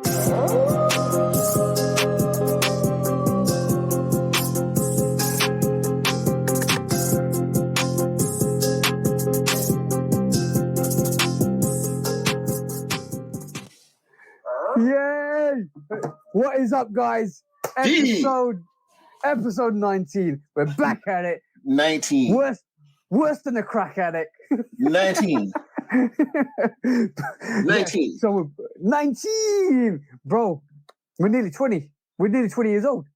Yay! What is up, guys? Episode 19. We're back at it. 19. Worse than a crack addict. 19. 19. Yeah, so 19, bro. We're nearly 20. We're nearly 20 years old.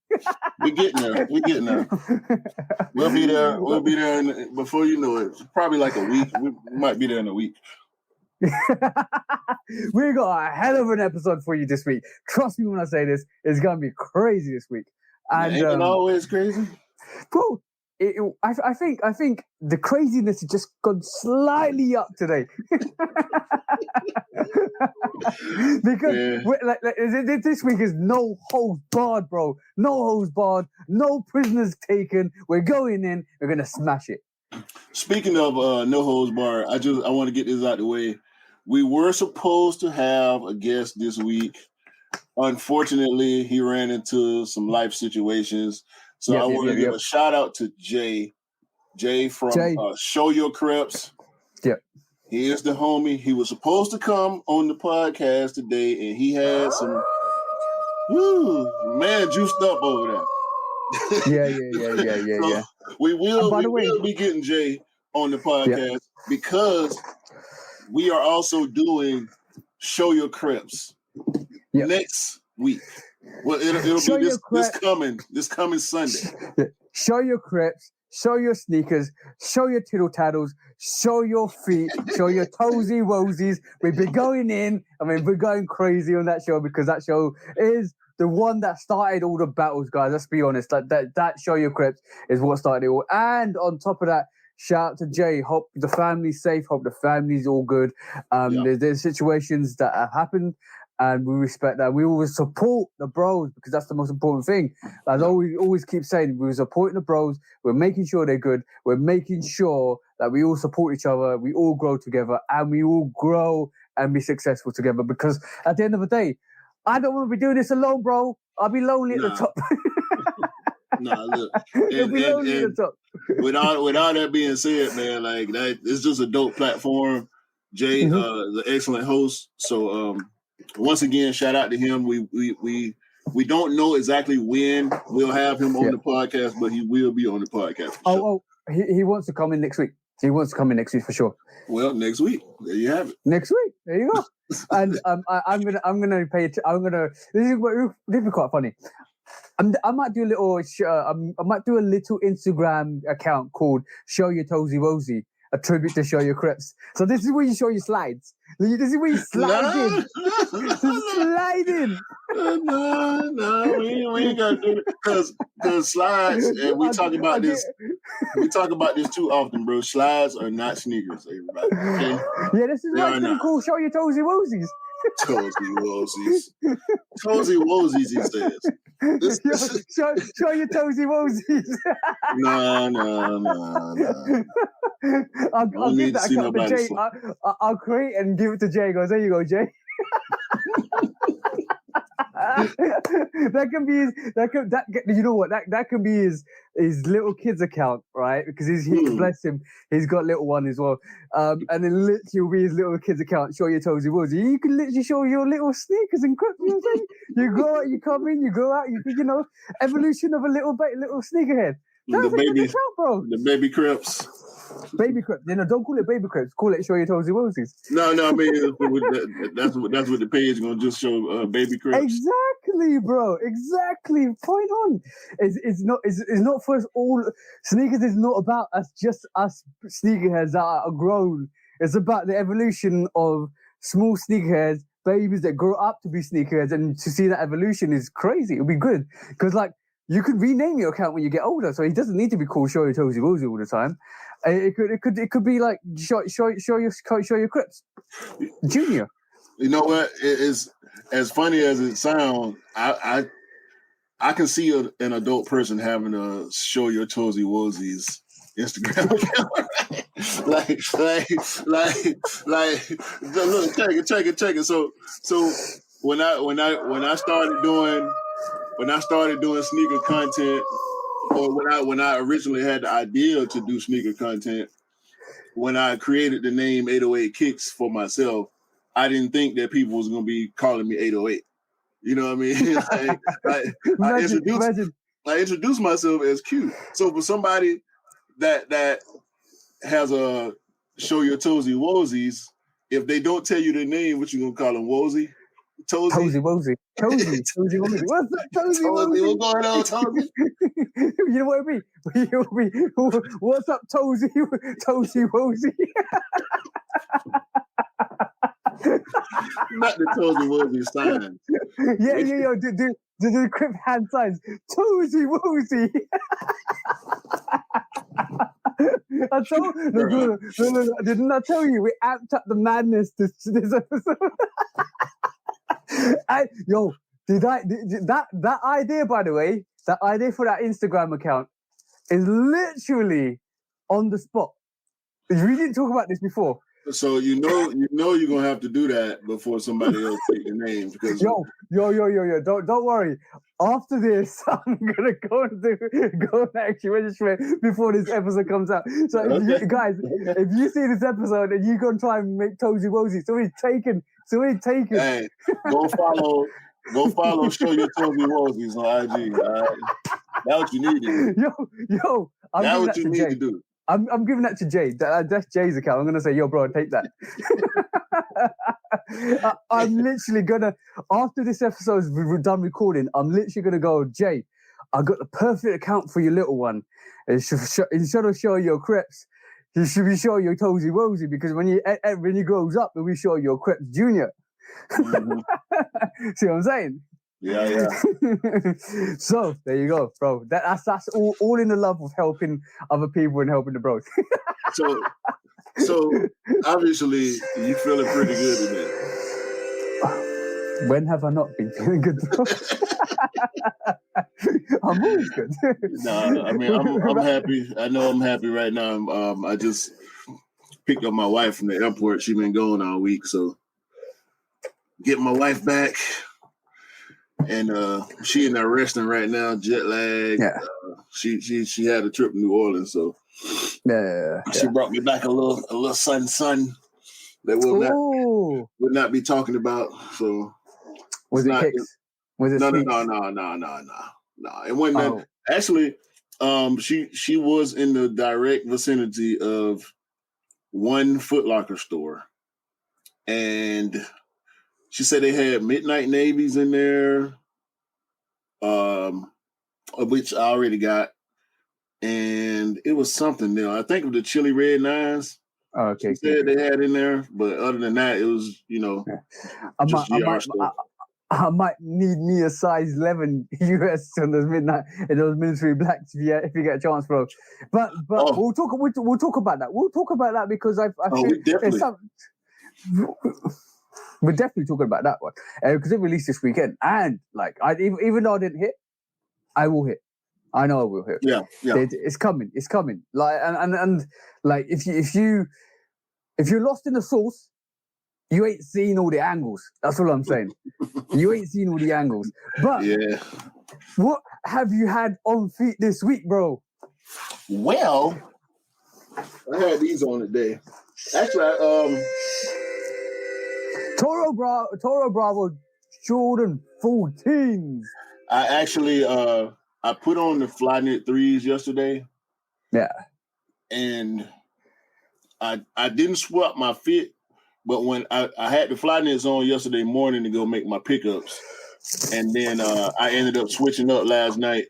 We're getting there. We'll be there. Before you know it, probably like a week. We might be there in a week. We got a hell of an episode for you this week. Trust me when I say this, it's gonna be crazy this week. And ain't it always crazy, bro? I think the craziness has just gone slightly up today. Because this week is no holds barred, bro. No holds barred. No prisoners taken. We're going in. We're gonna smash it. Speaking of no holds barred, I want to get this out of the way. We were supposed to have a guest this week. Unfortunately, he ran into some life situations. So I want to give a shout out to Jay. Jay from Show Your Crips. Yep. He is the homie. He was supposed to come on the podcast today, and he had some man juiced up over there. Yeah. We will be getting Jay on the podcast because we are also doing Show Your Crips next week. Well, it'll be this coming Sunday. Show your crips, show your sneakers, show your tittle tattles, show your feet, show your toesy woesies. We've been going in. I mean, we're going crazy on that show because that show is the one that started all the battles, guys. Let's be honest. That Show Your Crips is what started it all. And on top of that, shout out to Jay. Hope the family's safe. Hope the family's all good. There's situations that have happened, and we respect that. We always support the bros because that's the most important thing. As always keep saying, we're supporting the bros. We're making sure they're good. We're making sure that we all support each other. We all grow together, and we all grow and be successful together. Because at the end of the day, I don't want to be doing this alone, bro. I'll be lonely at the top. Look. Without that being said, man, like that, it's just a dope platform. Jay, the excellent host. So once again, shout out to him. We don't know exactly when we'll have him on the podcast, but he will be on the podcast. He wants to come in next week. He wants to come in next week for sure. Well, next week. There you have it. Next week. There you go. And I'm gonna pay. This is quite funny. I might do a little. I might do a little Instagram account called Show Your Toesy Woesy, a tribute to Show Your Crips. So this is where you show your slides. This is where you slide in. Slide in. No, we ain't gonna do it because slides. And we talk about this. We talk about this too often, bro. Slides are not sneakers, everybody. Okay? Yeah, this is why it's called Show Your Toesy Woesies. Toesy Woesies, he says. Show your toesy woesies. No. I'll give that account to Jay. I'll create and give it to Jay. Goes, there you go, Jay. That can be you know what that can be his little kid's account, right? Because bless him, he's got a little one as well. And then literally will be his little kid's account. Show your toesy woesy. You can literally show your little sneakers and crips. You know what I'm saying? You go out, you come in, you go out. You evolution of a little sneakerhead. That's a good account, bro. The baby crips. Baby crips. Don't call it baby crips. Call it Show Your Toesy Woesies. No. I mean, that's what the page is gonna just show baby crips. Exactly, bro. Exactly. Point on. It's not for us all. Sneakers is not about us sneakerheads that are grown. It's about the evolution of small sneakerheads, babies that grow up to be sneakerheads, and to see that evolution is crazy. It'll be good because you could rename your account when you get older, so it doesn't need to be called Show Your Toesy Woesy all the time. It could be like show your crips, Junior. You know what? It is as funny as it sounds. I can see an adult person having a Show Your Toesy Woesies Instagram account. Look, check it. So when I started doing sneaker content, or when I originally had the idea to do sneaker content, when I created the name 808 Kicks for myself, I didn't think that people was gonna be calling me 808. You know what I mean? I introduced myself as Q. So for somebody that has a show your toesy woesies, if they don't tell you their name, what you gonna call them? Woesy? Toesy Woesy. What's up, Toesy Toesy, Woesy? what's going on, Toesy? You know what I mean? What's up, Toesy Woesy? Not the Toesy Woesy signs. Yeah. Do the crip hand signs. Toesy Woesy. I told no, didn't I tell you we amped up the madness this episode? That idea, by the way, that idea for that Instagram account is literally on the spot. We didn't talk about this before. So you know you're gonna have to do that before somebody else take the name. Because yo, don't worry. After this, I'm gonna go and actually register it before this episode comes out. So if you see this episode and you gonna try and make Toesy Woesy, so he's taken. Hey, go follow Show Your Toesy Woesies on IG. All right? That's what you need to do. Yo, that's what you need to do. I'm giving that to Jay. That's Jay's account. I'm gonna say, yo, bro, take that. I'm literally gonna, after this episode's done recording, I'm literally gonna go, Jay, I got the perfect account for your little one. Instead of showing your creps, you should be showing your Toesy Woesy, because when he grows up, he'll be showing your creps junior. Mm-hmm. See what I'm saying? Yeah. So there you go, bro. That's all in the love of helping other people and helping the bros. So obviously you feeling pretty good today. When have I not been feeling good, bro? I'm always good. No, I mean I'm happy. I know I'm happy right now. I just picked up my wife from the airport. She's been gone all week, so getting my wife back. And she in there resting right now, jet lag. Yeah. She had a trip to New Orleans, so she brought me back a little son that will not be talking about. So was it Kicks? Was it no. It wasn't that. Actually, she was in the direct vicinity of one Foot Locker store, and she said they had Midnight Navies in there, which I already got, and it was something there. I think of the Chili Red Nines. Oh, okay. She said they had in there, but other than that, it was I might need me a size 11 US on those military blacks if you get a chance, bro. But we'll talk about that. We'll talk about that because I feel we're definitely talking about that one because it released this weekend, and like even though I didn't hit, I will hit. I know I will hit. Yeah. It's coming. Like and like if you're lost in the sauce, you ain't seen all the angles. That's all I'm saying. You ain't seen all the angles. But what have you had on feet this week, bro? Well, I had these on today. Actually, Toro Bravo Jordan 14s. I actually I put on the Flyknit 3s yesterday. Yeah. And I didn't swap my fit, but when I had the Flyknits on yesterday morning to go make my pickups, and then I ended up switching up last night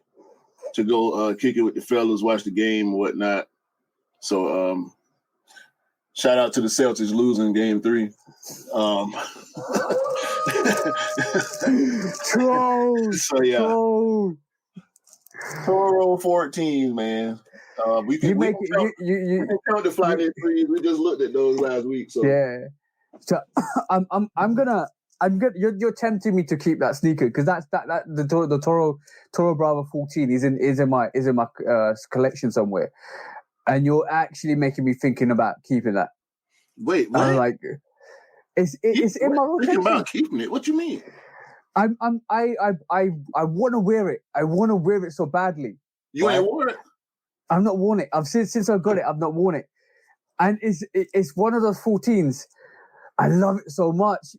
to go kick it with the fellas, watch the game and whatnot. So shout out to the Celtics losing game 3. Trolls. So yeah. Trolls. Toro 14, man. We can count the Flyknit 3s. We just looked at those last week. So yeah. So you're tempting me to keep that sneaker because the Toro Bravo 14 is in my collection somewhere, and you're actually making me thinking about keeping that. Wait, what? I'm like, It's in my Thinking rotation. about keeping it. What you mean? I want to wear it. I want to wear it so badly. You ain't wore it? I've not worn it. Since I got it, I've not worn it. And it's one of those 14s. I love it so much,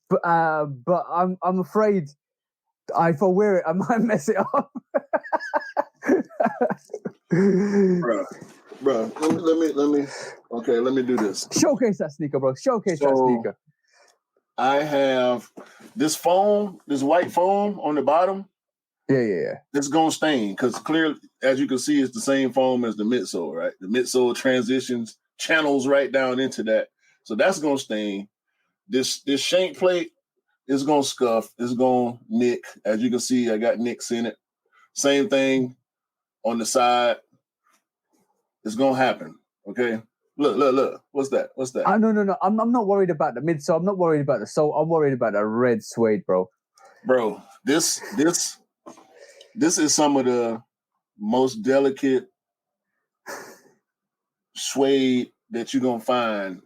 but I'm afraid if I wear it, I might mess it up. Bro, let me do this. Showcase that sneaker, bro. Showcase that sneaker. I have this foam, this white foam on the bottom. Yeah. It's gonna stain because clearly, as you can see, it's the same foam as the midsole, right? The midsole channels right down into that, so that's gonna stain. This shank plate is gonna scuff. It's gonna nick. As you can see, I got nicks in it. Same thing on the side. It's gonna happen. Okay. Look. What's that? No. I'm not worried about the midsole. I'm not worried about the sole. I'm worried about the red suede, bro. Bro, this is some of the most delicate suede that you're gonna find.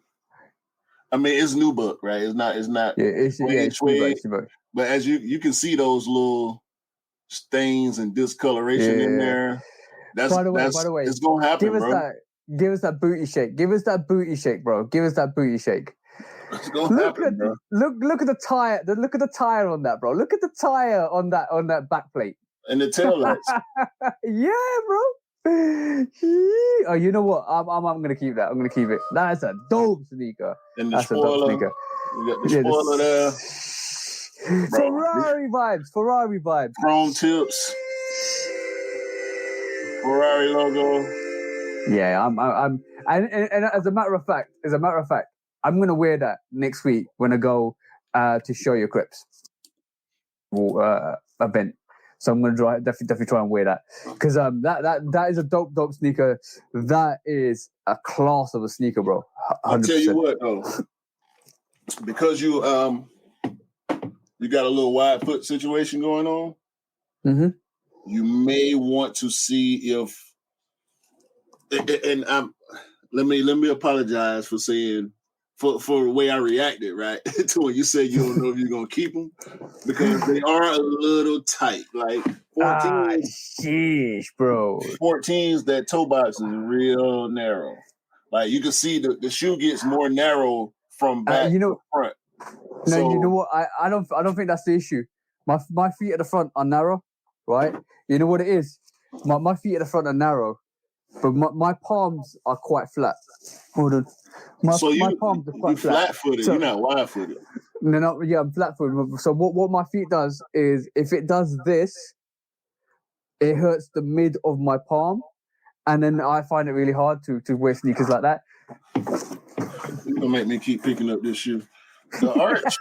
I mean, it's nubuck, right? It's not. Yeah, it's suede. nubuck. But as you can see those little stains and discoloration in there. By the way, it's gonna happen, Give us that booty shake. Give us that booty shake, bro. Give us that booty shake. It's gonna happen, bro. Look at the tire. Look at the tire on that, bro. Look at the tire on that back plate. And the tail lights. Yeah, bro. Oh, you know what? I'm gonna keep that. I'm gonna keep it. That's a dope sneaker. And the That's spoiler. A dope sneaker. You got the spoiler there. Ferrari vibes. Chrome tips. Ferrari logo. Yeah, I'm and as a matter of fact, I'm gonna wear that next week when I go to Show Your Crips event. So I'm gonna definitely try and wear that because that is a dope sneaker. That is a class of a sneaker, bro. 100%. I'll tell you what though, because you got a little wide foot situation going on. Mm-hmm. You may want to see if. And let me apologize for saying for the way I reacted, right? To when you said you don't know if you're gonna keep them because they are a little tight. Like 14, sheesh, bro. 14s, that toe box is real narrow. Like you can see the shoe gets more narrow from back to front. No, you know what? I don't think that's the issue. My feet at the front are narrow, right? You know what it is? My feet at the front are narrow. But my palms are quite flat. Hold on. My palms are quite flat-footed. So, you're not wide-footed. No, yeah, I'm flat-footed. So what my feet does is, if it does this, it hurts the mid of my palm, and then I find it really hard to wear sneakers like that. You're gonna make me keep picking up this shoe. The arch,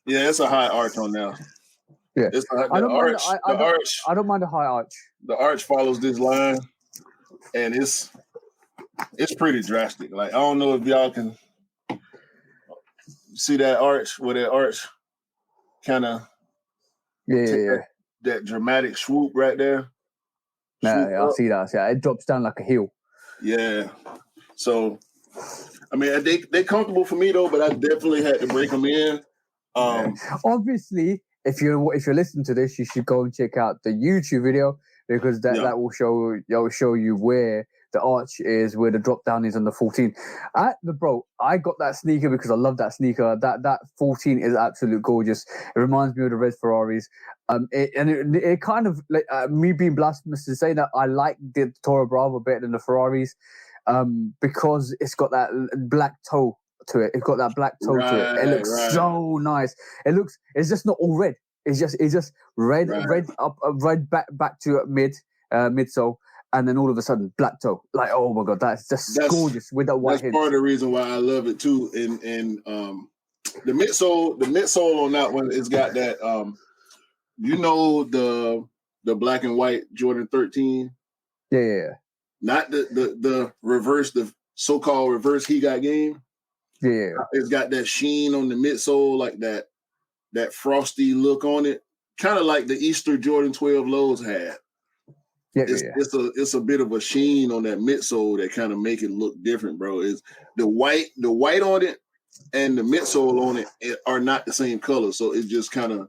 yeah, it's a high arch on now. Yeah, I don't mind a high arch. The arch follows this line. And it's pretty drastic. Like I don't know if y'all can see that arch where that arch kind of that dramatic swoop right there. Yeah, I see that. Yeah, it drops down like a hill. Yeah. So, I mean, they comfortable for me though, but I definitely had to break them in. Obviously, if you're listening to this, you should go and check out the YouTube video. Because that will show you where the arch is, where the drop down is on the 14. Bro, I got that sneaker because I love that sneaker. That 14 is absolute gorgeous. It reminds me of the red Ferraris. It kind of like me being blasphemous to say that I like the Toro Bravo better than the Ferraris, because it's got that black toe to it. It's got that black toe to it. It looks so nice. It's just not all red. It's just red up, red back to midsole, and then all of a sudden black toe. Like, oh my god, that's gorgeous with that white. That's part of the reason why I love it too. And the midsole on that one, it's got that the black and white Jordan 13. Yeah. Not the reverse, the so-called reverse he got game. Yeah. It's got that sheen on the midsole, like that frosty look on it, kind of like the Easter Jordan 12 lows had. It's a bit of a sheen on that midsole that kind of make it look different, bro. Is the white on it and the midsole on it are not the same color. So it just kind of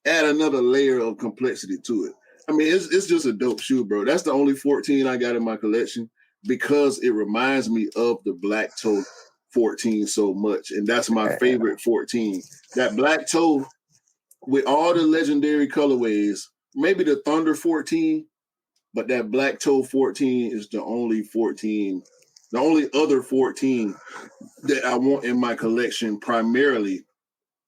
add another layer of complexity to it. I mean, it's just a dope shoe, bro. That's the only 14 I got in my collection because it reminds me of the black toe 14 so much. And that's my favorite 14. That black toe with all the legendary colorways, maybe the Thunder 14, but that black toe 14 is the only 14, the only other 14 that I want in my collection, primarily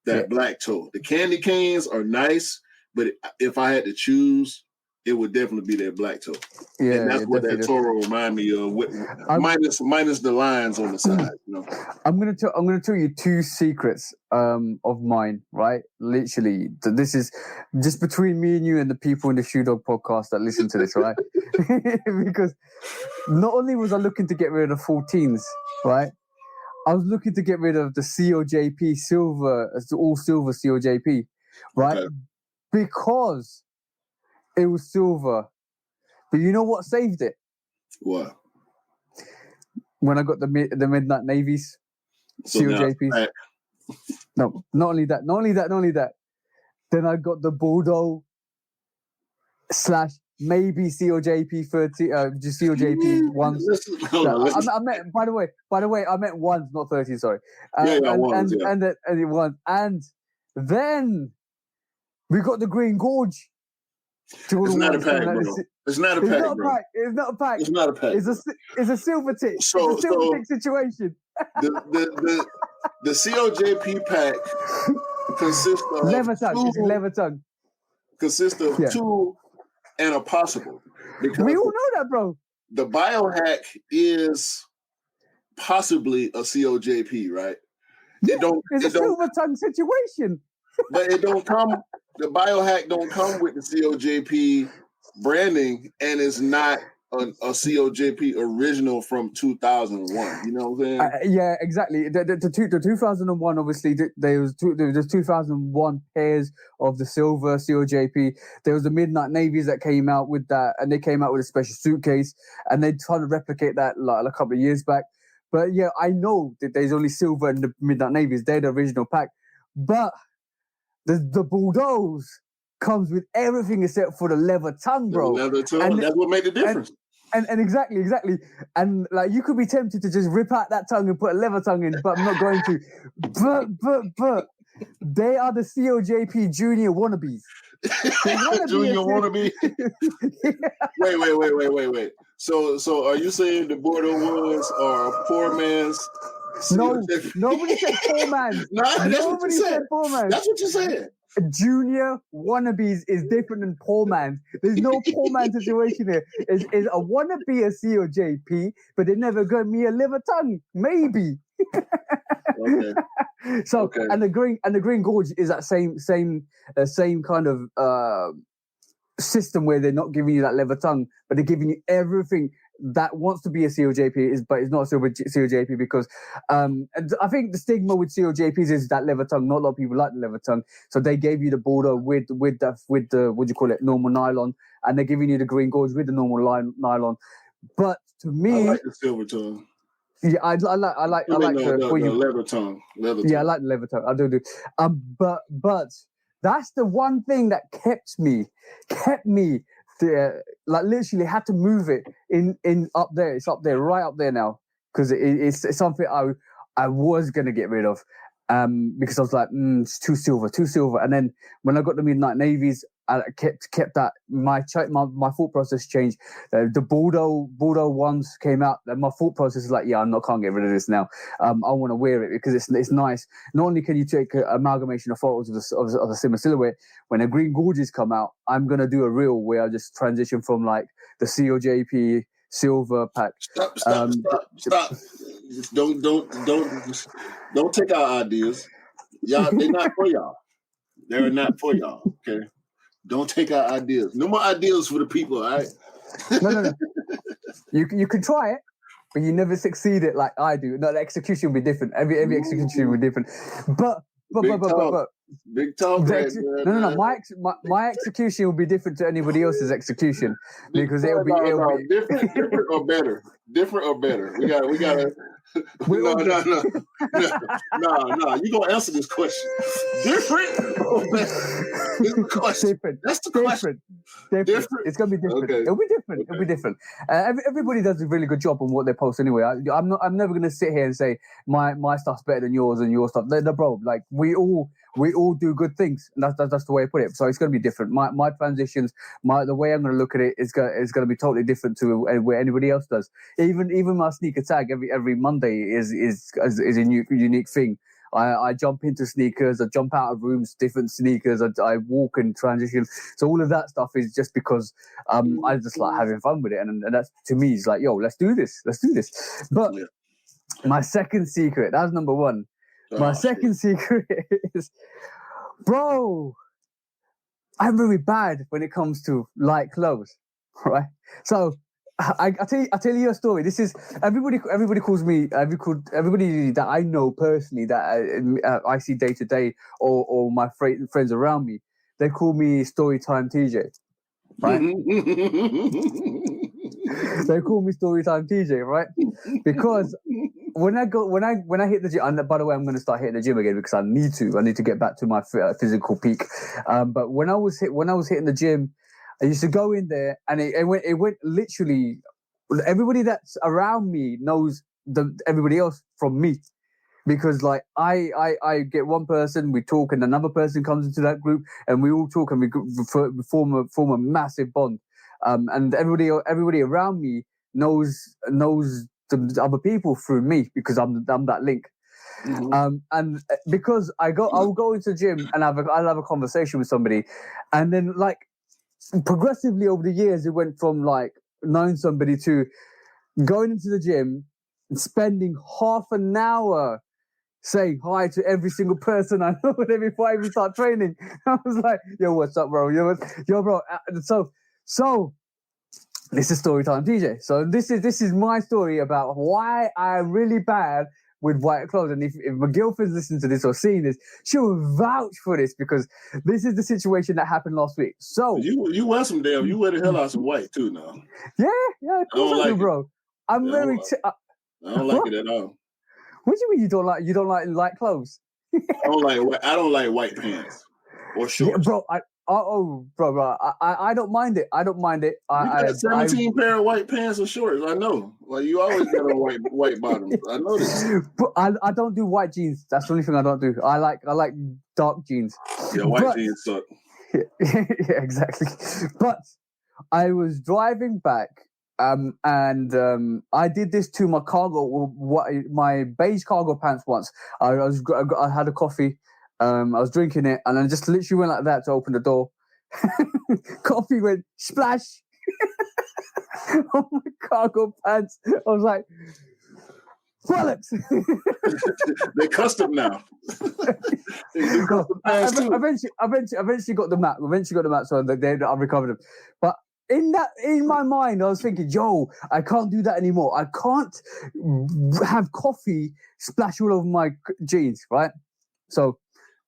that black toe. The candy canes are nice, but if I had to choose, it would definitely be that black toe. Yeah, and that's what that Toro remind me of, minus the lines on the side. You know, I'm gonna tell you two secrets of mine. Right, literally, this is just between me and you and the people in the Shoe Dog podcast that listen to this, right? Because not only was I looking to get rid of 14s, right, I was looking to get rid of the COJP silver, all silver COJP, right? Okay. Because it was silver. But you know what saved it? What? When I got the Midnight Navies, so COJPs. No, not only that. Then I got the Bordeaux / maybe COJP 30, just COJP ones. I meant, by the way, I meant ones, not 30. Sorry. Ones. And then we got the Green Gorge. It's not a pack, bro. It's not a pack, bro. It's not a pack. It's not a pack. It's a silver tick. It's a silver tick situation. The COJP pack consists of leather tongue. Consists of two and a possible. Because we all know that, bro. The biohack is possibly a COJP, right? It's a silver tongue situation. But it don't come. The biohack don't come with the COJP branding, and it's not a COJP original from 2001. You know what I'm saying? Yeah, exactly. The 2001, obviously, there was 2001 pairs of the silver COJP. There was the Midnight Navies that came out with that, and they came out with a special suitcase, and they tried to replicate that like a couple of years back. But yeah, I know that there's only silver in the Midnight Navies. They're the original pack, but the Bordeaux comes with everything except for the leather tongue, bro. The leather tongue, that's what made the difference. And exactly. And like you could be tempted to just rip out that tongue and put a leather tongue in, but I'm not going to. But they are the COJP junior wannabes. Junior wannabe? Wait. So are you saying the Bordeaux ones are a poor man's? No, nobody said poor man. Nobody said poor man. That's what you said. Junior wannabes is different than poor man. There's no poor man situation here. Is a wannabe a COJP, but they never got me a liver tongue. Maybe. Okay. So and the Green Gorge is that same kind of system where they're not giving you that leather tongue, but they're giving you everything that wants to be a COJP but it's not a silver COJP because and I think the stigma with COJPs is that leather tongue. Not a lot of people like the leather tongue, so they gave you the Bordeaux with the what do you call it, normal nylon, and they're giving you the Green Gorge with the normal nylon. But to me, I like the silver tongue. Yeah, I like the leather tongue. Yeah, I like the leather tongue. I do. But that's the one thing that kept me there. Like literally had to move it in up there. It's up there, right up there now, because it's something I was gonna get rid of, because I was like, it's too silver. And then when I got the Midnight Navies, I kept that. My thought process changed. The Bordeaux ones came out, and my thought process is like, yeah, can't get rid of this now. I want to wear it because it's nice. Not only can you take an amalgamation of photos of a similar silhouette, when the Green Gorges come out, I'm gonna do a reel where I just transition from like the COJP silver pack. Stop. Don't take our ideas. Y'all, they're not for y'all. They're not for y'all. Okay. Don't take our ideas. No more ideas for the people, all right? No. You can try it, but you never succeed it like I do. No, the execution will be different. Every execution will be different. But big talk. No. My execution will be different to anybody else's execution because it'll be different or better. Different or better. We gotta. No. No. You gonna answer this question? Different? It's the question. Different. That's the question. Different. It's gonna be different. Okay. It'll be different. Okay. It'll be different. Everybody does a really good job on what they post anyway. I'm never gonna sit here and say my stuff's better than yours and your stuff. No, bro. Like we all do good things. And that's the way I put it. So it's gonna be different. My transitions, the way I'm gonna look at it is gonna be totally different to where anybody else does. Even my sneaker tag every Monday is a unique thing. I jump into sneakers, I jump out of rooms, different sneakers, I walk and transition. So all of that stuff is just because I just like having fun with it. And that's, to me, is like, yo, let's do this. But my second secret, that's number one. My second secret is, bro, I'm very bad when it comes to light clothes, right? So I tell you a story. This is everybody calls me everybody that I know personally that I see day to day or my friends around me. They call me Storytime TJ, right? They call me Storytime TJ, right? Because when I hit the gym, and by the way, I'm going to start hitting the gym again because I need to get back to my physical peak. But when I was hitting the gym, I used to go in there, and it went literally. Everybody that's around me knows everybody else from me, because like I get one person, we talk, and another person comes into that group, and we all talk, and we form a massive bond. And everybody around me knows the other people through me because I'm that link. Mm-hmm. And because I'll go into the gym and I'll have a conversation with somebody, and then like progressively over the years, it went from like knowing somebody to going into the gym and spending half an hour saying hi to every single person I know before I even start training. I was like, yo, what's up, bro? Yo, bro. So this is Storytime TJ. So this is my story about why I'm really bad with white clothes. And if my girlfriend's listening to this or seeing this, she'll vouch for this, because this is the situation that happened last week. So you wear some damn, you wear the hell out of some white too now. Yeah, of course I do, bro. I'm very. I don't like it at all. What do you mean you don't like light clothes? I don't like white pants or shorts. Yeah, bro. Bro. I don't mind it. I got 17 pair of white pants or shorts. I know. Like you always got on white bottoms. I know this. But I don't do white jeans. That's the only thing I don't do. I like dark jeans. Yeah, white jeans suck. Yeah, exactly. But I was driving back, and I did this to my beige cargo pants once. I had a coffee. I was drinking it, and I just literally went like that to open the door. Coffee went splash on my cargo pants. I was like, bollocks. They're custom now. Eventually got the mat. So I recovered them. But in my mind, I was thinking, yo, I can't do that anymore. I can't have coffee splash all over my jeans, right? So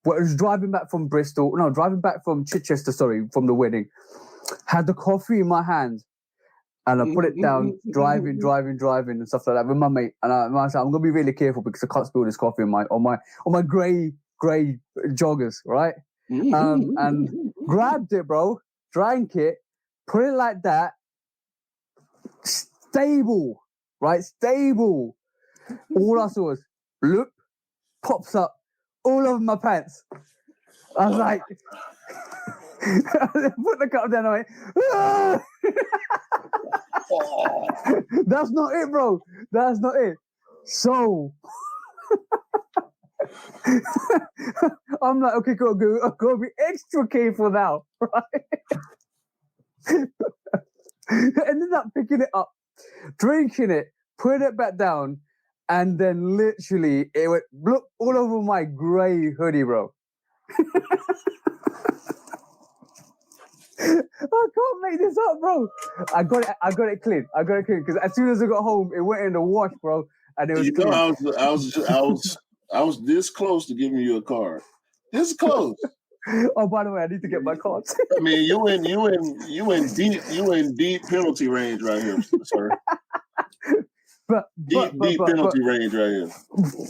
I was driving back from Chichester, from the wedding. Had the coffee in my hand, and I put it down, driving and stuff like that with my mate. And I said, I'm gonna be really careful because I can't spill this coffee on my grey joggers, right? And grabbed it, bro, drank it, put it like that, stable, right? Stable. All I saw was loop, pops up all over my pants. I was like, put the cup down. I went, ah! That's not it, bro. That's not it. So I'm like, okay, go. I'm gonna be extra careful now, right? Ended up picking it up, drinking it, putting it back down, and then literally it went bloop all over my grey hoodie, bro. I can't make this up, bro. I got it clean. Because as soon as I got home, it went in the wash, bro, and it was clean. I was this close to giving you a card. This close. Oh, by the way, I need to get my cards. I mean, you in deep penalty range right here, sir. but deep penalty range right here.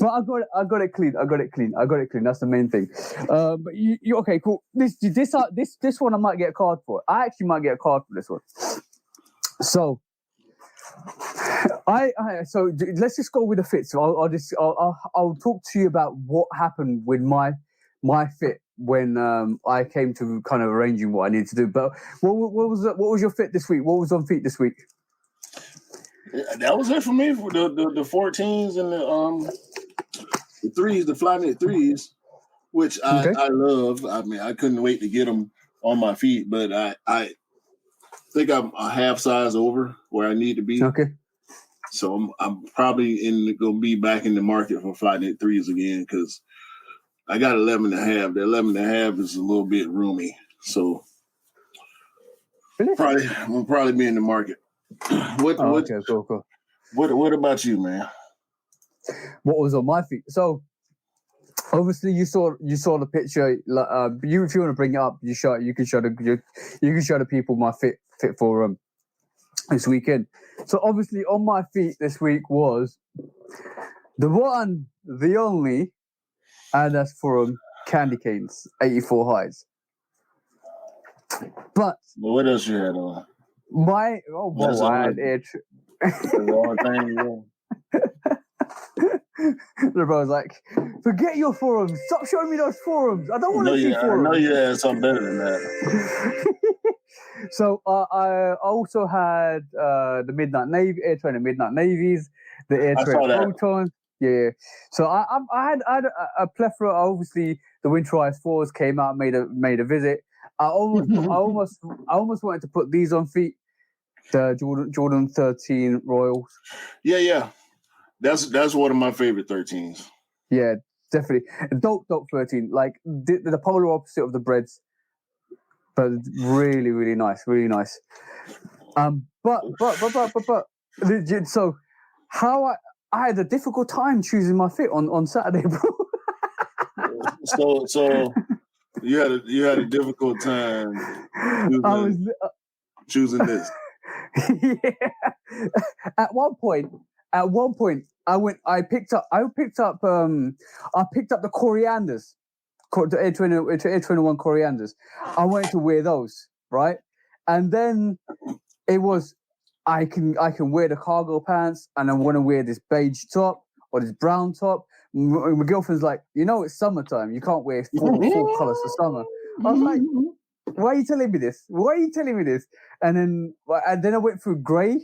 But I got it clean. That's the main thing. But you okay? Cool. This one I might get a card for. I actually might get a card for this one. So so let's just go with the fit. So I'll talk to you about what happened with my fit when I came to kind of arranging what I needed to do. But what was your fit this week? What was on feet this week? That was it for me for the 14s and the threes, the fly knit threes, which I love. I mean, I couldn't wait to get them on my feet, but I think I'm a half size over where I need to be. Okay. So I'm probably gonna be back in the market for fly knit threes again because I got 11 and a half. The 11 and a half is a little bit roomy, so we'll probably be in the market. Okay, cool. What about you, man? What was on my feet? So obviously you saw the picture. If you want to bring it up, you can show the people my fit for this weekend. So obviously on my feet this week was the one, the only, and that's for candy canes, 84 highs. But what else you had on? I had air. The bro's like, forget your forums. Stop showing me those forums. I don't want to see forums. I know you had something better than that. So I also had the Midnight Navy, Air Trainer Midnight Navies, the Air Trainer Protons. Yeah. So I had a plethora. Obviously, the Winter Ice 4s came out, made a visit. I almost wanted to put these on feet. The Jordan 13 Royals. Yeah. That's one of my favorite 13s. Yeah, definitely. Dope 13. Like the polar opposite of the breads. But really, really nice. Really nice. But so how I had a difficult time choosing my fit on Saturday, bro. So you had a difficult time choosing this. Yeah. At one point, I picked up the corianders, the Air 21 corianders. I wanted to wear those, right? And then it was I can wear the cargo pants, and I want to wear this beige top or this brown top. My girlfriend's like, it's summertime. You can't wear four colors for summer. I was like, why are you telling me this? And then I went through grey,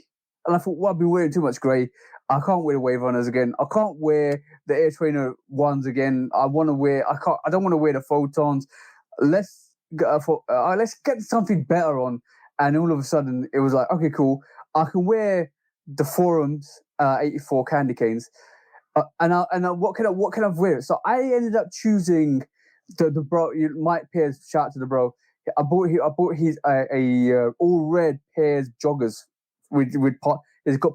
and I thought, well, I've been wearing too much grey. I can't wear the Wave Runners again. I can't wear the Air Trainer ones again. I don't want to wear the Photons. Let's get something better on. And all of a sudden, it was like, okay, cool. I can wear the Forums 84 candy canes. What can I wear? So I ended up choosing the bro. Mike Pierce, shout out to the bro. I bought his all red pairs joggers with part. It's got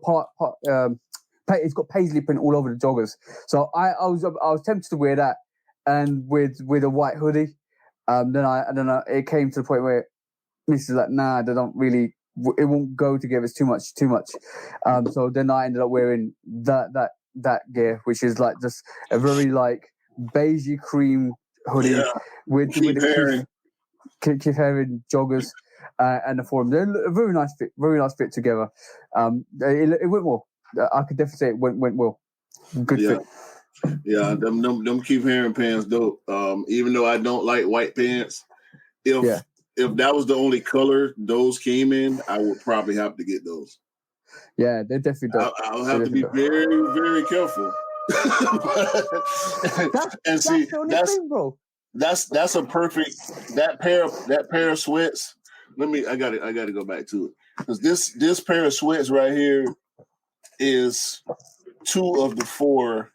it's got paisley print all over the joggers. So I was tempted to wear that, and with a white hoodie. Then it came to the point where Mrs. like, nah, they don't really. It won't go together. It's too much. So then I ended up wearing that gear, which is like just a very like beigey cream hoodie with the Keith Haring joggers and the Forum. They're a very nice fit together. It went well. I could definitely say it went well. Good fit. Yeah, them Keith Haring pants dope. Even though I don't like white pants, if that was the only color those came in, I would probably have to get those. Yeah, they're definitely dope. I'll have to be very, very careful. That's a perfect that pair of sweats. I gotta go back to it because this pair of sweats right here is 2 of the 4.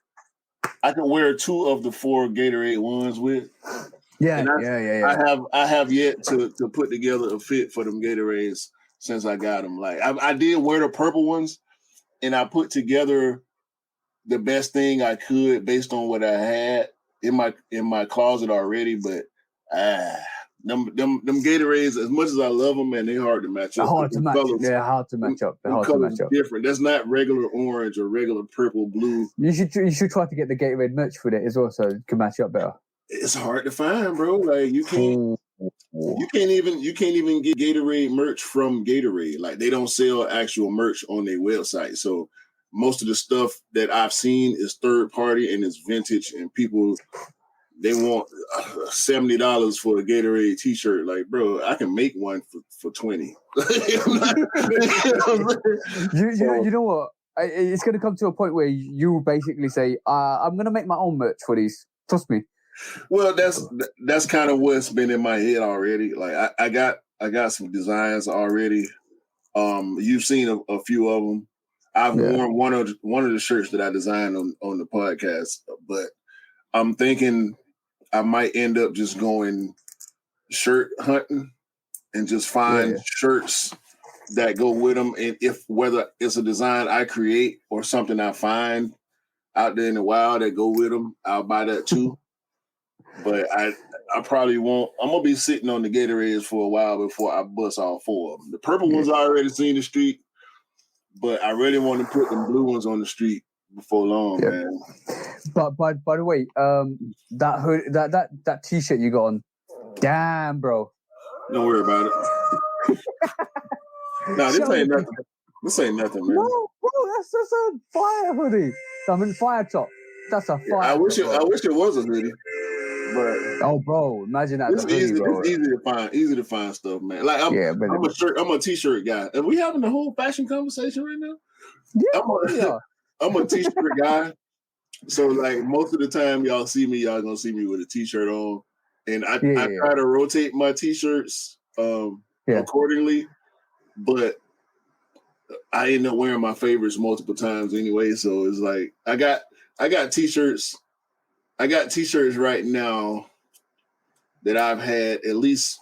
I can wear 2 of the 4 Gatorade ones with. Yeah. I have yet to put together a fit for them Gatorades since I got them. Like I did wear the purple ones, and I put together the best thing I could based on what I had in my closet already. But Them Gatorades, as much as I love them, man, they hard to match up. Hard to match. They're hard to match up. They're hard to match up. Different. That's not regular orange or regular purple, blue. You should try to get the Gatorade merch with it as well, so it can match up better. It's hard to find, bro. Like you can't even get Gatorade merch from Gatorade. Like they don't sell actual merch on their website. So most of the stuff that I've seen is third party and it's vintage, and people. They want $70 for a Gatorade T-shirt. Like, bro, I can make one for $20. You know what? It's going to come to a point where you basically say, "I'm going to make my own merch for these." Trust me. Well, that's kind of what's been in my head already. Like, I got some designs already. You've seen a few of them. I've worn one of the shirts that I designed on the podcast, but I'm thinking I might end up just going shirt hunting and just find shirts that go with them. And whether it's a design I create or something I find out there in the wild that go with them, I'll buy that too. But I probably won't. I'm going to be sitting on the Gatorades for a while before I bust all four of them. The purple ones I already seen the street, but I really want to put the blue ones on the street before long, man. But by the way, that hood, that T-shirt you got on, damn, bro. Don't worry about it. Nah, this ain't nothing. This ain't nothing, man. No, bro, that's just a fire hoodie. I mean, fire top. That's a fire. I wish it was a hoodie, but bro, imagine that. It's easy. It's easy to find stuff, man. Like I'm a T-shirt guy. Are we having the whole fashion conversation right now? Yeah, I'm a T-shirt guy. So like most of the time y'all gonna see me with a T-shirt on. And I try to rotate my T-shirts accordingly. But I end up wearing my favorites multiple times anyway. So it's like I got T-shirts. I got T-shirts right now that I've had at least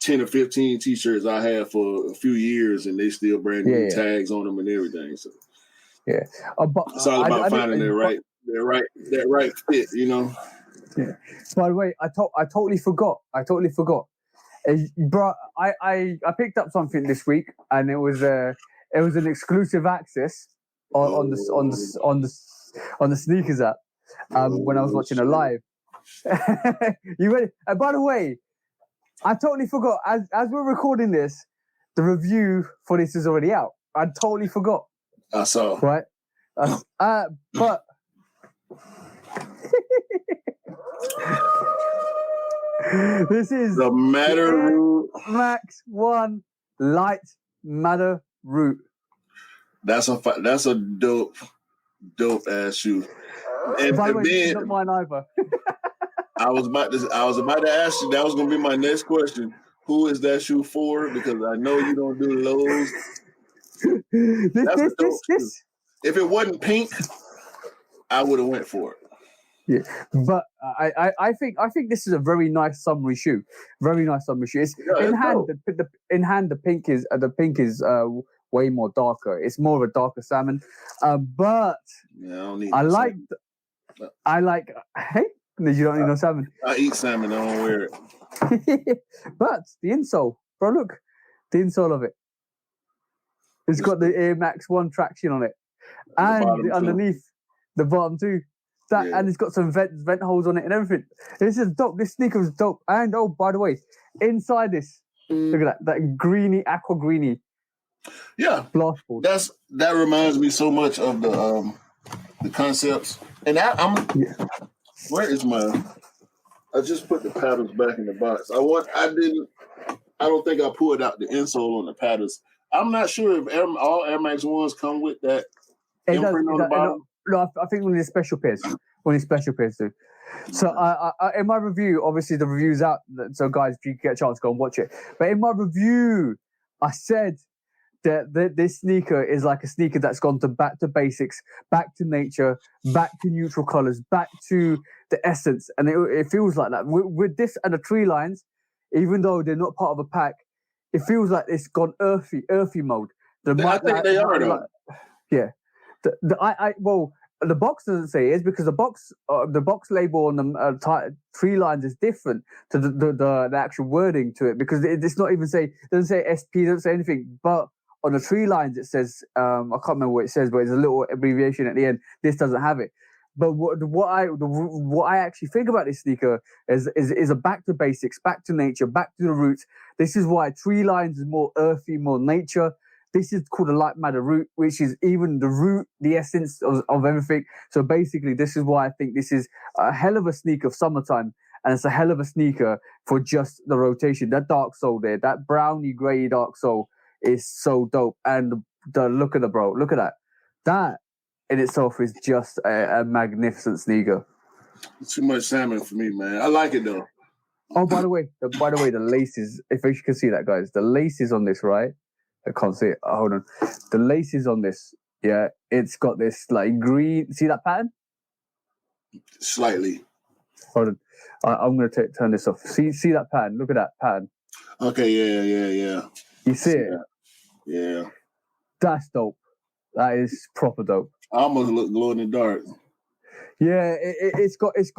10 or 15 T-shirts I had for a few years, and they still brand new tags on them and everything. So it's all about finding that right fit, you know. Yeah. By the way, I totally forgot. Bro, I picked up something this week, and it was an exclusive access on the sneakers app. When I was watching a live. You ready? And by the way, I totally forgot. As we're recording this, the review for this is already out. I totally forgot. I saw. Right? But this is the Matter Root Max 1 Light Matter Root. That's a dope ass shoe. And by the way, then, it's not mine either. I was about to ask you. That was going to be my next question. Who is that shoe for? Because I know you don't do Lowe's. This. If it wasn't pink, I would have went for it. Yeah, but I think this is a very nice summery shoe. Very nice summery shoe. It's in hand. The pink is way more darker. It's more of a darker salmon. But I like. Hey, you don't need no salmon. I eat salmon. I don't wear it. But the insole, bro. Look, the insole of it. It's got the Air Max 1 traction on it, and underneath the bottom too. And it's got some vent holes on it and everything. This is dope. This sneaker is dope. And by the way, inside this, look at that greeny, aqua greeny. Yeah, blastboard. That reminds me so much of the concepts. And where is my? I just put the paddles back in the box. I don't think I pulled out the insole on the paddles. I'm not sure if all Air Max 1s come with that imprint on the bottom. No, I think only the special pairs. Only special pairs do. So I in my review, obviously the review's out, so guys, if you get a chance, go and watch it. But in my review, I said that this sneaker is like a sneaker that's gone back to basics, back to nature, back to neutral colors, back to the essence. And it feels like that. With this and the tree lines, even though they're not part of a pack, it feels like it's gone earthy mode. I think they are, though. Yeah. the box doesn't say it is because the box label on the tree lines is different to the actual wording to it because it's not even doesn't say SP, doesn't say anything. But on the tree lines it says I can't remember what it says, but it's a little abbreviation at the end. This doesn't have it. But what I actually think about this sneaker is a back to basics, back to nature, back to the roots. This is why tree lines is more earthy, more nature. This is called a light matter root, which is even the root, the essence of everything. So basically, this is why I think this is a hell of a sneaker of summertime, and it's a hell of a sneaker for just the rotation. That dark sole there, that browny grey dark sole is so dope. And the look at the bro, look at that. That in itself is just a magnificent sneaker. Too much salmon for me, man. I like it though. Oh, by the way, the laces. If you can see that, guys, the laces on this, right? I can't see it. Oh, hold on. The laces on this, yeah, it's got this like green. See that pattern? Slightly. Hold on. I'm gonna turn this off. See that pattern? Look at that pattern. Okay, yeah. You see it? Yeah. That's dope. That is proper dope. I almost look glow in the dark. Yeah, it's got the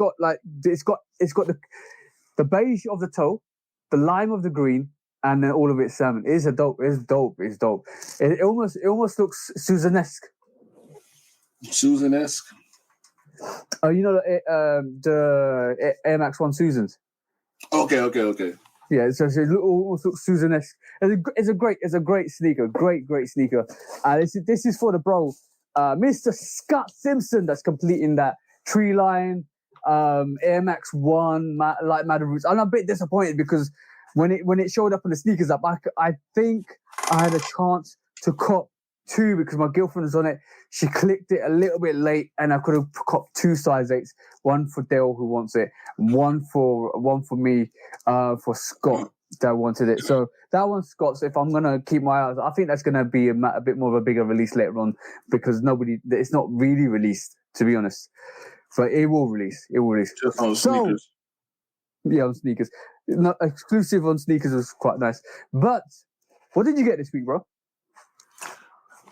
beige of the toe, the lime of the green, and then all of it salmon. It's dope. It almost looks Susan-esque. Susan-esque? Oh, you know the Air Max 1 Susans. Okay. Yeah, so it almost looks Susan-esque. It's a great sneaker. Great sneaker. This is for the bro, Mr. Scott Simpson, that's completing that tree line, Air Max 1 light matter roots. I'm a bit disappointed because when it showed up on the sneakers app, I think I had a chance to cop 2 because my girlfriend was on it. She clicked it a little bit late, and I could have copped 2 size 8s, one for Dale who wants it, one for me, for Scott that wanted it. So that one's Scott's. If I'm gonna keep my eyes, I think that's gonna be a bit more of a bigger release later on because it's not really released, to be honest. But it will release. Just on sneakers. Yeah, on sneakers. Not exclusive on sneakers was quite nice. But what did you get this week, bro?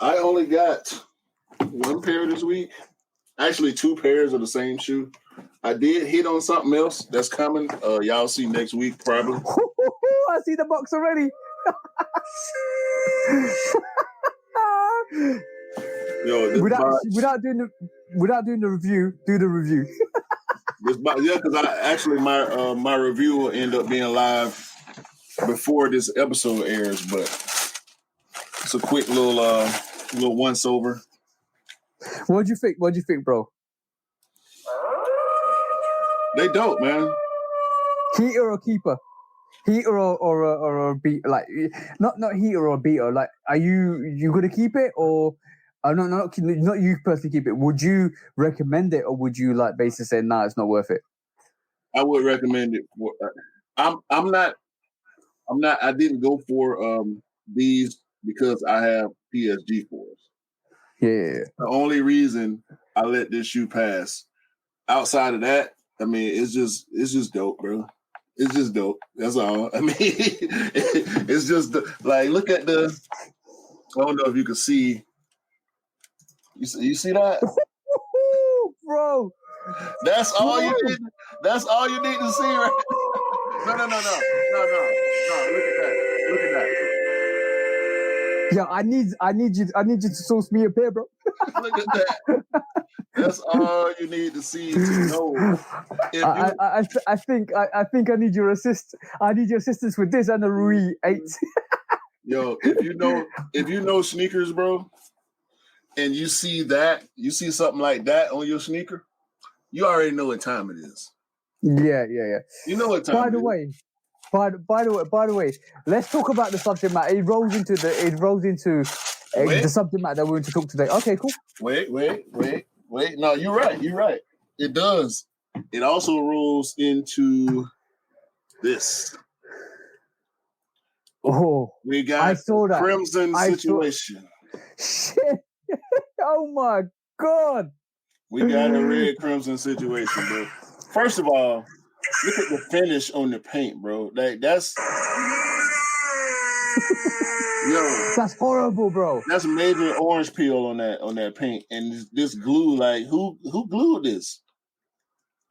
I only got 1 pair this week. Actually, 2 pairs of the same shoe. I did hit on something else that's coming. Y'all see next week probably. I see the box already. Yo, without doing the review, do the review. Because my review will end up being live before this episode airs, but it's a quick little once over. What'd you think, bro? They dope, man. Heater or keeper? Heater or a beat? Like not heater or beater. Like, are you gonna keep it or? Not you personally keep it. Would you recommend it, or would you like basically say, nah, it's not worth it? I would recommend it. I'm not. I didn't go for these because I have PSG 4s. Yeah. The only reason I let this shoe pass. Outside of that, I mean, it's just dope, bro. It's just dope. That's all. I mean, it's just like look at the. I don't know if you can see. You see that, bro? That's all you need. That's all you need to see, right? No. Look at that. Yeah, I need you to source me a pair, bro. Look at that. That's all you need to see to know. I think I need your assist. I need your assistance with this and the Rui 8. Yo, if you know sneakers, bro, and you see something like that on your sneaker, you already know what time it is. Yeah. You know what time. By the way, let's talk about the subject matter. It rolls into the subject matter that we're going to talk today. Okay, cool. Wait. No, you're right. It does. It also rolls into this. Oh, we got I saw that. Crimson situation. Shit. Oh my God. We got a red crimson situation, bro. First of all, look at the finish on the paint, bro. That's yo. That's horrible, bro. That's major orange peel on that paint, and this glue. Like who glued this?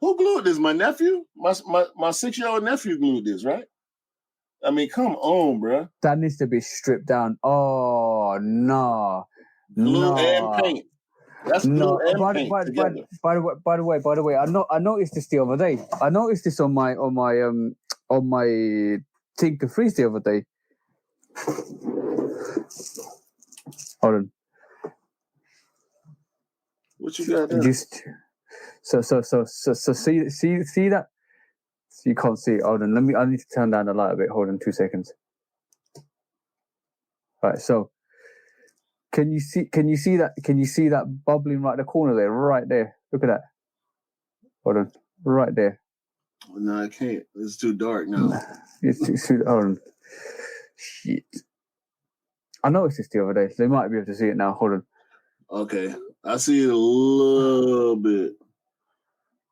Who glued this? My nephew, my 6-year-old nephew glued this, right? I mean, come on, bro. That needs to be stripped down. Oh no, Glue and no, paint. That's glue no. and paint together. By the way, I noticed this the other day. I noticed this on my Tinker Freeze the other day. Hold on. What you got there? Just so see that. So you can't see it. Hold on. I need to turn down the light a bit. Hold on 2 seconds. Right. So can you see that? Can you see that bubbling right in the corner there? Right there. Look at that. Hold on. Right there. No, I can't. It's too dark now. It's hold on. Shit. I noticed this the other day. So they might be able to see it now. Hold on. Okay. I see it a little bit.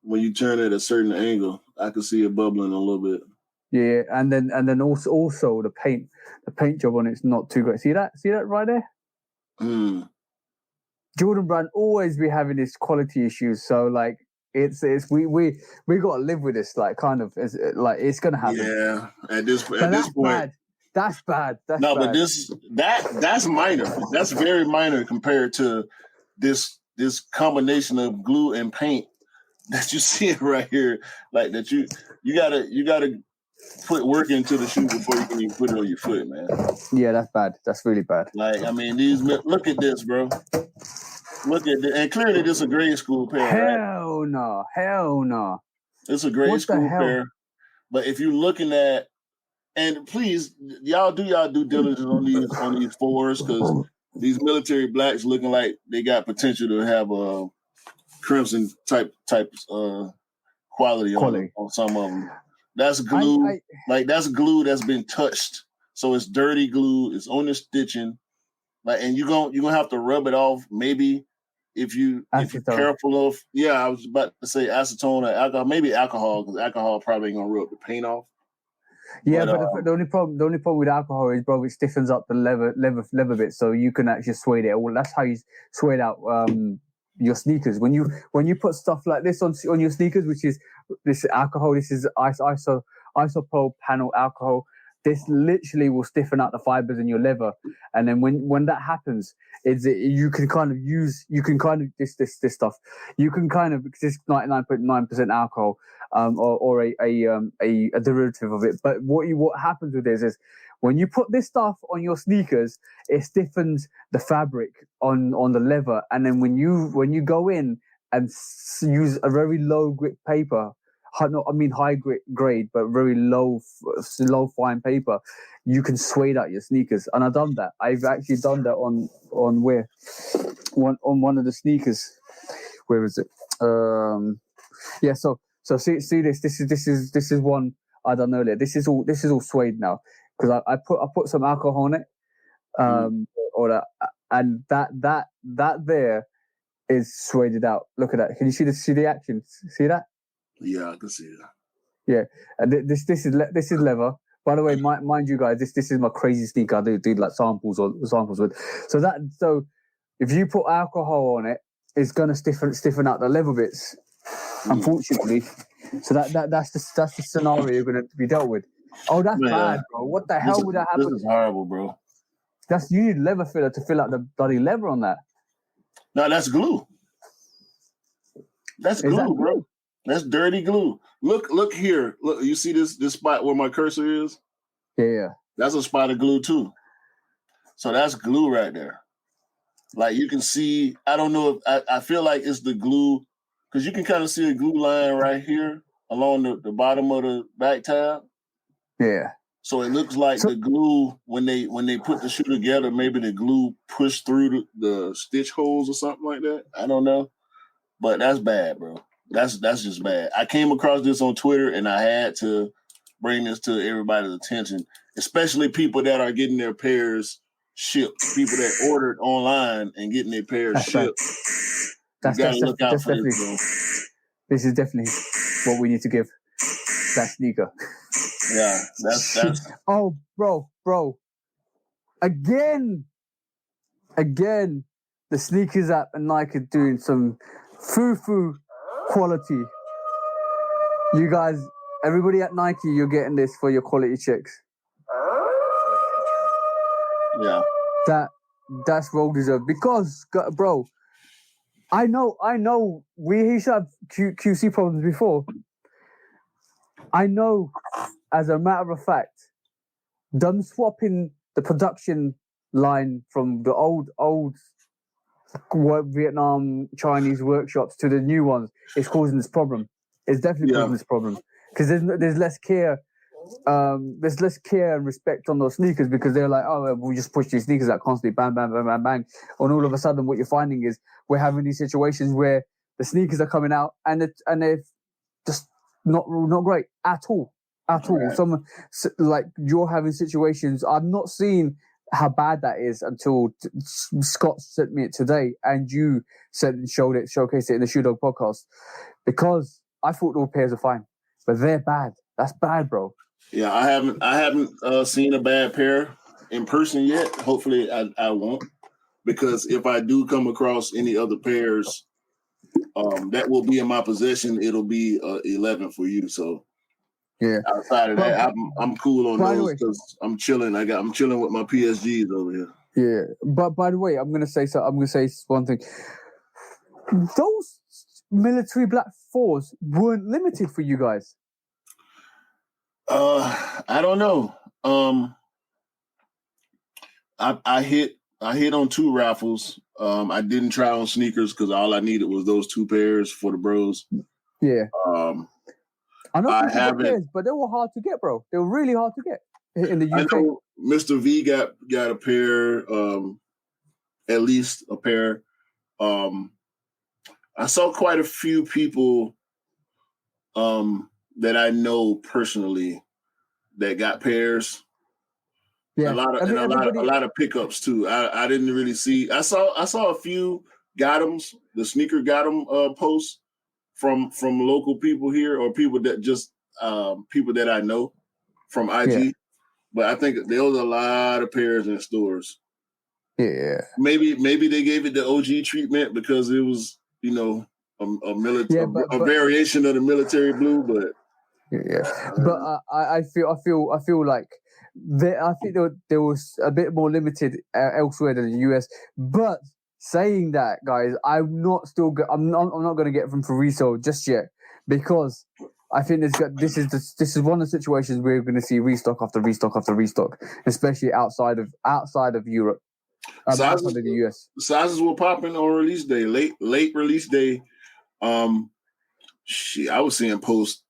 When you turn at a certain angle, I can see it bubbling a little bit. Yeah, and then also the paint job on it's not too great. See that right there? Jordan Brand always be having this quality issues. So like it's we got to live with this. Like kind of like it's gonna happen. Yeah, at this point, bad. That's bad. That's no, bad. but that's minor. That's very minor compared to this combination of glue and paint that you see right here. Like that you gotta put work into the shoe before you can even put it on your foot, man. Yeah, that's bad. That's really bad. Like I mean, look at this, bro. Look at this, and clearly this is a grade school pair. Hell no, hell no. It's a grade school pair. But if you're looking at, and please, y'all do y'all due diligence on these fours, because these military blacks looking like they got potential to have a crimson type quality on some of them. That's glue, that's glue that's been touched, so it's dirty glue. It's on the stitching, like, and you're gonna have to rub it off. Maybe if you're careful of, I was about to say acetone or alcohol, maybe alcohol, because alcohol probably ain't gonna rub the paint off. Yeah, but the only problem with alcohol is, bro, it stiffens up the leather bit, so you can actually suede it. Well, that's how you suede out your sneakers. When you put stuff like this on your sneakers, which is this alcohol, this is isopropyl panel alcohol. This literally will stiffen out the fibers in your leather, and then when that happens, you can kind of this stuff. You can kind of this 99.9% alcohol, or a derivative of it. But what happens with this is when you put this stuff on your sneakers, it stiffens the fabric on the leather, and then when you go in and use a very low grit paper. High grade, but very low fine paper. You can suede out your sneakers, and I've done that. I've actually done that on one of the sneakers. Where is it? Yeah. So see this. This is one I done earlier. This is all suede now because I put some alcohol on it, or that, and that there is sueded out. Look at that. Can you see the action? See that? Yeah, I can see that. Yeah, and this is leather. By the way, mind you guys, this is my crazy sneaker. I do like samples with. So if you put alcohol on it, it's gonna stiffen out the leather bits. Unfortunately, so that's the scenario you're gonna be dealt with. Oh, that's bad, bro. What the hell would that happen? This is horrible, bro. You need leather filler to fill out the bloody leather on that. No, that's glue. That's glue, bro. That's dirty glue. Look here. Look, you see this spot where my cursor is? Yeah. That's a spot of glue too. So that's glue right there. Like you can see, I don't know if I feel like it's the glue, because you can kind of see a glue line right here along the bottom of the back tab. Yeah. So it looks like the glue, when they put the shoe together, maybe the glue pushed through the stitch holes or something like that. I don't know. But that's bad, bro. That's just bad. I came across this on Twitter, and I had to bring this to everybody's attention, especially people that are getting their pairs shipped, people that ordered online and getting their pairs shipped. You got to look out for this, bro. This is definitely what we need to give that sneaker. Yeah, that's. Oh, bro. Again, the sneakers app and Nike are doing some foo-foo quality. You guys, everybody at Nike, you're getting this for your quality checks. Yeah. That's well deserved. Because, bro, I know we used to have QC problems before. I know, as a matter of fact, them swapping the production line from the old Vietnam Chinese workshops to the new ones is causing this problem. It's definitely causing this problem because there's less care. There's less care and respect on those sneakers because they're like, oh, we just push these sneakers out constantly, bang, bang, bang, bang, bang. And all of a sudden, what you're finding is we're having these situations where the sneakers are coming out and they're just not great at all. Right. Someone like you're having situations. I've not seen how bad that is until Scott sent me it today, and you showcased it in the Shoe Dog podcast because I thought all pairs are fine, but they're bad. That's bad, bro. Yeah, I haven't seen a bad pair in person yet. Hopefully, I won't, because if I do come across any other pairs that will be in my possession, it'll be 11 for you. So yeah, outside of that, I'm cool on those because I'm chilling. I'm chilling with my PSGs over here. Yeah, but by the way, I'm gonna say one thing. Those military black 4s weren't limited for you guys. I don't know. I hit on 2 raffles. I didn't try on sneakers because all I needed was those 2 pairs for the bros. Yeah. I know I haven't, pairs, but they were hard to get, bro. They were really hard to get in the UK. I know Mr. V got a pair, at least a pair. I saw quite a few people that I know personally that got pairs. Yeah, a lot of pickups too. I didn't really see. I saw a few Gotham's, the sneaker Gotham posts from local people here or people that just people that I know from IG. Yeah. But I think there was a lot of pairs in stores. Yeah. Maybe they gave it the OG treatment because it was, you know, a military variation of the military blue, but I feel like I think there was a bit more limited elsewhere than the US. But saying that, guys, I'm not going to get them for resale just yet because I think this is one of the situations we're going to see restock after restock after restock, especially outside of Europe. Outside of the US. Sizes were popping on release day, late release day. I was seeing posts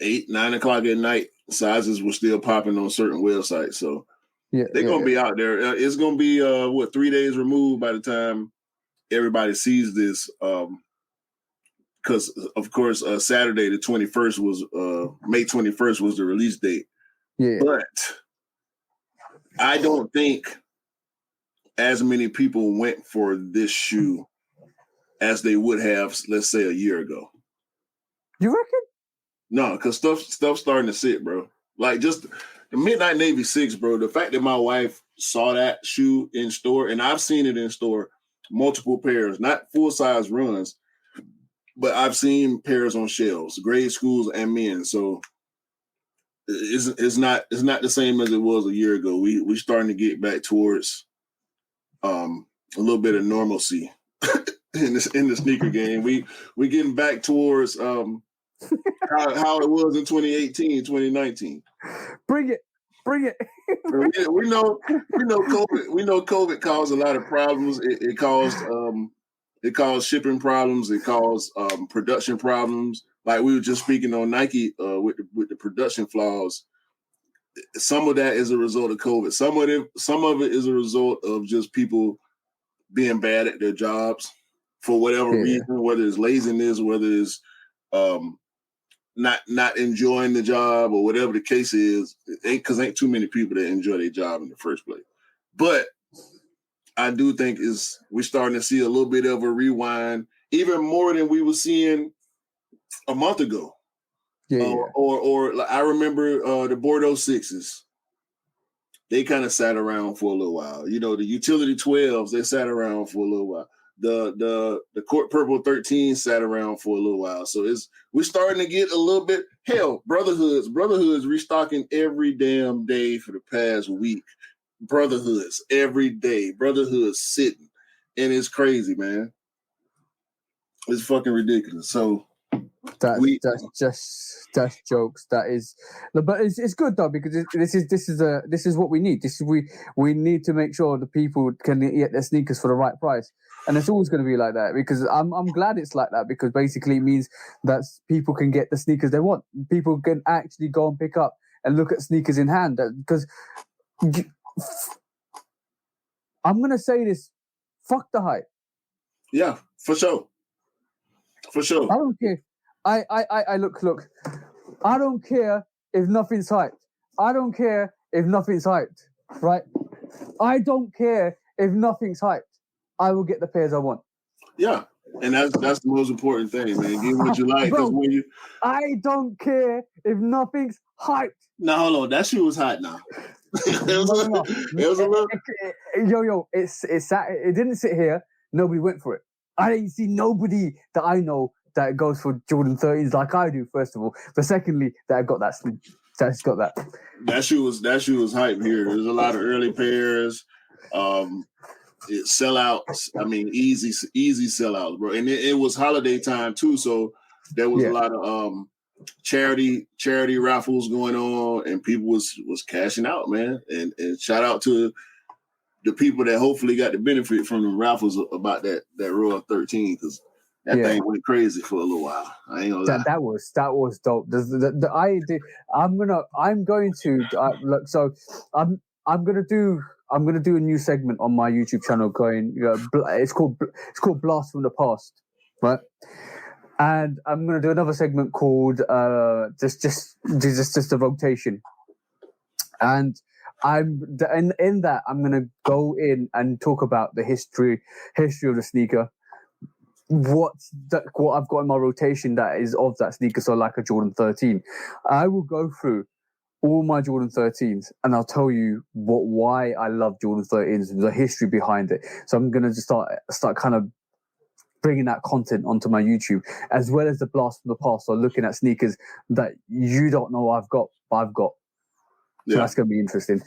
8, 9 o'clock at night. Sizes were still popping on certain websites, so they're gonna be out there. It's gonna be 3 days removed by the time everybody sees this. Because of course, Saturday the 21st was May 21st was the release date. Yeah, but I don't think as many people went for this shoe as they would have, let's say, a year ago. You reckon? No, because stuff's starting to sit, bro. Like just the Midnight Navy 6, bro. The fact that my wife saw that shoe in store, and I've seen it in store, multiple pairs, not full-size runs, but I've seen pairs on shelves, grade schools and men. So it's not the same as it was a year ago. We starting to get back towards a little bit of normalcy in the sneaker game. We getting back towards how it was in 2018, 2019. Bring it. we know COVID caused a lot of problems. It caused shipping problems. It caused production problems. Like we were just speaking on Nike with the production flaws. Some of that is a result of COVID. Some of it is a result of just people being bad at their jobs for whatever reason, whether it's laziness, whether it's not enjoying the job or whatever the case is. Ain't too many people that enjoy their job in the first place. But I do think we're starting to see a little bit of a rewind, even more than we were seeing a month ago. Yeah. Or I remember the Bordeaux 6s they kind of sat around for a little while. You know, the utility 12s, they sat around for a little while. The court purple 13 sat around for a little while. So we're starting to get a little bit. Hell, brotherhoods restocking every damn day for the past week. Brotherhoods every day. Brotherhoods sitting, and it's crazy, man. It's fucking ridiculous. So that's jokes. That is, but it's good though, because this is what we need. We need to make sure the people can get their sneakers for the right price, and it's always going to be like that. Because I'm glad it's like that, because basically it means that people can get the sneakers they want. People can actually go and pick up and look at sneakers in hand. Because I'm gonna say this: fuck the hype. Yeah, for sure. For sure. I don't care. I look. I don't care if nothing's hyped. I don't care if nothing's hyped. Right? I don't care if nothing's hyped. I will get the pairs I want. Yeah, and that's the most important thing, man. Get what you like, because when you. I don't care if nothing's hyped. No, hold on. That shoe was hot now. It was a little. Yo, it didn't sit here. Nobody went for it. I didn't see nobody that I know that goes for Jordan 13s like I do, first of all. But secondly, that got that. That's got that. That shoe was hype here. There's a lot of early pairs. Sellouts. I mean, easy sellouts, bro. And it was holiday time too, so there was a lot of charity raffles going on, and people was cashing out, man. And shout out to the people that hopefully got the benefit from the raffles about that Royal 13, because that thing went crazy for a little while. I ain't gonna lie. That was dope. I'm gonna do a new segment on my YouTube channel. It's called Blast from the Past, right? And I'm gonna do another segment called just a rotation. And in that I'm gonna go in and talk about the history of the sneaker. What I've got in my rotation that is of that sneaker, so like a Jordan 13. I will go through all my Jordan 13s and I'll tell you why I love Jordan 13s, the history behind it. So I'm gonna just start kind of bringing that content onto my YouTube, as well as the blast from the past, or looking at sneakers that you don't know I've got, but I've got. So that's going to be interesting.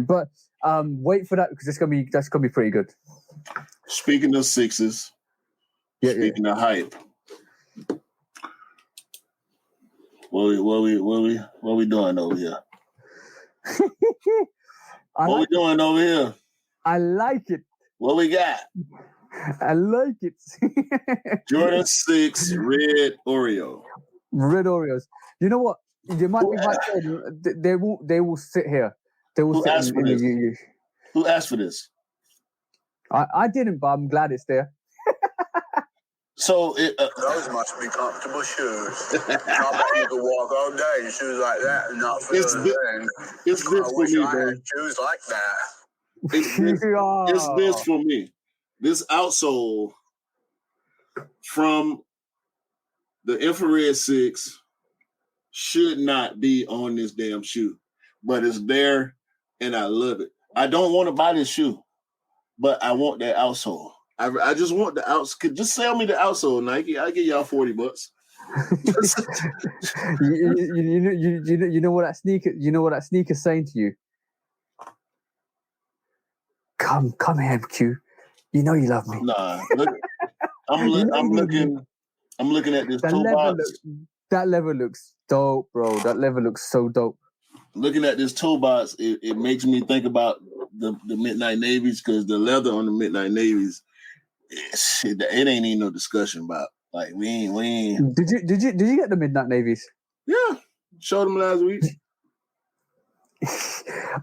But wait for that, because that's going to be pretty good. Speaking of sixes, speaking of hype, what we doing over here? What we doing over here? I like it. What we got? I like it. Jordan 6 red Oreo. Red Oreos. You know what? You might be right. They will sit here. They will sit asked for this? Who asked for this? I didn't, but I'm glad it's there. So those must be comfortable shoes. I bet you could walk all day in shoes like that and not feel anything. It's this for me, bro. Shoes like that. It's this for me. This outsole from the infrared 6 should not be on this damn shoe, but it's there and I love it. I don't want to buy this shoe, but I want that outsole. I just want the outsole. Just sell me the outsole, Nike. I'll give y'all $40. You know what that sneaker? You know what that sneaker's saying to you? Come here, Q. You know you love me. Nah, look, I'm looking at this toe box. That leather looks dope, bro. That leather looks so dope. Looking at this toe box, it makes me think about the Midnight Navies, because the leather on the Midnight Navies, it ain't even no discussion about. Like we ain't. Did you get the Midnight Navies? Yeah, showed them last week.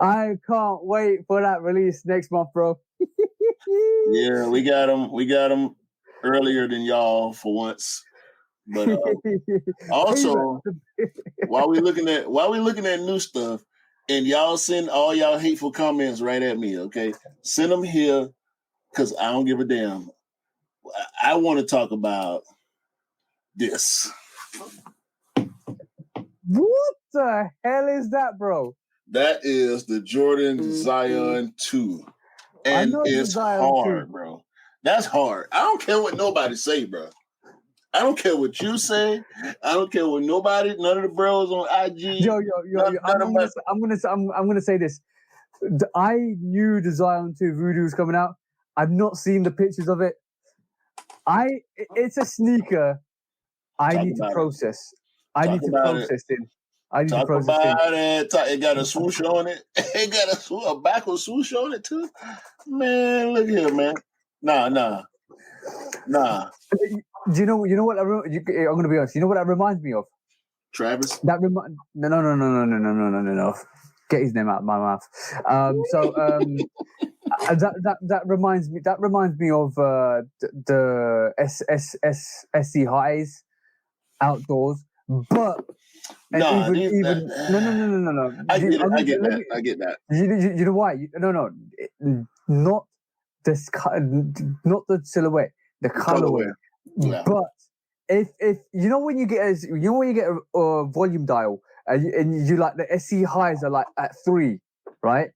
I can't wait for that release next month, bro. Yeah, we got them earlier than y'all for once. But also, while we looking at new stuff, and y'all send all y'all hateful comments right at me, okay? Send them here, because I don't give a damn. I want to talk about this. What the hell is that, bro? That is the Jordan Zion 2. And it's hard, bro. That's hard. I don't care what nobody say, bro. I don't care what you say. I don't care what none of the bros on IG. I'm gonna say this. I knew the Zion 2 Voodoo was coming out. I've not seen the pictures of it. It's a sneaker I need to process. I need to process it. It got a swoosh on it. It got a backward swoosh on it too. Man, look here, man. Nah. Do you know what? I'm gonna be honest. You know what that reminds me of? Travis. No. Get his name out of my mouth. That reminds me of the SC highs outdoors, but no. I get that. You know why? No, not this, not the silhouette, the colorway. Yeah. But if you know when you get a volume dial and you like the SC highs are like at 3, right?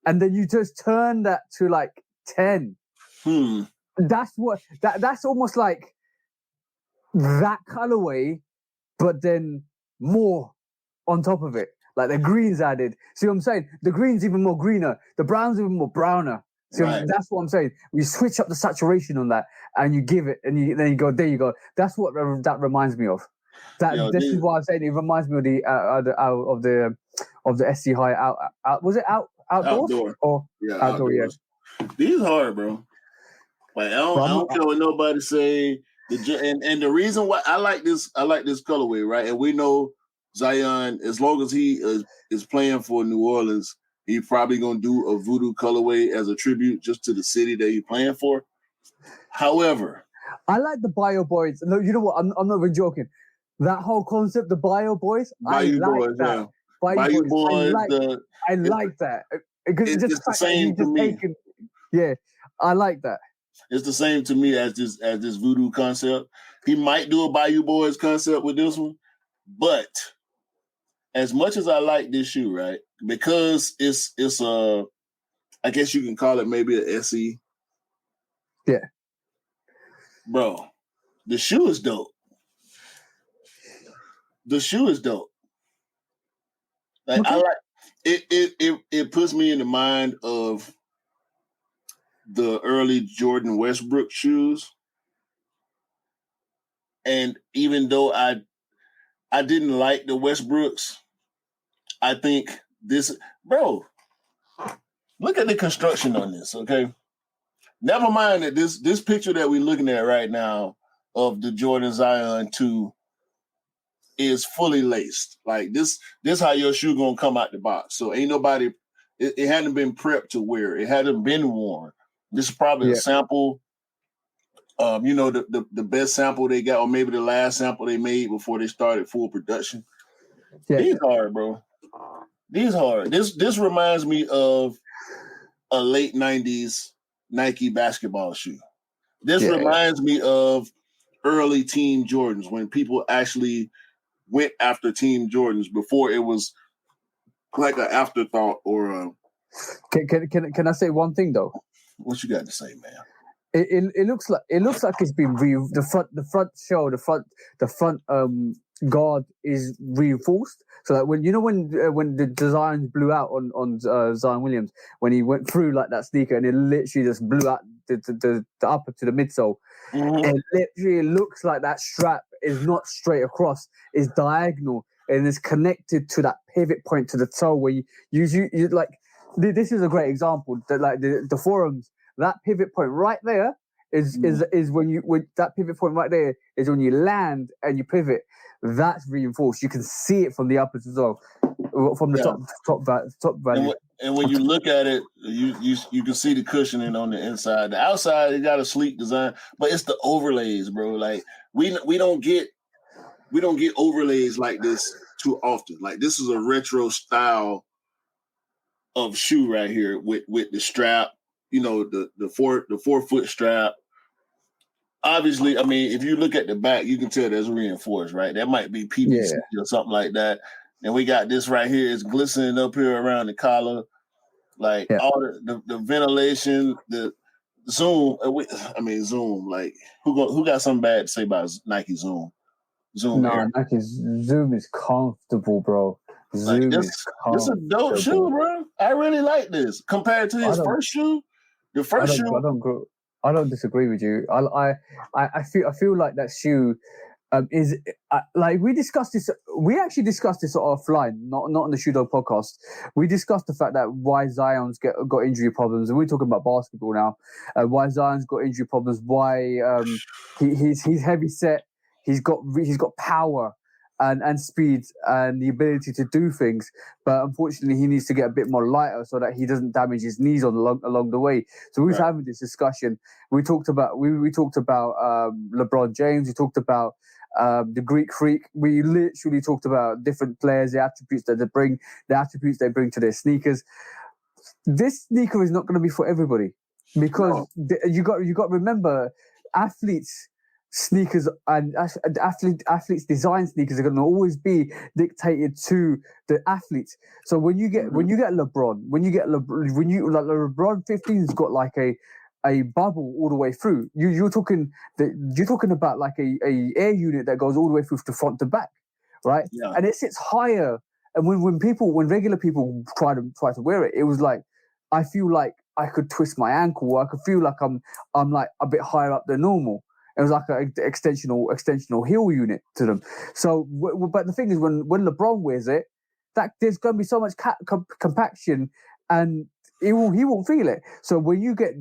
And then you just turn that to like 10. That's almost like that colorway, but then more on top of it. Like the green's added. See what I'm saying? The green's even more greener. The brown's even more browner. See, right. That's what I'm saying. We switch up the saturation on that, and you give it, and then you go. There you go. That's what that reminds me of. This is why I'm saying it reminds me of the SC high out. Was it outdoors? Outdoor. Outdoor. Yeah. These hard, bro. Like I don't care what nobody say. And the reason why I like this colorway, right? And we know Zion, as long as he is playing for New Orleans, he's probably gonna do a voodoo colorway as a tribute just to the city that he's playing for. However, I like the Bio Boys. No, you know what? I'm not even joking. That whole concept, the Bio Boys, I like that. Bio Boys, I like that because it's the same to me. Yeah, I like that. It's the same to me as this voodoo concept. He might do a Bayou Boys concept with this one, but as much as I like this shoe, right? Because it's a, I guess you can call it maybe an SE. Yeah, bro, the shoe is dope. Like okay. I like it. It puts me in the mind of the early Jordan Westbrook shoes. And even though I didn't like the Westbrooks, I think this, bro, look at the construction on this, okay? Never mind that this picture that we're looking at right now of the Jordan Zion 2 is fully laced. Like this how your shoe gonna come out the box. So ain't nobody, it hadn't been prepped to wear. It hadn't been worn. This is probably a sample. The best sample they got, or maybe the last sample they made before they started full production. Yeah. These hard, bro. These hard. This reminds me of a late 90s Nike basketball shoe. This reminds me of early Team Jordans, when people actually went after Team Jordans before it was like an afterthought or a... Can I say one thing though? What you got to say, man? It looks like it's been the front guard is reinforced. So like when the designs blew out on Zion Williams, when he went through like that sneaker and it literally just blew out the upper to the midsole. Mm-hmm. It literally looks like that strap is not straight across, it's diagonal and it's connected to that pivot point to the toe where you like. This is a great example that like the forums. That pivot point right there is when that pivot point right there is when you land and you pivot. That's reinforced. You can see it from the uppers as well, from the top value. And when you look at it, you can see the cushioning on the inside. The outside, it got a sleek design, but it's the overlays, bro. Like we don't get overlays like this too often. Like this is a retro style of shoe right here with the strap. The 4-foot strap. Obviously, I mean, if you look at the back, you can tell that's reinforced, right? That might be PVC or something like that. And we got this right here. It's glistening up here around the collar. Like all the ventilation, the Zoom. Zoom. Like who got something bad to say about Nike Zoom? Zoom Air. Nike Zoom is comfortable, bro. Zoom is comfortable. This is a dope shoe, bro. I really like this compared to his first shoe. The first shoe. I don't disagree with you. I feel like that shoe is like we discussed this. We actually discussed this offline, not on the Shoe Dog podcast. We discussed the fact that why Zion's got injury problems, and we're talking about basketball now. Why Zion's got injury problems? Why he's heavy set. He's got power and speed and the ability to do things, but unfortunately he needs to get a bit more lighter so that he doesn't damage his knees along the way. So we was having this discussion. We talked about LeBron James. We talked about the Greek Freak. We literally talked about different players, the attributes they bring to their sneakers. This sneaker is not going to be for everybody because you got to remember, athletes' sneakers and athletes' design sneakers are going to always be dictated to the athletes. So when you get LeBron, LeBron 15's got like a bubble all the way through. You're talking about like a air unit that goes all the way through to front to back, right? Yeah. And it sits higher. And when regular people try to wear it, it was like, I feel like I could twist my ankle. Or I could feel like I'm like a bit higher up than normal. It was like an extensional heel unit to them. So, but the thing is, when LeBron wears it, that there's going to be so much compaction, and he won't feel it. So when you get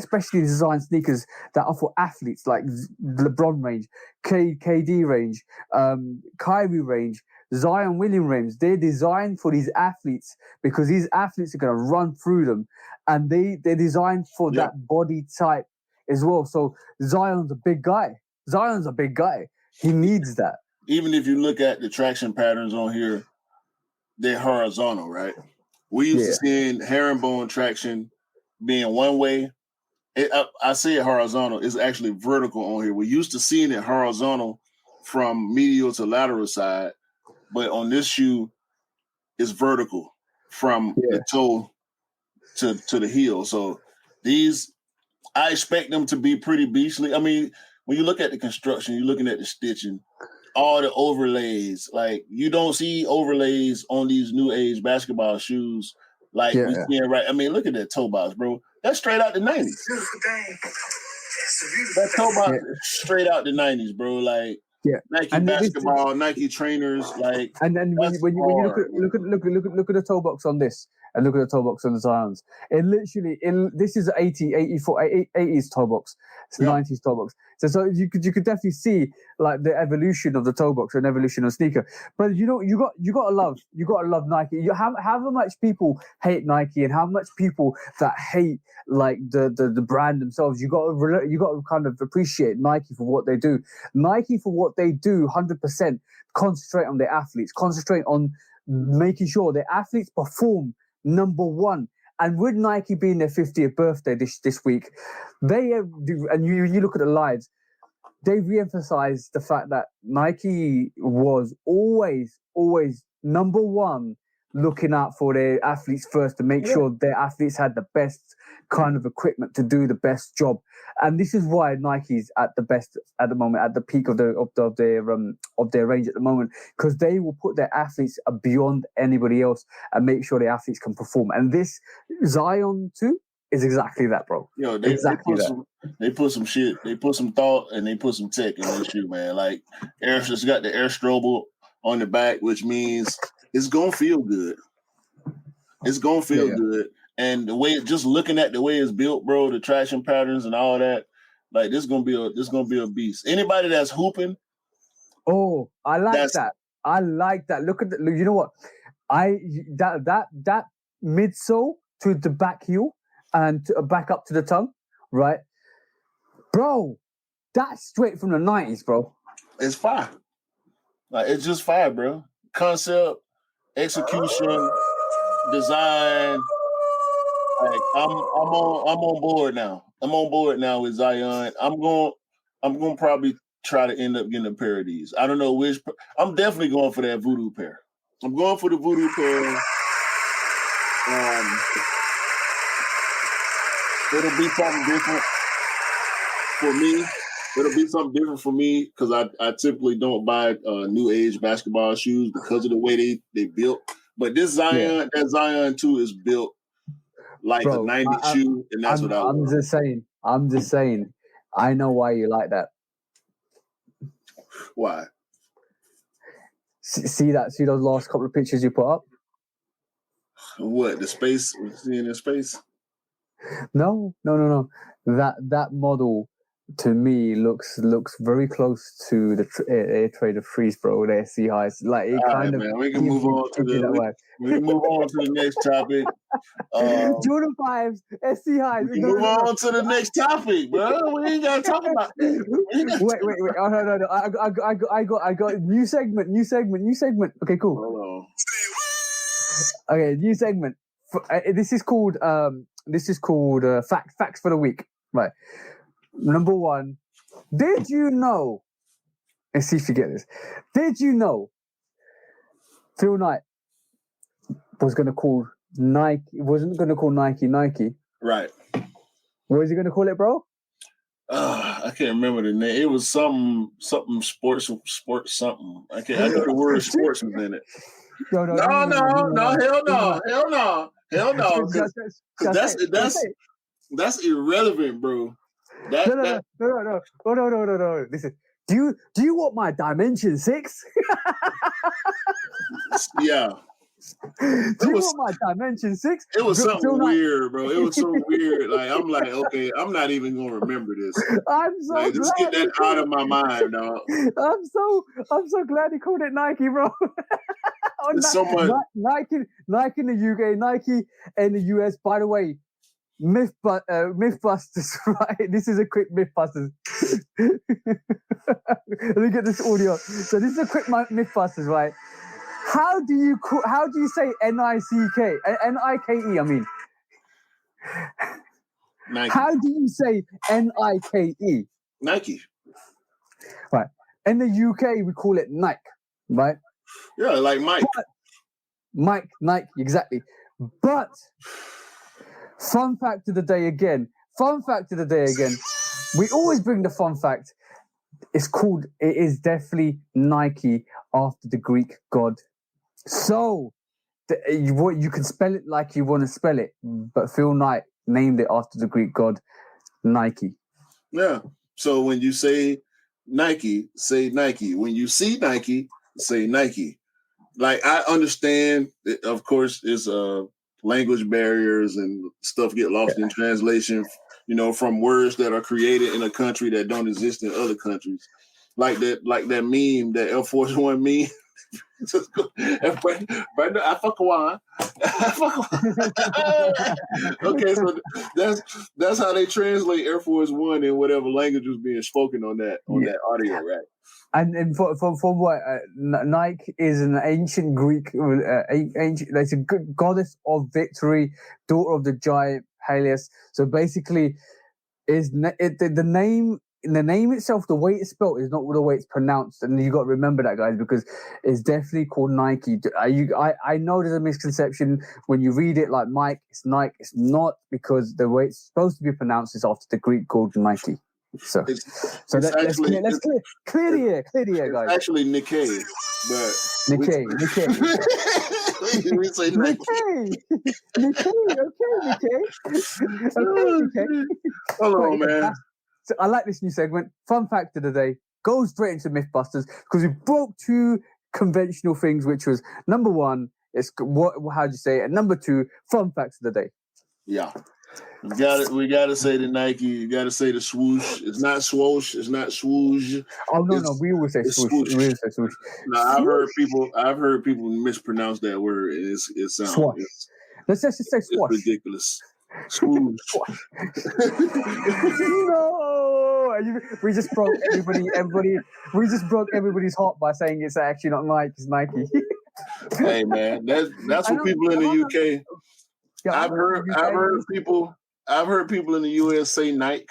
specially designed sneakers that are for athletes, like LeBron range, KD range, Kyrie range, Zion Williams range, they're designed for these athletes because these athletes are going to run through them, and they're designed for that body type as well. So Zion's a big guy. He needs that. Even if you look at the traction patterns on here, they're horizontal, right? We used to seeing herringbone traction being one way. I say it horizontal. It's actually vertical on here. We used to seeing it horizontal from medial to lateral side, but on this shoe, it's vertical from the toe to the heel. So these, I expect them to be pretty beastly. I mean, when you look at the construction, you're looking at the stitching, all the overlays. Like, you don't see overlays on these new age basketball shoes like we see right. I mean, look at that toe box, bro. That's straight out the 90s. That toe box is straight out the 90s, bro. Like, Nike and basketball, Nike trainers, like. And then when you look at the toe box on this, and look at the toe box on the Zions, this is 80s toe box, it's 90s toe box. So you could definitely see like the evolution of the toe box and evolution of sneaker. But you gotta love Nike. However much people hate Nike and how much people that hate like the brand themselves, you got to kind of appreciate Nike for what they do. Nike for what they do, 100% concentrate on their athletes, concentrate on making sure their athletes perform number one. And with Nike being their 50th birthday this week, and you look at the lives, they re-emphasized the fact that Nike was always number one, looking out for their athletes first to make sure their athletes had the best kind of equipment to do the best job. And this is why Nike's at the best at the moment, at the peak of their range at the moment, because they will put their athletes beyond anybody else and make sure the athletes can perform. And this Zion 2 is exactly that, bro. Yo, they put some shit, they put some thought, and they put some tech in this shoe, man. Like, it's got the air strobe on the back, which means it's gonna feel good. It's gonna feel good. And the way, just looking at the way it's built, bro, the traction patterns and all that, like, this gonna be a beast. Anybody that's hooping, I like that. Look at you know what? That midsole to the back heel and back up to the tongue, right, bro? That's straight from the 90s, bro. It's fire. Like, it's just fire, bro. Concept, execution, design. Like, I'm on board now. I'm on board now with Zion. I'm going to probably try to end up getting a pair of these. I don't know which. I'm definitely going for that Voodoo pair. I'm going for the voodoo pair. It'll be something different for me. It'll be something different for me because I typically don't buy new age basketball shoes because of the way they built. But this Zion, that Zion 2 is built like a 90s shoe, and that's what I love. I'm just saying. I know why you like that. Why? See those last couple of pictures you put up? What, the space? Seeing in space? No. That model to me looks very close to the Air Trader Freeze, bro. The SC highs, like it kind of. Man, we can move on to the next topic. Jordan 5s, SC highs. We can move on to the next topic, bro. We ain't gotta talk about that. Wait. Oh, no. I got new segment. Okay, cool. Hold on. Okay, new segment. This is called facts for the week. Right. Number 1, did you know? Let's see if you get this. Did you know Phil Knight wasn't going to call Nike Nike? Right. What was he going to call it, bro? I can't remember the name. It was something sports something. I know the word sports was in it. No, hell no. Because that's irrelevant, bro. No. Listen, do you want my Dimension 6? Yeah. Do you want my Dimension 6? It was something weird, bro. It was so weird. Like, I'm like, okay, I'm not even gonna remember this. I'm so glad. Just get that out of my mind, dog. I'm so glad he called it Nike, bro. So much. Nike in the UK, Nike in the US. By the way, Mythbusters, right? This is a quick Mythbusters. Let me get this audio. So this is a quick Mythbusters, right? How do you say N-I-C-K? N-I-K-E, I mean. Nike. How do you say N-I-K-E? Nike. Right. In the UK, we call it Nike, right? Yeah, like Mike. Nike, exactly. But fun fact of the day again. We always bring the fun fact. It is definitely Nike after the Greek god. So you can spell it like you want to spell it, but Phil Knight named it after the Greek god Nike. Yeah. So when you say Nike, say Nike. When you see Nike, say Nike. Like, I understand, of course, it's language barriers and stuff get lost in translation, from words that are created in a country that don't exist in other countries. Like that meme, that Air Force One meme. I fuck one. Okay, so that's how they translate Air Force One in whatever language was being spoken on that audio, right? And for what Nike is an ancient Greek, it's a goddess of victory, daughter of the giant Peleus. So basically, the name itself, the way it's spelled, is not the way it's pronounced, and you got to remember that, guys, because it's definitely called Nike. I know there's a misconception when you read it like Mike, it's Nike. It's not, because the way it's supposed to be pronounced is after the Greek god Nike. So let's clear the air, guys. It's actually Nikkei, but Nikkei. we say Nikkei. Okay. Hold on, man. So I like this new segment. Fun fact of the day. Goes straight into Mythbusters because we broke 2 conventional things, which was number 1, it's how do you say it, and number 2, fun facts of the day. Yeah. We gotta say the Nike. You gotta say the swoosh. It's not swoosh. It's not swoosh. Oh no, we always say swoosh. We always say swoosh. No, I've heard people mispronounce that word. It sounds. Swash. Let's just say swash. It's ridiculous. Swoosh. No, we just broke everybody. We just broke everybody's heart by saying it's actually not Nike. It's Nike. Hey man, that's what people in the UK. Yeah, I've heard people in the US say Nike,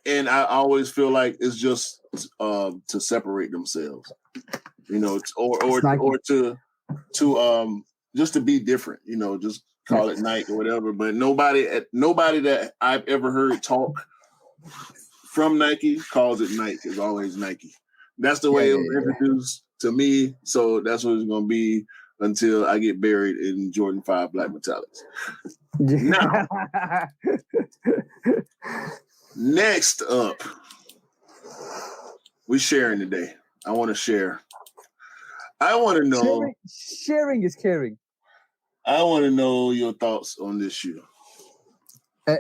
and I always feel like it's just to separate themselves, or to just to be different, just call it Nike or whatever. But nobody that I've ever heard talk from Nike calls it Nike. It's always Nike. That's the way it was introduced to me. So that's what it's going to be until I get buried in Jordan 5 Black Metallics. Now, next up, we're sharing today. I want to share. I want to know. Sharing is caring. I want to know your thoughts on this shoe.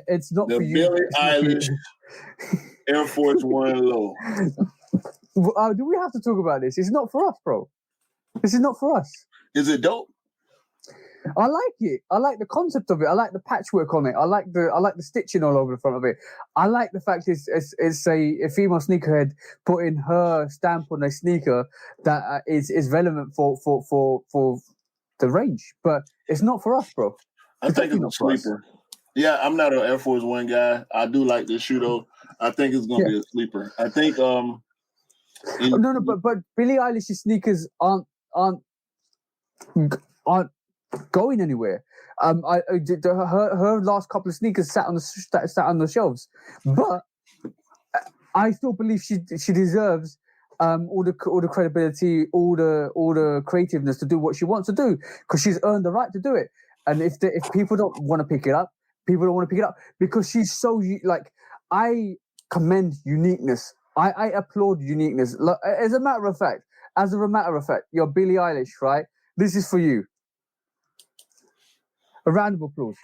It's not the for you. Billie Eilish Air Force One Low. Do we have to talk about this? It's not for us, bro. This is not for us. Is it dope? I like it. I like the concept of it. I like the patchwork on it. I like the stitching all over the front of it. I like the fact it's a female sneakerhead putting her stamp on a sneaker that is relevant for the range. But it's not for us, bro. I think it's a sleeper. Yeah, I'm not an Air Force One guy. I do like this shoe though. I think it's gonna be a sleeper. I think but Billie Eilish's sneakers aren't going anywhere. Her last couple of sneakers sat on the shelves, but I still believe she deserves all the credibility, all the creativeness to do what she wants to do because she's earned the right to do it. And if people don't want to pick it up, people don't want to pick it up because she's so I commend uniqueness. I applaud uniqueness. As a matter of fact, you're Billie Eilish, right? This is for you. A round of applause.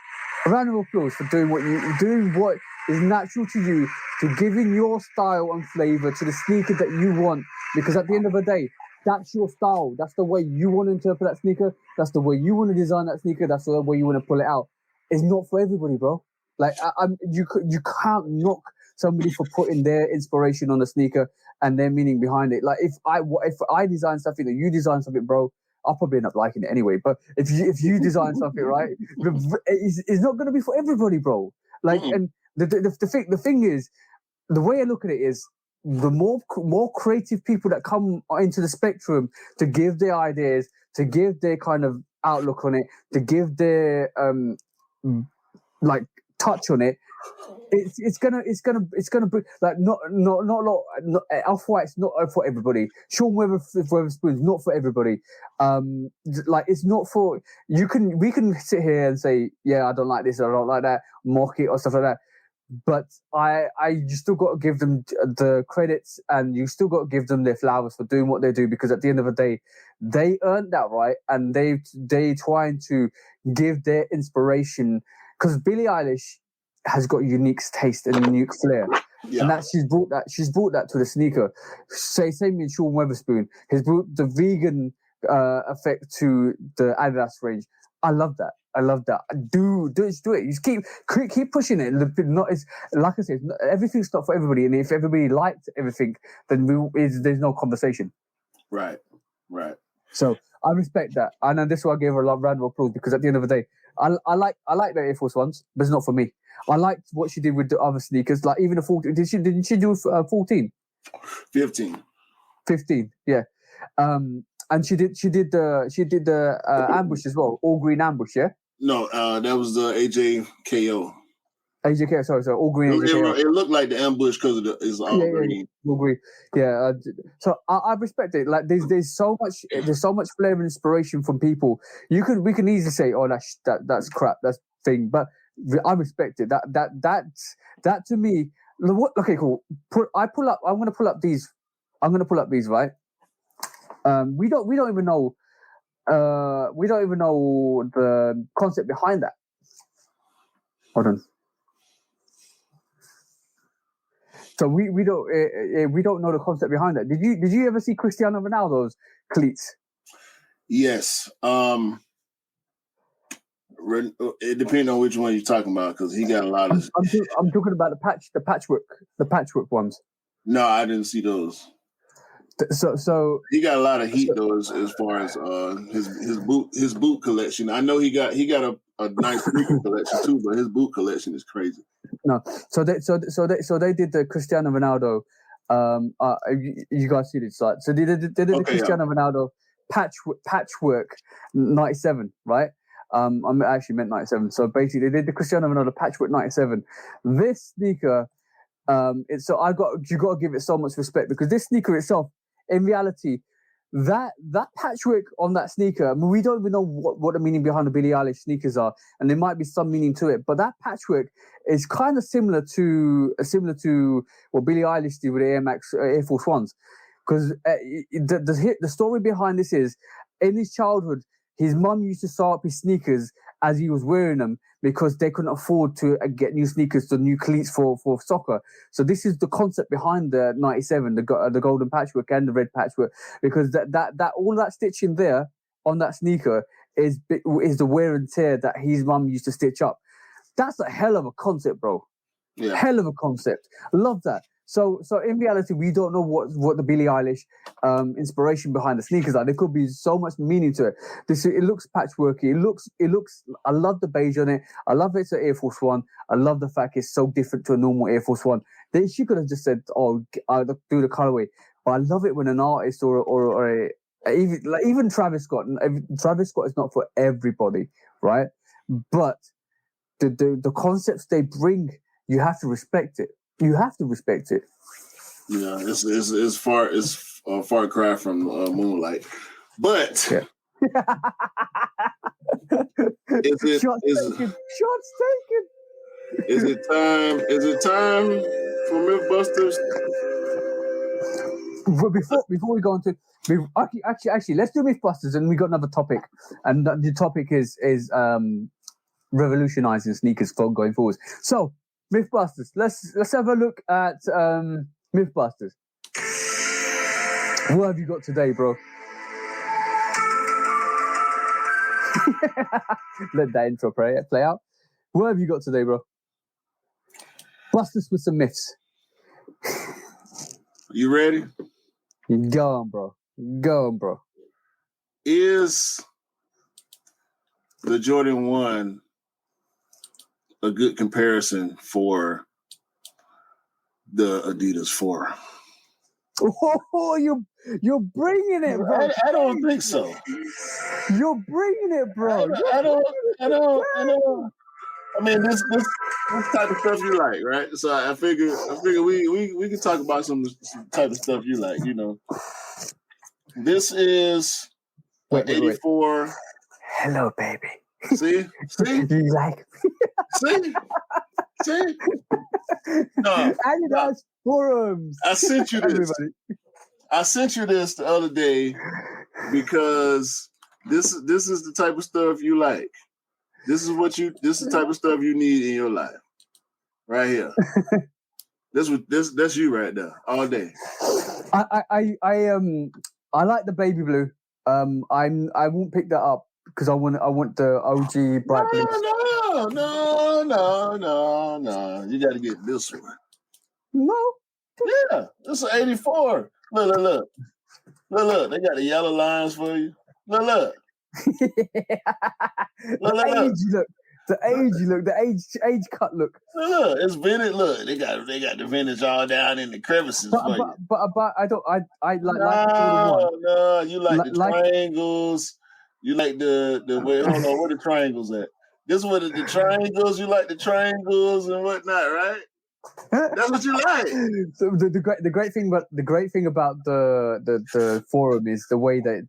A round of applause for doing what is natural to you, to giving your style and flavor to the sneaker that you want. Because at the end of the day, that's your style. That's the way you want to interpret that sneaker. That's the way you want to design that sneaker. That's the way you want to pull it out. It's not for everybody, bro. You can't knock somebody for putting their inspiration on the sneaker and their meaning behind it. Like if I design something or you design something, bro, I'll probably end up liking it anyway. But if you design something right, it's not going to be for everybody, bro. And the thing is, the way I look at it is, the more creative people that come into the spectrum to give their ideas, to give their kind of outlook on it, to give their touch on it, it's gonna be not Off-White's not for everybody. Sean Weatherspoon's not for everybody. It's not for we can sit here and say, yeah, I don't like this, I don't like that, mock it or stuff like that. But you still got to give them the credits, and you still got to give them their flowers for doing what they do, because at the end of the day, they earned that right, and they trying to give their inspiration, because Billie Eilish has got unique taste and unique flair, and that she's brought that to the sneaker. Same with Sean Weatherspoon. He's brought the vegan effect to the Adidas range. I love that. Do it. You just keep pushing it. It's like I said, everything's not for everybody, and if everybody liked everything, then there's no conversation. Right. So I respect that, and this is why I gave her a round of applause, because at the end of the day, I like the Air Force Ones, but it's not for me. I liked what she did with the other sneakers, like even the 14. Didn't she do 14? 15, yeah. And she did the ambush as well, all green ambush, yeah. No, that was the AJKO. AJKO, sorry, all green. It looked like the ambush because it's all green. All green. Yeah. So I respect it. Like there's so much flair and inspiration from people. We can easily say, oh, that's crap, that's thing, but I respect it. That to me. Okay, cool. I'm gonna pull up these, right? We don't even know. We don't even know the concept behind that. Hold on. So we don't know the concept behind that. Did you ever see Cristiano Ronaldo's cleats? Yes. It depends on which one you're talking about, because he got a lot of. I'm talking about the patchwork ones. No, I didn't see those. So he got a lot of heat though, as far as his boot collection. I know he got a nice sneaker collection too, but his boot collection is crazy. No, so they did the Cristiano Ronaldo. You guys see this slide? So they did the Cristiano Ronaldo patchwork 97, right? I actually meant 97. So basically, they did the Cristiano Ronaldo patchwork 97. This sneaker, you got to give it so much respect because this sneaker itself, in reality, that patchwork on that sneaker, I mean, we don't even know what the meaning behind the Billie Eilish sneakers are, and there might be some meaning to it, but that patchwork is kind of similar to what Billie Eilish did with the Air Force Ones, because the story behind this is, in his childhood, his mum used to sew up his sneakers as he was wearing them because they couldn't afford to get new sneakers, to new cleats for soccer. So this is the concept behind the 97, the golden patchwork and the red patchwork, because that all that stitching there on that sneaker is the wear and tear that his mum used to stitch up. That's a hell of a concept, bro. Yeah. Hell of a concept. Love that. So in reality, we don't know what the Billie Eilish inspiration behind the sneakers are. There could be so much meaning to it. It looks patchworky. It looks. I love the beige on it. I love it's an Air Force One. I love the fact it's so different to a normal Air Force One. Then she could have just said, "Oh, I'll do the colorway." But I love it when an artist or even Travis Scott. Travis Scott is not for everybody, right? But the concepts they bring, you have to respect it. You have to respect it. Yeah, it's far cry from Moonlight, but yeah. Shots taken. Is it time? Is it time for Mythbusters? Before we go on to actually, let's do Mythbusters, and we got another topic, and the topic is revolutionizing sneakers for going forwards. So. Mythbusters. Let's have a look at Mythbusters. What have you got today, bro? Let that intro play out. What have you got today, bro? Bust us with some myths. You ready? Go on, bro. Is the Jordan 1 a good comparison for the Adidas 4? Oh, you're bringing it, bro. I don't think so. You're bringing it, bro. I don't. I mean, this type of stuff you like, right? So I figure we can talk about some type of stuff you like. You know, this is 84. Wait. Hello, baby. See? You like me? See? No. Adidas forums. I sent you this. Everybody. I sent you this the other day because this is the type of stuff you like. This is the type of stuff you need in your life. Right here. That's you right there all day. I like the baby blue. I won't pick that up because I want the OG bright blue. No. You got to get this one. No. Yeah, this is 84. Look. They got the yellow lines for you. Look. The age cut look. Look, it's vintage. Look, they got the vintage all down in the crevices. But I don't. I like. No, you like the triangles. You like the wait. Hold on, where the triangles at? This one the triangles. You like the triangles and whatnot, right? That's what you like. So the great thing about the forum is the way that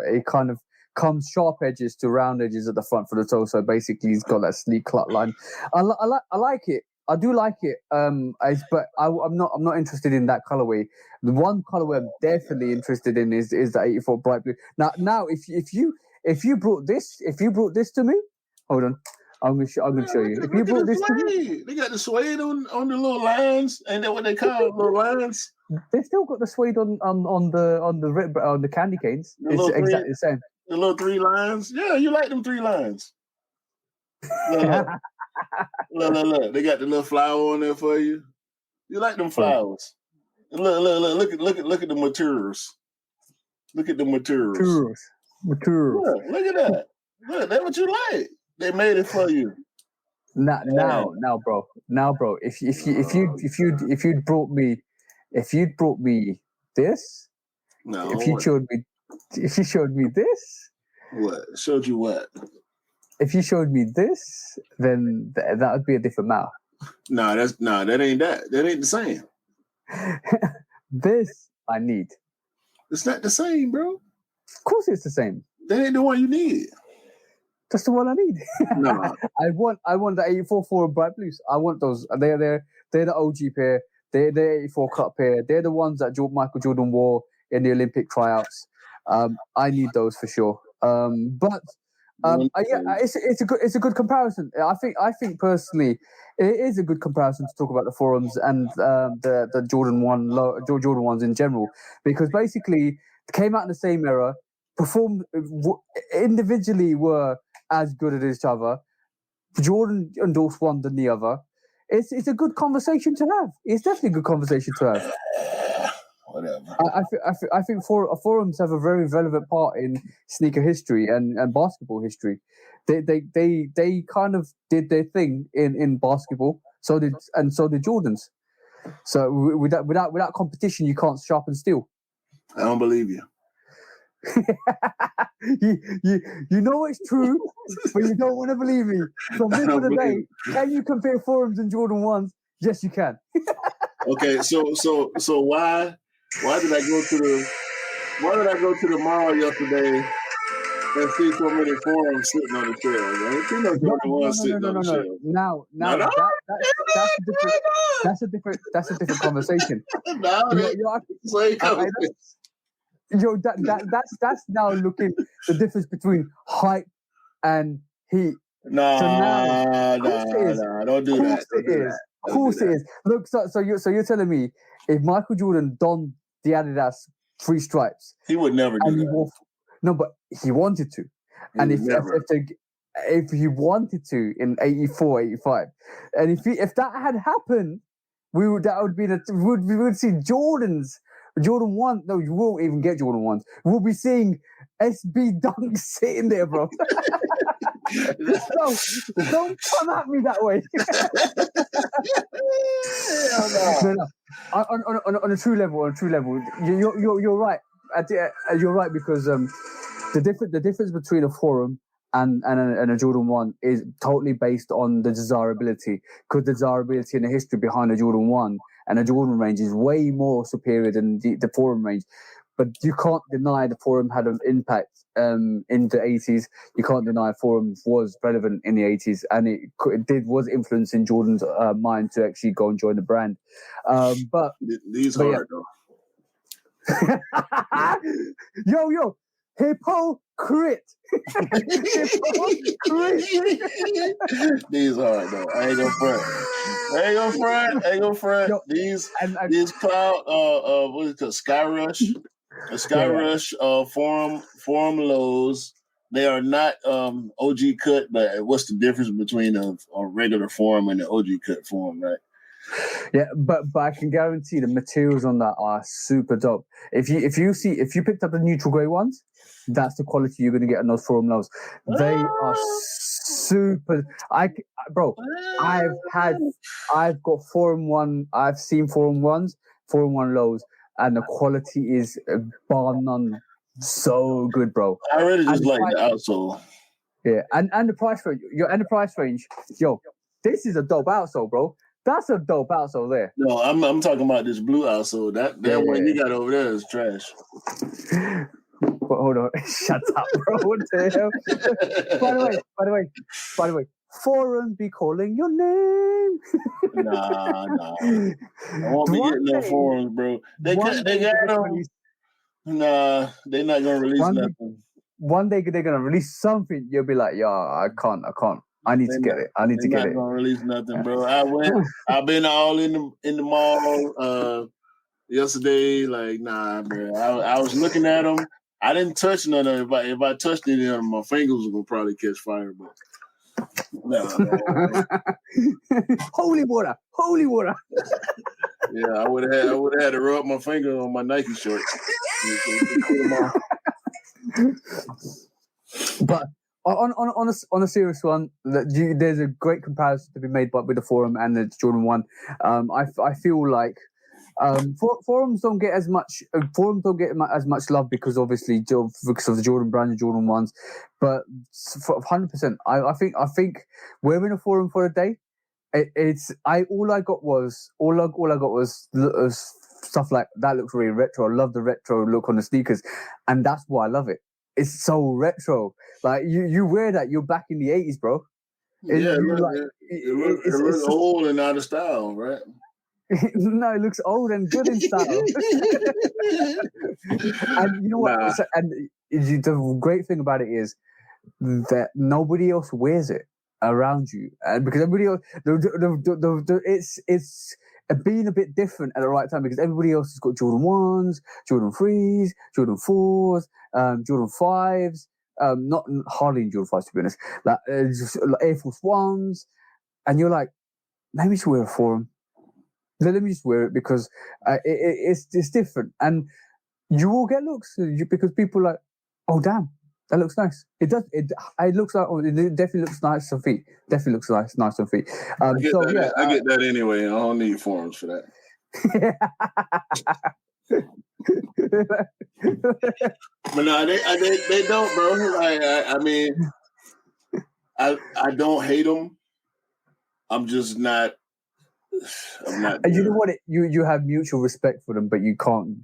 it kind of comes sharp edges to round edges at the front for the toe. So basically, he's got that sleek clut line. I like it. I do like it. But I'm not interested in that colorway. The one colorway I'm definitely interested in is the 84 bright blue. Now, if you brought this to me, hold on. I'm gonna show you. If you brought this to me, they got the suede on the little lines. Ain't that what they call little lines? They still got the suede on the candy canes. It's exactly the same. The little 3 lines. Yeah, you like them 3 lines. Look. They got the little flower on there for you. You like them flowers. Look at the materials. Look at the materials. Materials. Yeah, look at that. Look, that's what you like. They made it for you. Now, bro. If you'd brought me this, no. If you showed me If you showed me this, What? Showed you what? if you showed me this, then that would be a different matter. That ain't that. That ain't the same. This I need. It's not the same, bro. Of course, it's the same. That ain't the one you need. That's the one I need. No. I want the 84 Forum Bright Blues. I want those. They're the OG pair. They're the 84 cut pair. They're the ones that Michael Jordan wore in the Olympic tryouts. I need those for sure. It's a good comparison. I think personally, it is a good comparison to talk about the forums and the Jordan ones in general, because basically came out in the same era, performed individually were as good as each other. Jordan endorsed one than the other. It's a good conversation to have. It's definitely a good conversation to have. Whatever. I think forums have a very relevant part in sneaker history and basketball history. They kind of did their thing in basketball. So did Jordans. So without competition, you can't sharpen steel. I don't believe you. you know it's true, but you don't want to believe me. So middle of the day, can you compare forums and Jordan 1s? Yes, you can. Okay, so why did I go to the mall yesterday and see so many forums sitting on the shelves? I ain't seen no Jordan 1 sitting on the shelf. Now that's a different conversation. That's now looking the difference between hype and heat. Don't do that. Of course it is. Look, so you're telling me if Michael Jordan donned the Adidas 3 stripes, he would never do that. No, but he wanted to. If he wanted to in 84, 85, and if that had happened, we would see Jordan 1. No, you won't even get Jordan 1s. We'll be seeing SB Dunks sitting there, bro. No, don't come at me that way. No. On a true level, you're right. You're right, because the difference between a forum and a Jordan 1 is totally based on the desirability, because the desirability and the history behind a Jordan 1 and a Jordan range is way more superior than the forum range. But you can't deny the forum had an impact in the 80s. You can't deny forum was relevant in the 80s, and it was influencing Jordan's mind to actually go and join the brand. But hard though. Yo, hypocrite. These hard though. I ain't gonna front. Yo, these cloud what is it called? Sky Rush. Sky Rush forum lows. They are not OG cut, but what's the difference between a regular forum and an OG cut forum, right? Yeah, but I can guarantee the materials on that are super dope. If you picked up the neutral grey ones, that's the quality you're going to get on those forum lows. They are super. I've got forum 1. I've seen forum 1s, forum 1 lows, and the quality is bar none so good, bro. I really just like the outsole. Yeah, and the price range. Yo, this is a dope outsole, bro. That's a dope outsole there. No, I'm talking about this blue outsole. That one you got over there is trash. But hold on, shut up, bro. What the hell? By the way, forum be calling your name. Nah. I won't be getting no forums, bro. They got them. Nah, they're not gonna release nothing. One day they're gonna release something. You'll be like, yeah, I can't. I need to get it. I need to get it. They're not gonna release nothing, bro. I've been all in the mall yesterday. Like, nah, bro. I was looking at them. I didn't touch none of them. If I touched any of them, my fingers were gonna probably catch fire. But no. Holy water. Yeah, I would have had to rub my finger on my Nike shorts. But on a serious one, there's a great comparison to be made with the forum and the Jordan 1. I feel like Forums don't get as much. As much love because obviously because of the Jordan brand and Jordan ones, but 100%. I think we're in a forum for a day. All I got was stuff like that looks really retro. I love the retro look on the sneakers, and that's why I love it. It's so retro. Like you wear that, you're back in the 80s, bro. Yeah, it looks old and out of style, right? No, it looks old and good in style. And you know what? Nah. The great thing about it is that nobody else wears it around you, and because everybody else, it's being a bit different at the right time because everybody else has got Jordan 1s, Jordan 3s, Jordan 4s, Jordan 5s, not hardly in Jordan 5s to be honest, like Air Force 1s, and you're like, let me just wear a forum. Let me just wear it because it's different, and you will get looks because people are like, oh damn, that looks nice. It does. It looks like it definitely looks nice on feet. Definitely looks nice on feet. I get that anyway. I don't need forums for that. But no, they don't, bro. I mean, I don't hate them. I'm just not. I'm not. And you know what? You have mutual respect for them, but you can't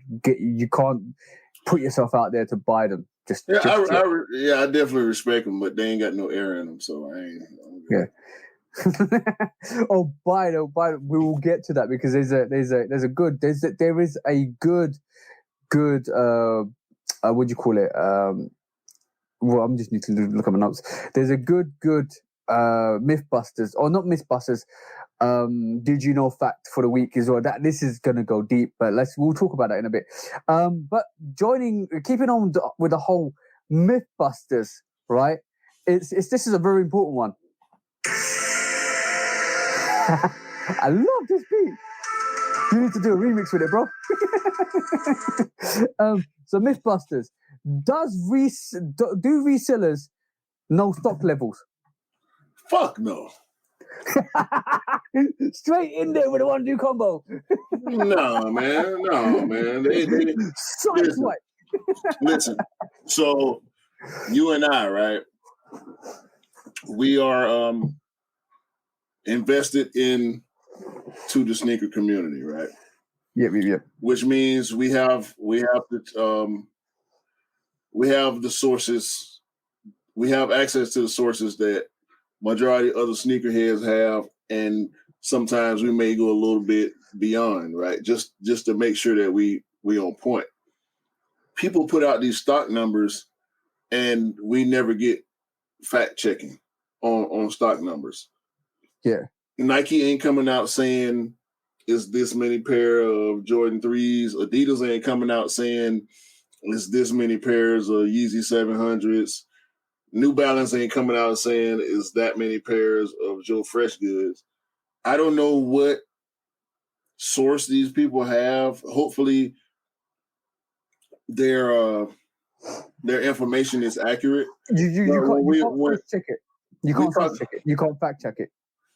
put yourself out there to buy them. I definitely respect them, but they ain't got no air in them, so I ain't. Yeah. Buy them. We will get to that because there is a good what do you call it? Well, I'm just need to look at my notes. There's a good Mythbusters, or not Mythbusters. Did you know fact for the week as well? That this is gonna go deep, but we'll talk about that in a bit. But keeping on with the whole Mythbusters, right? This is a very important one. I love this beat. You need to do a remix with it, bro. So Mythbusters, do resellers know stock levels? Fuck no. Straight in there with a 1-2 combo. No, man. They listen. So you and I, right? We are invested into the sneaker community, right? Yep. Which means we have the sources. We have access to the sources that majority of other sneakerheads have, and sometimes we may go a little bit beyond, right? Just to make sure that we on point. People put out these stock numbers, and we never get fact checking on stock numbers. Yeah, Nike ain't coming out saying is this many pair of Jordan 3s. Adidas ain't coming out saying is this many pairs of Yeezy 700s. New Balance ain't coming out saying is that many pairs of Joe Fresh goods. I don't know what source these people have. Hopefully their information is accurate. You can't check it. You can't check it. You can't fact check it.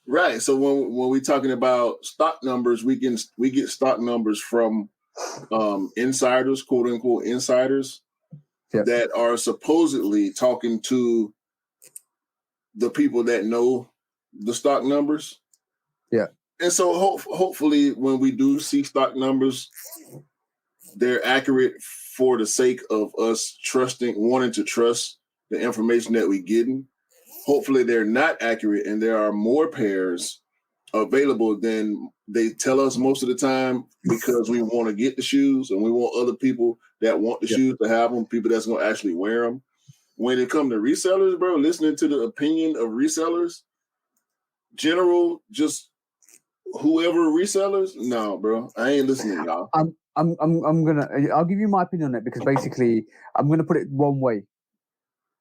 Right. So when we're talking about stock numbers, we get stock numbers from insiders, quote unquote insiders, that are supposedly talking to the people that know the stock numbers. Yeah. And so hopefully when we do see stock numbers, they're accurate for the sake of us wanting to trust the information that we're getting. Hopefully they're not accurate and there are more pairs available than they tell us most of the time because we want to get the shoes and we want other people that want the shoes to have them, people that's going to actually wear them. When it comes to resellers, bro, listening to the opinion of resellers, general, just whoever resellers, no, bro, I ain't listening, y'all. I'll give you my opinion on it because basically I'm gonna put it one way.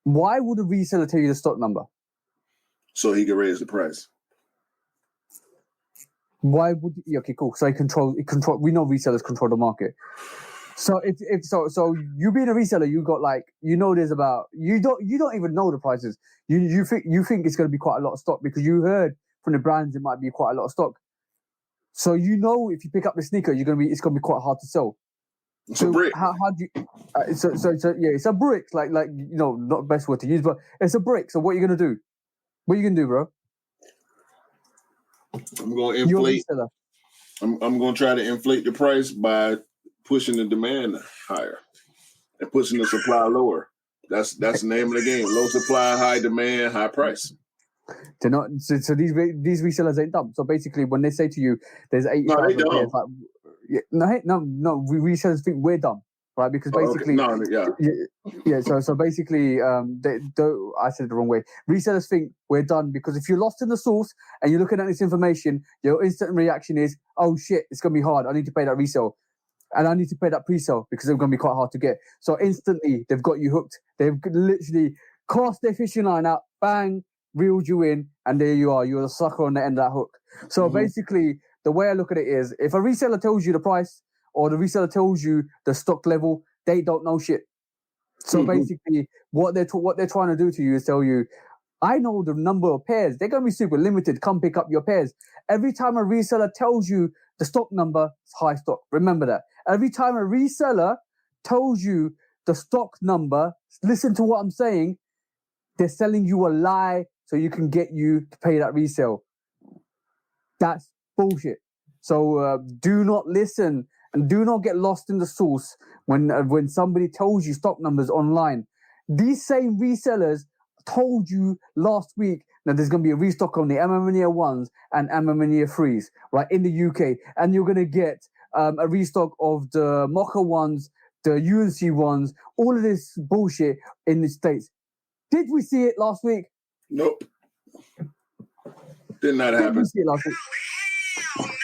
Why would a reseller tell you the stock number? So he can raise the price. Why would okay, cool. So he control. We know resellers control the market. So if you being a reseller, you got there's about you don't even know the prices. You think it's gonna be quite a lot of stock because you heard from the brands it might be quite a lot of stock. So you know if you pick up the sneaker, it's gonna be quite hard to sell. It's so a brick. How do you? So yeah, it's a brick. Like not the best word to use, but it's a brick. So what are you gonna do? What are you gonna do, bro? I'm gonna inflate. I'm gonna try to inflate the price by pushing the demand higher and pushing the supply lower. That's the name of the game. Low supply, high demand, high price. They're not. So these resellers ain't dumb. So basically, when they say to you, "There's 80,000 pairs," like, we resellers think we're dumb, right? Because basically, So basically, I said it the wrong way. Resellers think we're done because if you're lost in the source and you're looking at this information, your instant reaction is, "Oh shit, it's gonna be hard. I need to pay that resale, and I need to pay that pre-sale because they're gonna be quite hard to get." So instantly, they've got you hooked. They've literally cast their fishing line out, bang, reeled you in, and there you are. You're a sucker on the end of that hook. So basically, the way I look at it is, if a reseller tells you the price or the reseller tells you the stock level, they don't know shit. So basically, what they're trying to do to you is tell you, I know the number of pairs. They're going to be super limited. Come pick up your pairs. Every time a reseller tells you the stock number, it's high stock. Remember that. Every time a reseller tells you the stock number, listen to what I'm saying. They're selling you a lie so you can get you to pay that resale. That's bullshit. So do not listen and do not get lost in the source when somebody tells you stock numbers online. These same resellers told you last week that there's going to be a restock on the Amamania 1s and Amamania 3s, right, in the UK. And you're going to get a restock of the Mocha 1s, the UNC 1s, all of this bullshit in the States. Did we see it last week? Nope. Did not happen. Did we see it last week?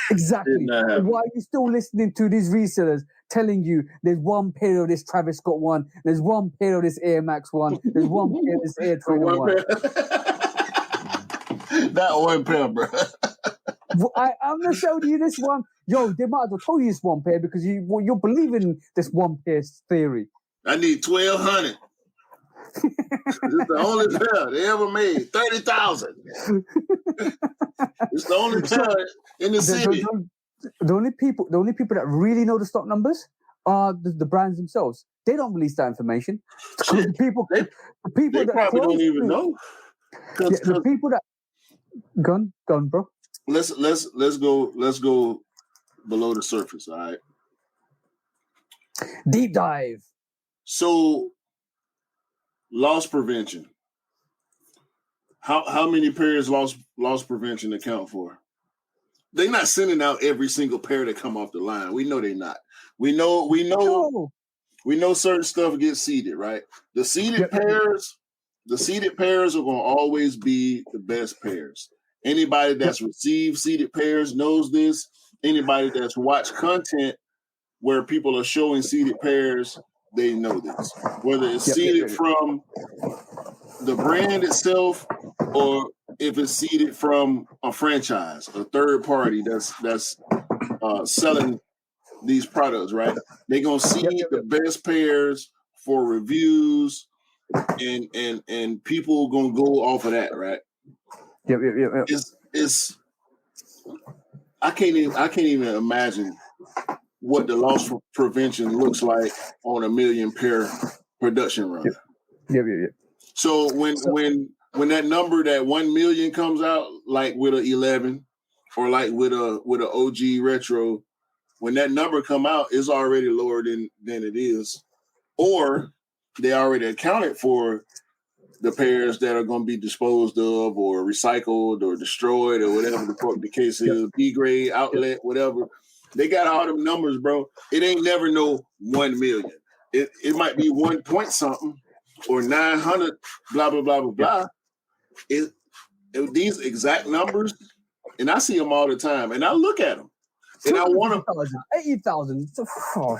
Exactly. Why are you still listening to these resellers telling you there's one pair of this Travis Scott one, there's one pair of this Air Max one, there's one pair of this Air Trainer one? That one pair, bro. I'm going to show you this one. Yo, they might as well tell you this one pair because you're believing this one pair theory. I need 1,200. It's the only pair they ever made. 30,000. It's the only pair in the city. The only people that really know the stock numbers are the brands themselves. They don't release that information. The people they that probably don't even know. The people that gone, bro. Let's go below the surface. All right. Deep dive. So, loss prevention. How many pairs loss prevention account for? They're not sending out every single pair that come off the line. We know they're not. We know certain stuff gets seeded, right? The seeded pairs are going to always be the best pairs. Anybody that's received seeded pairs knows this. Anybody that's watched content where people are showing seeded pairs, they know this. Whether it's seeded from the brand itself or if it's seeded from a franchise, a third party that's selling these products, right? They're gonna seed the best pairs for reviews, and people gonna go off of that, right? Yep. It's I can't even imagine what the loss prevention looks like on a 1 million pair production run. Yep. So when that number, that 1 million comes out, like with a 11 or like with a OG retro, when that number come out, it's already lower than it is, or they already accounted for the pairs that are going to be disposed of or recycled or destroyed or whatever the case is, B grade outlet, whatever. They got all them numbers, bro. It ain't never no 1 million. It might be 1 point something or 900, blah, blah, blah, blah, blah. These exact numbers, and I see them all the time, and I look at them, and I want to 80,000. Oh,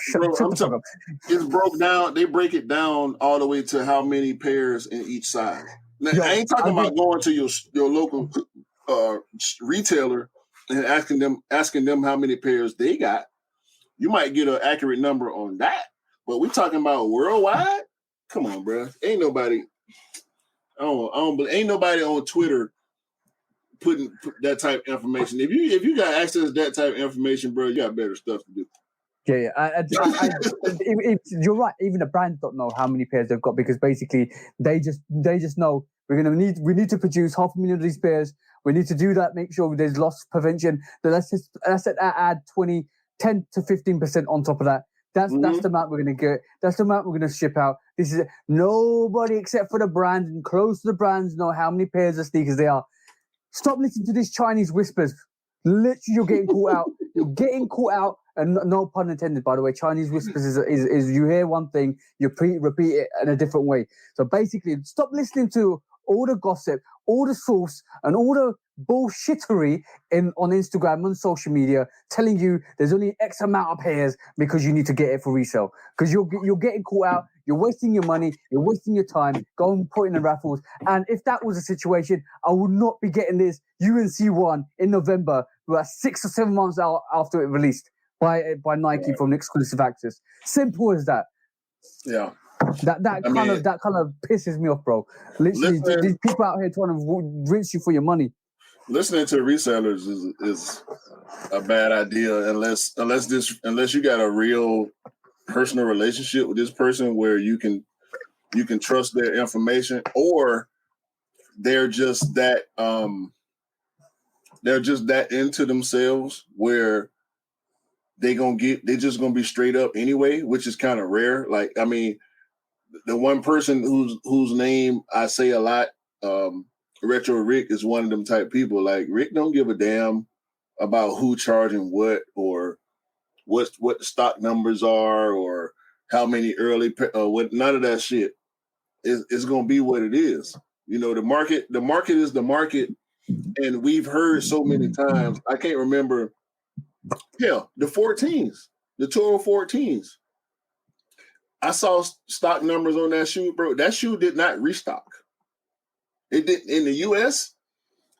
it's broke down. They break it down all the way to how many pairs in each side. Now, I ain't talking about going to your local retailer and asking them how many pairs they got. You might get an accurate number on that, but we're talking about worldwide. Come on, bro. Ain't nobody. Ain't nobody on Twitter put that type of information. If you got access to that type of information, bro, you got better stuff to do. Yeah. You're right. Even the brands don't know how many pairs they've got because basically they just know we need to produce 500,000 of these pairs. We need to do that. Make sure there's loss prevention. So let's add 10 to 15% on top of that. That's the amount we're going to get. That's the amount we're going to ship out. This is nobody except for the brands and close to the brands know how many pairs of sneakers they are. Stop listening to these Chinese whispers. Literally, you're getting caught out. You're getting caught out, and no pun intended, by the way. Chinese whispers is you hear one thing, you repeat it in a different way. So basically, stop listening to all the gossip, all the source, and all the bullshittery on Instagram, on social media, telling you there's only X amount of pairs because you need to get it for resale. Because you're getting caught out. You're wasting your money. You're wasting your time. Go and put in the raffles. And if that was a situation, I would not be getting this UNC one in November, 6 or 7 months out after it released by Nike from exclusive access. Simple as that. Yeah. That kind of pisses me off, bro. Literally, these people out here trying to rinse you for your money. Listening to resellers is a bad idea unless you got a real personal relationship with this person where you can trust their information, or they're just that into themselves where they're just gonna be straight up anyway, which is kind of rare. Like, I mean, the one person whose name I say a lot, Retro Rick, is one of them type people. Like, Rick don't give a damn about who charging what, or what the stock numbers are, or how many early what. None of that shit. It's gonna be what it is. You know, the market is the market, and we've heard so many times. I can't remember. Hell, the 14s, the Toro 14s. I saw stock numbers on that shoe, bro. That shoe did not restock. It did in the US.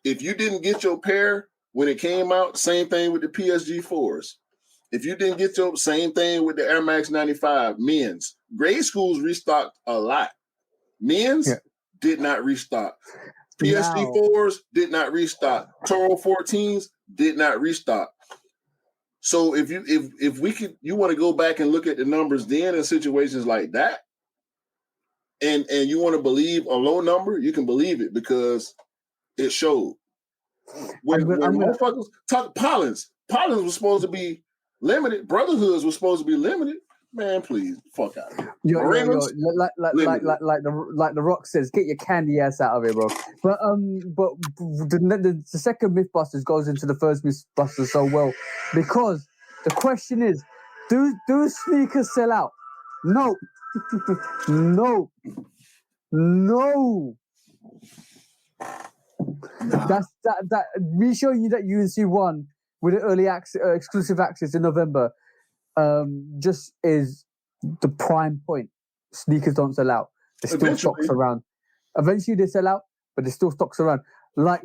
If you didn't get your pair when it came out, same thing with the PSG 4s. If you didn't get your same thing with the Air Max 95 men's, grade schools restocked a lot. Men's did not restock. PSG 4s did not restock. Toro 14s did not restock. So if you want to go back and look at the numbers then in situations like that, and you want to believe a low number, you can believe it because it showed. When motherfuckers talk Pollins was supposed to be limited. Brotherhoods was supposed to be limited. Man, please, fuck out of here. Like the Rock says, get your candy ass out of here, bro. But the second Mythbusters goes into the first Mythbusters so well because the question is, do sneakers sell out? No, no. That's that. Me showing you that UNC one with the early exclusive access in November. Just is the prime point. Sneakers don't sell out. There's still stocks around. Eventually they sell out, but there's still stocks around. Like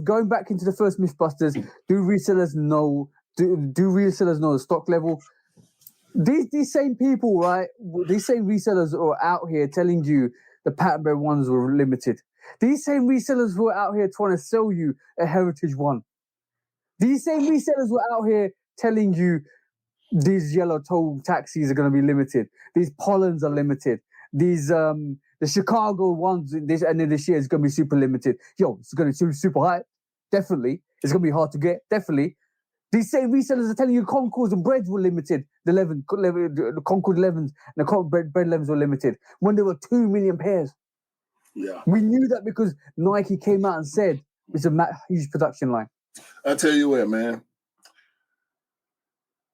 going back into the first Mythbusters, do resellers know the stock level? These same people, right? These same resellers are out here telling you the pattern bred ones were limited. These same resellers were out here trying to sell you a heritage one. These same resellers were out here telling you these yellow toe taxis are going to be limited. These Pollens are limited. These the Chicago ones this end of this year is going to be super limited. Yo, it's going to be super high. Definitely. It's going to be hard to get. Definitely. These same resellers are telling you Concords and Breads were limited. The Concord 11s and the Concord Bread 11s were limited when there were 2 million pairs. Yeah. We knew that because Nike came out and said it's a huge production line. I tell you what, man.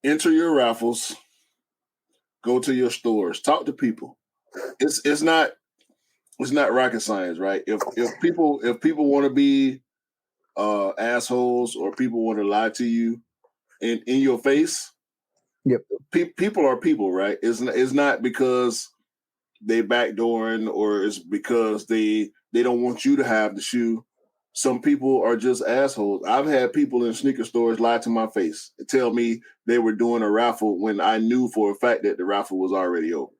Enter your raffles. Go to your stores. Talk to people. It's not rocket science, right? If people want to be assholes or people want to lie to you in your face, yep. People are people, right? It's not because they backdooring or it's because they don't want you to have the shoe. Some people are just assholes. I've had people in sneaker stores lie to my face and tell me they were doing a raffle when I knew for a fact that the raffle was already over.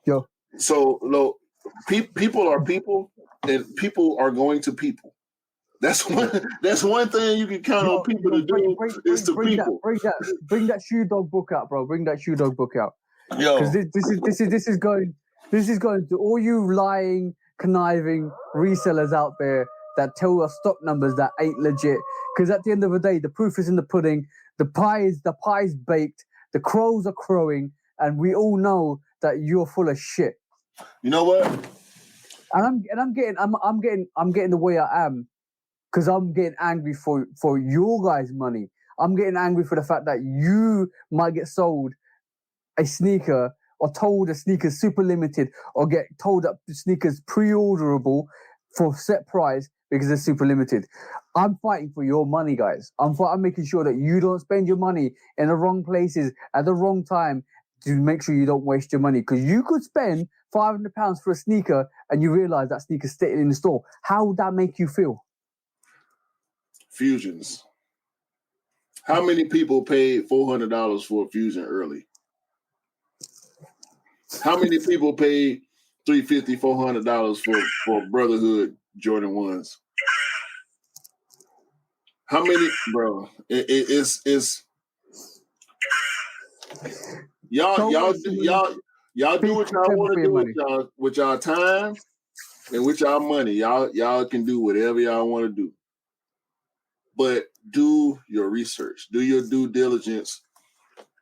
Yo. So, look, people are people, and people are going to people. That's one thing you can count on people to do is to people. Bring that shoe dog book out, bro. Bring that shoe dog book out. Yo, Because this is going to all you lying, conniving resellers out there that tell us stock numbers that ain't legit. Because at the end of the day, the proof is in the pudding. The pie's baked. The crows are crowing, and we all know that you're full of shit. You know what? And I'm getting the way I am because I'm getting angry for your guys' money. I'm getting angry for the fact that you might get sold a sneaker or told a sneaker's super limited or get told that the sneaker's pre-orderable for set price because it's super limited. I'm fighting for your money, guys. I'm making sure that you don't spend your money in the wrong places at the wrong time to make sure you don't waste your money. Because you could spend £500 for a sneaker and you realize that sneaker's sitting in the store. How would that make you feel? Fusions. How many people paid $400 for a Fusion early? How many people paid $350, $400 for Brotherhood Jordan 1s? How many, bro? It's y'all do what y'all want to do with y'all time and with y'all money. Y'all can do whatever y'all want to do. But do your research. Do your due diligence.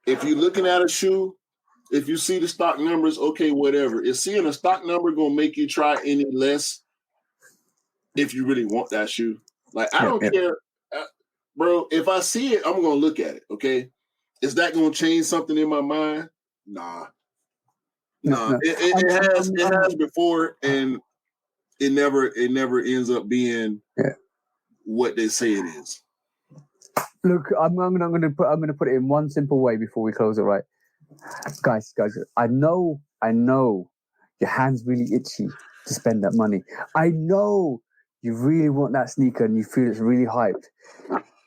If you're looking at a shoe, if you see the stock numbers, okay, whatever. Is seeing a stock number going to make you try any less if you really want that shoe? Like, I don't care. Bro, if I see it, I'm going to look at it, okay? Is that going to change something in my mind? Nah. It has before, and it never ends up being what they say it is. Look, I'm gonna put it in one simple way before we close it, right? Guys, I know your hand's really itchy to spend that money. I know you really want that sneaker and you feel it's really hyped.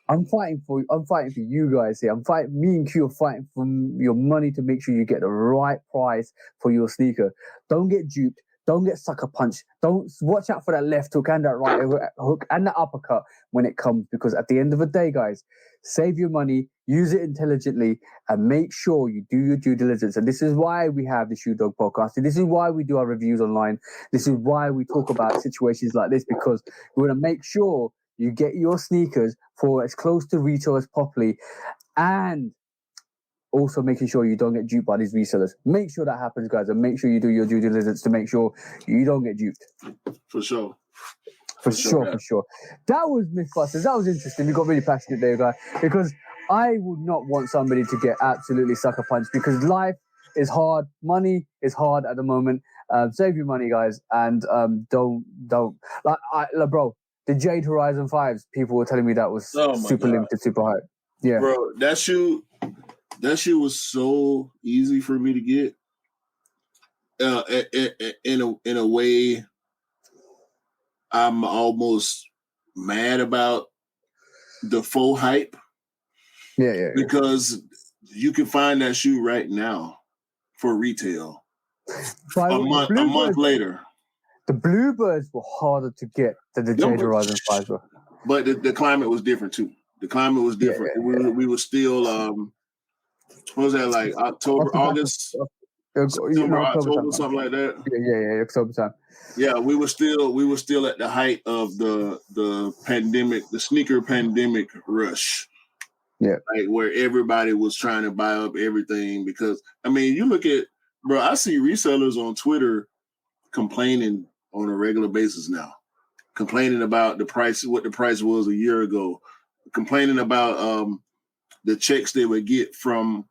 I'm fighting for you guys here. Me and Q are fighting for your money to make sure you get the right price for your sneaker. Don't get duped. Don't get sucker punched. Don't watch out for that left hook and that right hook and that uppercut when it comes, because at the end of the day, guys, save your money, use it intelligently, and make sure you do your due diligence. And this is why we have the Shoe Dog podcast. This is why we do our reviews online. This is why we talk about situations like this, because we want to make sure you get your sneakers for as close to retail as possibly, and also making sure you don't get duped by these resellers. Make sure that happens, guys, and make sure you do your due diligence to make sure you don't get duped. For sure. For sure. That was Mythbusters. That was interesting. We got really passionate there, guys, because I would not want somebody to get absolutely sucker punched, because life is hard. Money is hard at the moment. Save your money, guys, and don't bro. The Jade Horizon 5s, people were telling me that was super limited, super hype. Yeah, bro, that shoe was so easy for me to get. In a way, I'm almost mad about the faux hype. Yeah. Because you can find that shoe right now for retail a month later. The Bluebirds were harder to get than the Jade Horizon 5s were. But the climate was different too. The climate was different. Yeah. We were still what was that, like October, August, September, October, something like that. Yeah, October time. Yeah, we were still at the height of the pandemic, the sneaker pandemic rush. Yeah, like where everybody was trying to buy up everything, because I mean, you look at, bro, I see resellers on Twitter complaining on a regular basis now, complaining about the price, what the price was a year ago, complaining about the checks they would get from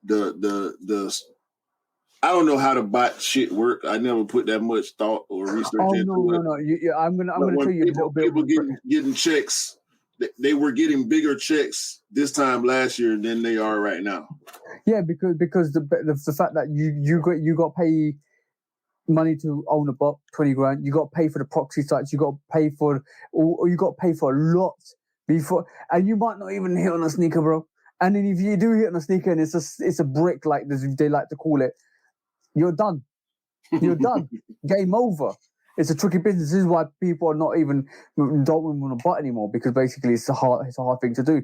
the I don't know how the bot shit work. I never put that much thought or research into it. No. I'm gonna tell you a little bit. People getting checks. They were getting bigger checks this time last year than they are right now. Yeah, because the fact that you got pay money to own a bot, 20 grand. You got to pay for the proxy sites. You got to pay for, or you got to pay for a lot before, and you might not even hit on a sneaker, bro. And then if you do hit on a sneaker and it's a brick, like they like to call it, you're done. You're done. Game over. It's a tricky business. This is why people are not even don't want to butt anymore, because basically it's a hard thing to do.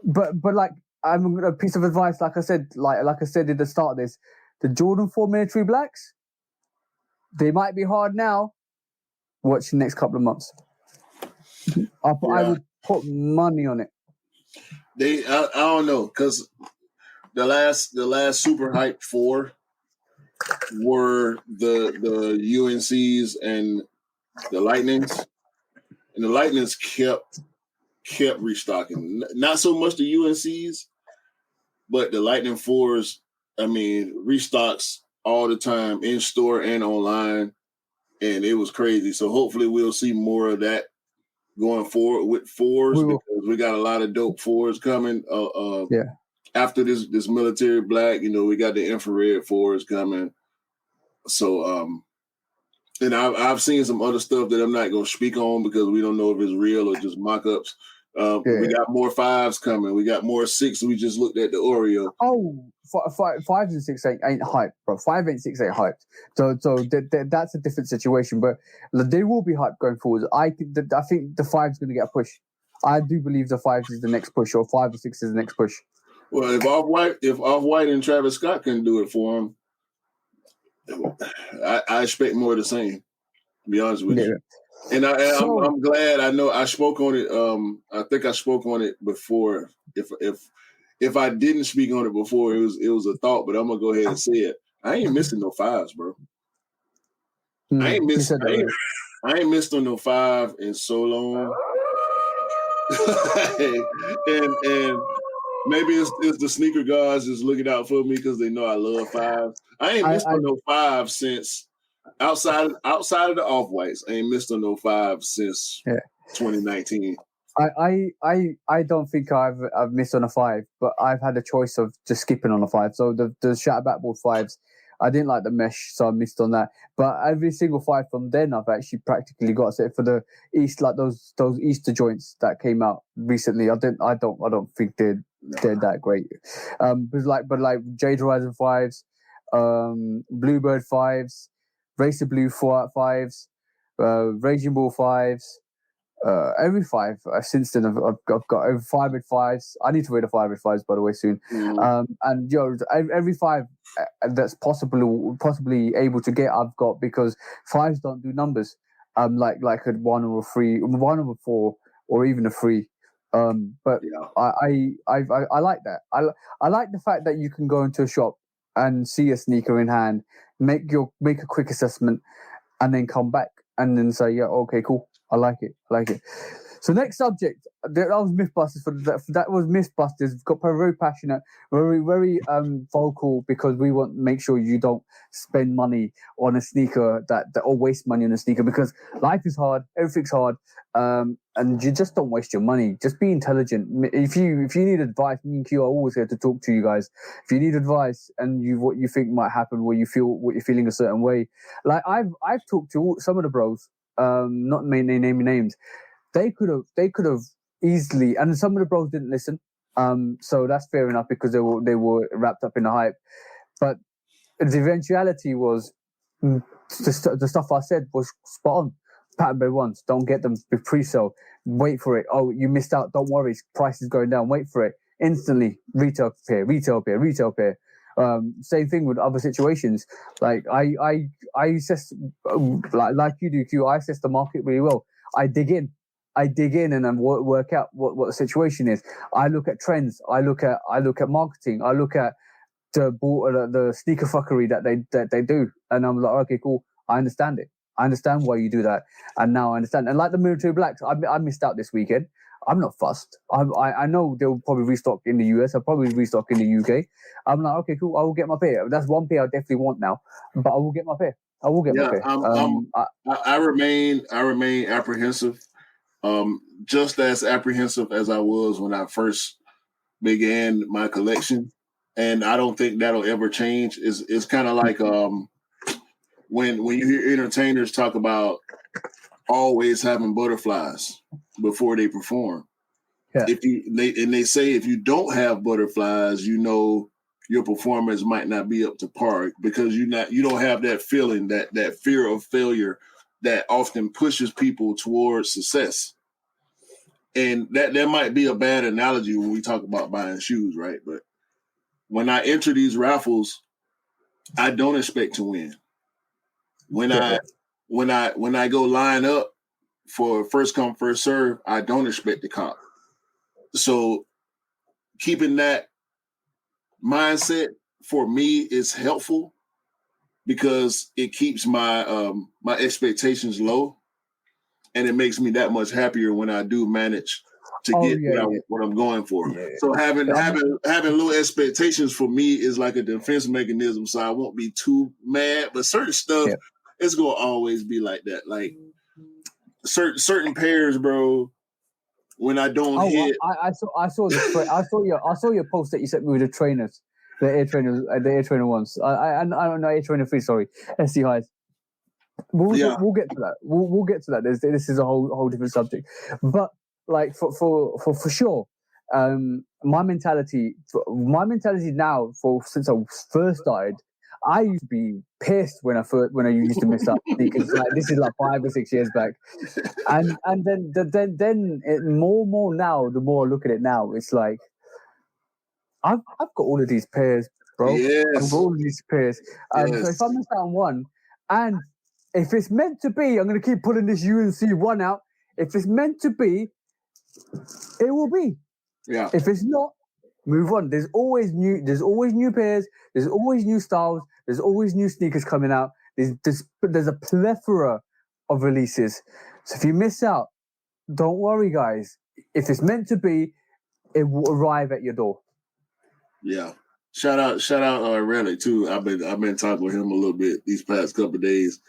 But like, I'm a piece of advice, like I said at the start of this, the Jordan 4 military blacks, they might be hard now. Watch the next couple of months. I would put money on it. I don't know, because the last super hype 4 were the UNCs and the Lightnings, and the Lightnings kept restocking. Not so much the UNCs, but the Lightning 4s. I mean, restocks all the time in store and online, and it was crazy. So hopefully we'll see more of that going forward with 4s, because we got a lot of dope 4s coming. After this military black, we got the infrared 4s coming. So and I've seen some other stuff that I'm not going to speak on because we don't know if it's real or just mock-ups. We got more 5s coming. We got more 6s. We just looked at the Oreo. Oh, 5s and 6 ain't hyped, bro. 5 and 6 ain't hyped. So that's a different situation. But they will be hyped going forward. I think the 5's going to get a push. I do believe the 5 is the next push, or 5 or 6 is the next push. Well, if Off-White and Travis Scott can do it for him, I expect more of the same. To be honest with you. And I'm glad. I know I spoke on it. I think I spoke on it before. If I didn't speak on it before, it was a thought. But I'm gonna go ahead and say it. I ain't missing no 5s, bro. I ain't missed on no 5 in so long. and maybe it's the sneaker guys just looking out for me because they know I love 5s. I ain't missed on no 5 since outside of the Off-Whites. I ain't missed on no 5 since 2019. I don't think I've missed on a 5, but I've had a choice of just skipping on a 5. So the Shatter Backboard 5s, I didn't like the mesh, so I missed on that. But every single 5 from then, I've actually practically got. So for the East, like those Easter joints that came out recently, I don't think they're that great. But like Jade Horizon 5s, Bluebird 5s, Racer Blue 5s, Raging Bull 5s. Every 5 since then I've got over 5 with 5s. I need to wear the 5 with 5s, by the way, soon. And every 5 that's possibly able to get, I've got, because 5s don't do numbers. Like a 1 or a 3, 1 or a 4, or even a 3. But I like that. I like the fact that you can go into a shop and see a sneaker in hand, make a quick assessment, and then come back and then say, yeah, okay, cool. I like it. So next subject, that was Mythbusters. That was Mythbusters. Got very passionate, very very vocal, because we want to make sure you don't spend money on a sneaker or waste money on a sneaker, because life is hard, everything's hard, and you just don't waste your money. Just be intelligent. If you need advice, me and Q are always here to talk to you guys. If you need advice and what you think might happen, where you're feeling a certain way, like I've talked to some of the bros. Not naming names, they could have easily, and some of the bros didn't listen. So that's fair enough, because they were wrapped up in the hype. But the eventuality was the stuff I said was spot on. Pattern bed ones, don't get them with pre-sale. Wait for it. Oh, you missed out. Don't worry, price is going down. Wait for it. Instantly, retail pair. Same thing with other situations. Like I assess, like you do, Q. I assess the market really well. I dig in and then work out what the situation is. I look at trends. I look at marketing. I look at the sneaker fuckery that they do, and I'm like, okay, cool. I understand it. I understand why you do that, and now I understand. And like the military blacks, I missed out this weekend. I'm not fussed. I know they'll probably restock in the US. I'll probably restock in the UK. I'm like, okay, cool. I will get my pair. That's one pair I definitely want now, but I will get my pair. I will get my pair. I remain apprehensive. Just as apprehensive as I was when I first began my collection, and I don't think that'll ever change. It's kind of like when you hear entertainers talk about always having butterflies before they perform. Yeah. They say if you don't have butterflies, you know your performance might not be up to par because you don't have that feeling, that fear of failure that often pushes people towards success. And that might be a bad analogy when we talk about buying shoes, right? But when I enter these raffles, I don't expect to win. When I go line up for first come, first serve, I don't expect to cop. So keeping that mindset for me is helpful because it keeps my my expectations low, and it makes me that much happier when I do manage to get what I'm going for. Yeah. So having low expectations for me is like a defense mechanism, so I won't be too mad. But certain stuff, it's gonna always be like that. Like certain pairs, bro. When I don't hit, I saw your post that you sent me with the trainers, the Air Trainer ones. I don't know, Air Trainer 3. Sorry, SC highs. We'll get to that. We'll get to that. This is a whole different subject, but like for sure, my mentality now since I first started, I used to be pissed when I used to miss up because like this is like 5 or 6 years back, and then more and more now. The more I look at it now, it's like I've got all of these pairs, bro. Yes. I've got all of these pairs. So if I miss out on one, and if it's meant to be, I'm going to keep pulling this UNC one out. If it's meant to be, it will be. Yeah. If it's not, move on. There's always new pairs. There's always new styles. There's always new sneakers coming out. There's a plethora of releases. So if you miss out, don't worry, guys. If it's meant to be, it will arrive at your door. Yeah. Shout out, Relly too. I've been talking with him a little bit these past couple of days.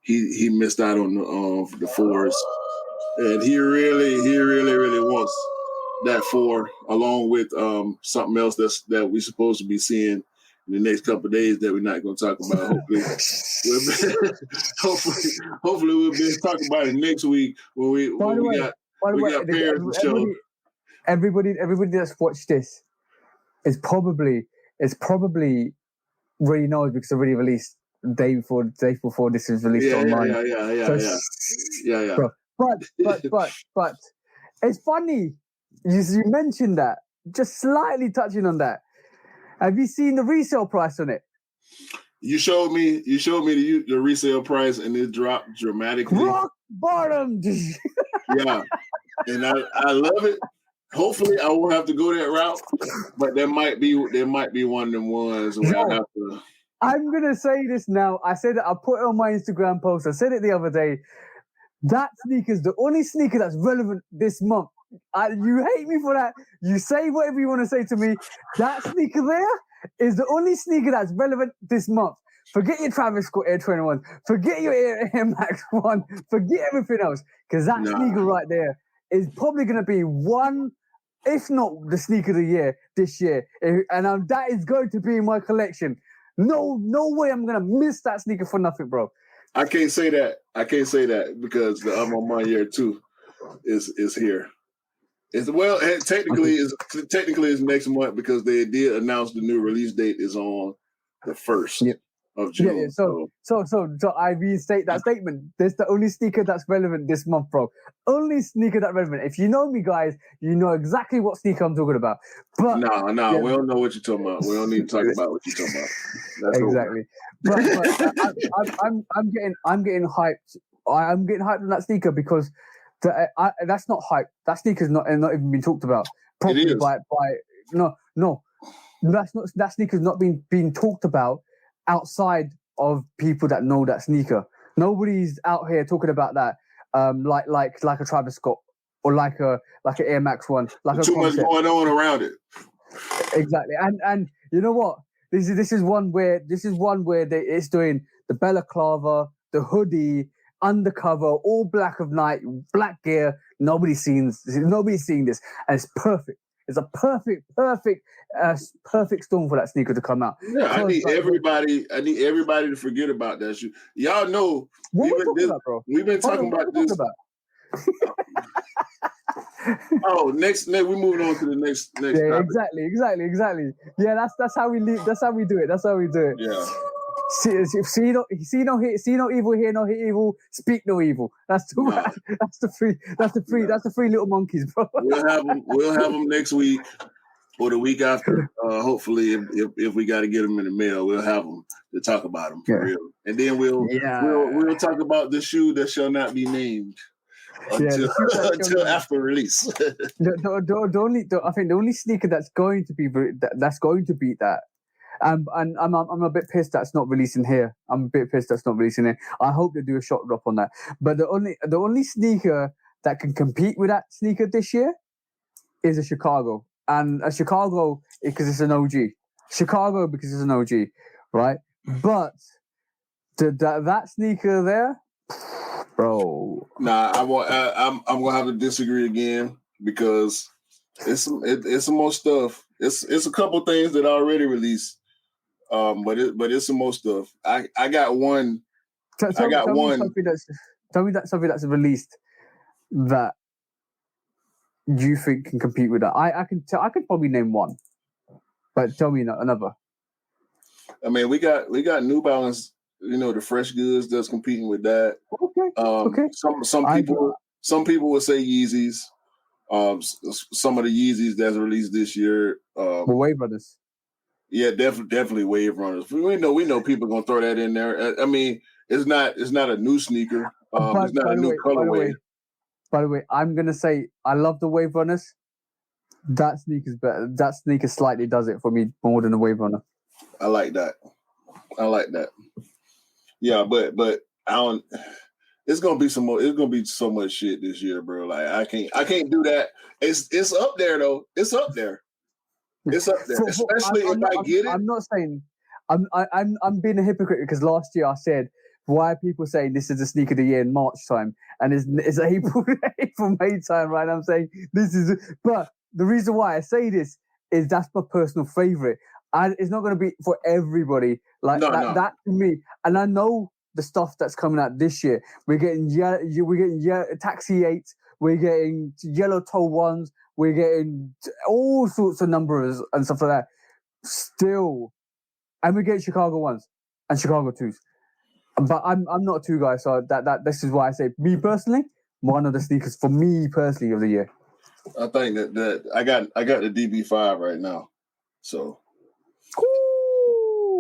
He missed out on the 4s, and he really wants that 4 along with something else that we're supposed to be seeing in the next couple of days that we're not going to talk about. Hopefully we'll be talking about it next week when we got pairs to show. Everybody that's watched this is probably already knows because it's already released the day before this is released online. Yeah. Bro, but it's funny you mentioned that. Just slightly touching on that. Have you seen the resale price on it? You showed me the resale price, and it dropped dramatically. Rock bottom. Yeah, and I love it. Hopefully, I won't have to go that route, but there might be one of them ones where I have to. I'm gonna say this now. I said it. I put it on my Instagram post. I said it the other day. That sneaker is the only sneaker that's relevant this month. You hate me for that. You say whatever you want to say to me. That sneaker there is the only sneaker that's relevant this month. Forget your Travis Scott Air Trainer 1. Forget your Air Max 1. Forget everything else. Because that sneaker right there is probably going to be one, if not the sneaker of the year this year. And that is going to be in my collection. No way I'm going to miss that sneaker for nothing, bro. I can't say that because the My Year 2 is here. Technically it's next month because they did announce the new release date is on the 1st of June. Yeah. So I reinstate that statement. This is the only sneaker that's relevant this month, bro. Only sneaker that's relevant. If you know me, guys, you know exactly what sneaker I'm talking about. But no, we don't know what you're talking about. We don't need to talk about what you're talking about. That's exactly. But I'm getting hyped. I'm getting hyped on that sneaker because that's not hype. That sneaker's not even been talked about properly by no. That sneaker's not being talked about outside of people that know that sneaker. Nobody's out here talking about that like a Travis Scott or like an Air Max 1. Like too much going on around it. Exactly. And you know what? This is one where it's doing the balaclava, the hoodie, undercover, all black of night, black gear. Nobody's seeing this, and it's perfect. It's a perfect storm for that sneaker to come out. Yeah, I need everybody to forget about that shoe. Y'all know what we've been talking about, bro. We've been talking about this. Oh, next, we moving on to the next Yeah, topic. exactly. Yeah, that's how we leave. That's how we do it. Yeah. See no evil, hear no evil, speak no evil. That's the three little monkeys, bro. We'll have them next week or the week after. Hopefully, if we got to get them in the mail, we'll have them to talk about them for real. And then we'll talk about the shoe that shall not be named until after release. I think the only sneaker that's going to beat that. And I'm a bit pissed that's not releasing here. I hope they do a shot drop on that. But the only sneaker that can compete with that sneaker this year is a Chicago. And a Chicago because it's an OG. Chicago because it's an OG, right? But that sneaker there, bro. Nah, I'm gonna have to disagree again because it's some more stuff. It's a couple things that I already released. But it's some more stuff. I got one. Tell me something that's released that you think can compete with that. I could probably name one, but tell me another. I mean, we got New Balance. You know, the fresh goods that's competing with that. Okay. Some people would say Yeezys. Some of the Yeezys that's released this year. Wave Runners. Yeah, definitely Wave Runners. We know people are gonna throw that in there. I mean, it's not a new sneaker. It's not a new colorway. By the way, I'm gonna say I love the Wave Runners. That sneaker's better. That sneaker slightly does it for me more than the Wave Runner. I like that. Yeah, but I don't. It's gonna be some more. It's gonna be so much shit this year, bro. Like I can't do that. It's up there though. It's up there. Especially if I get it. I'm not saying I'm being a hypocrite because last year I said why are people saying this is the sneaker of the year in March time and it's April May time, right? I'm saying but the reason why I say this is that's my personal favorite. It's not going to be for everybody that to me. And I know the stuff that's coming out this year. We're getting Taxi 8s. We're getting yellow toe ones. We're getting all sorts of numbers and stuff like that. Still, and we get Chicago ones and Chicago 2s. But I'm not a 2 guy, so that this is why I say me personally, one of the sneakers for me personally of the year. I think that I got the DB5 right now, so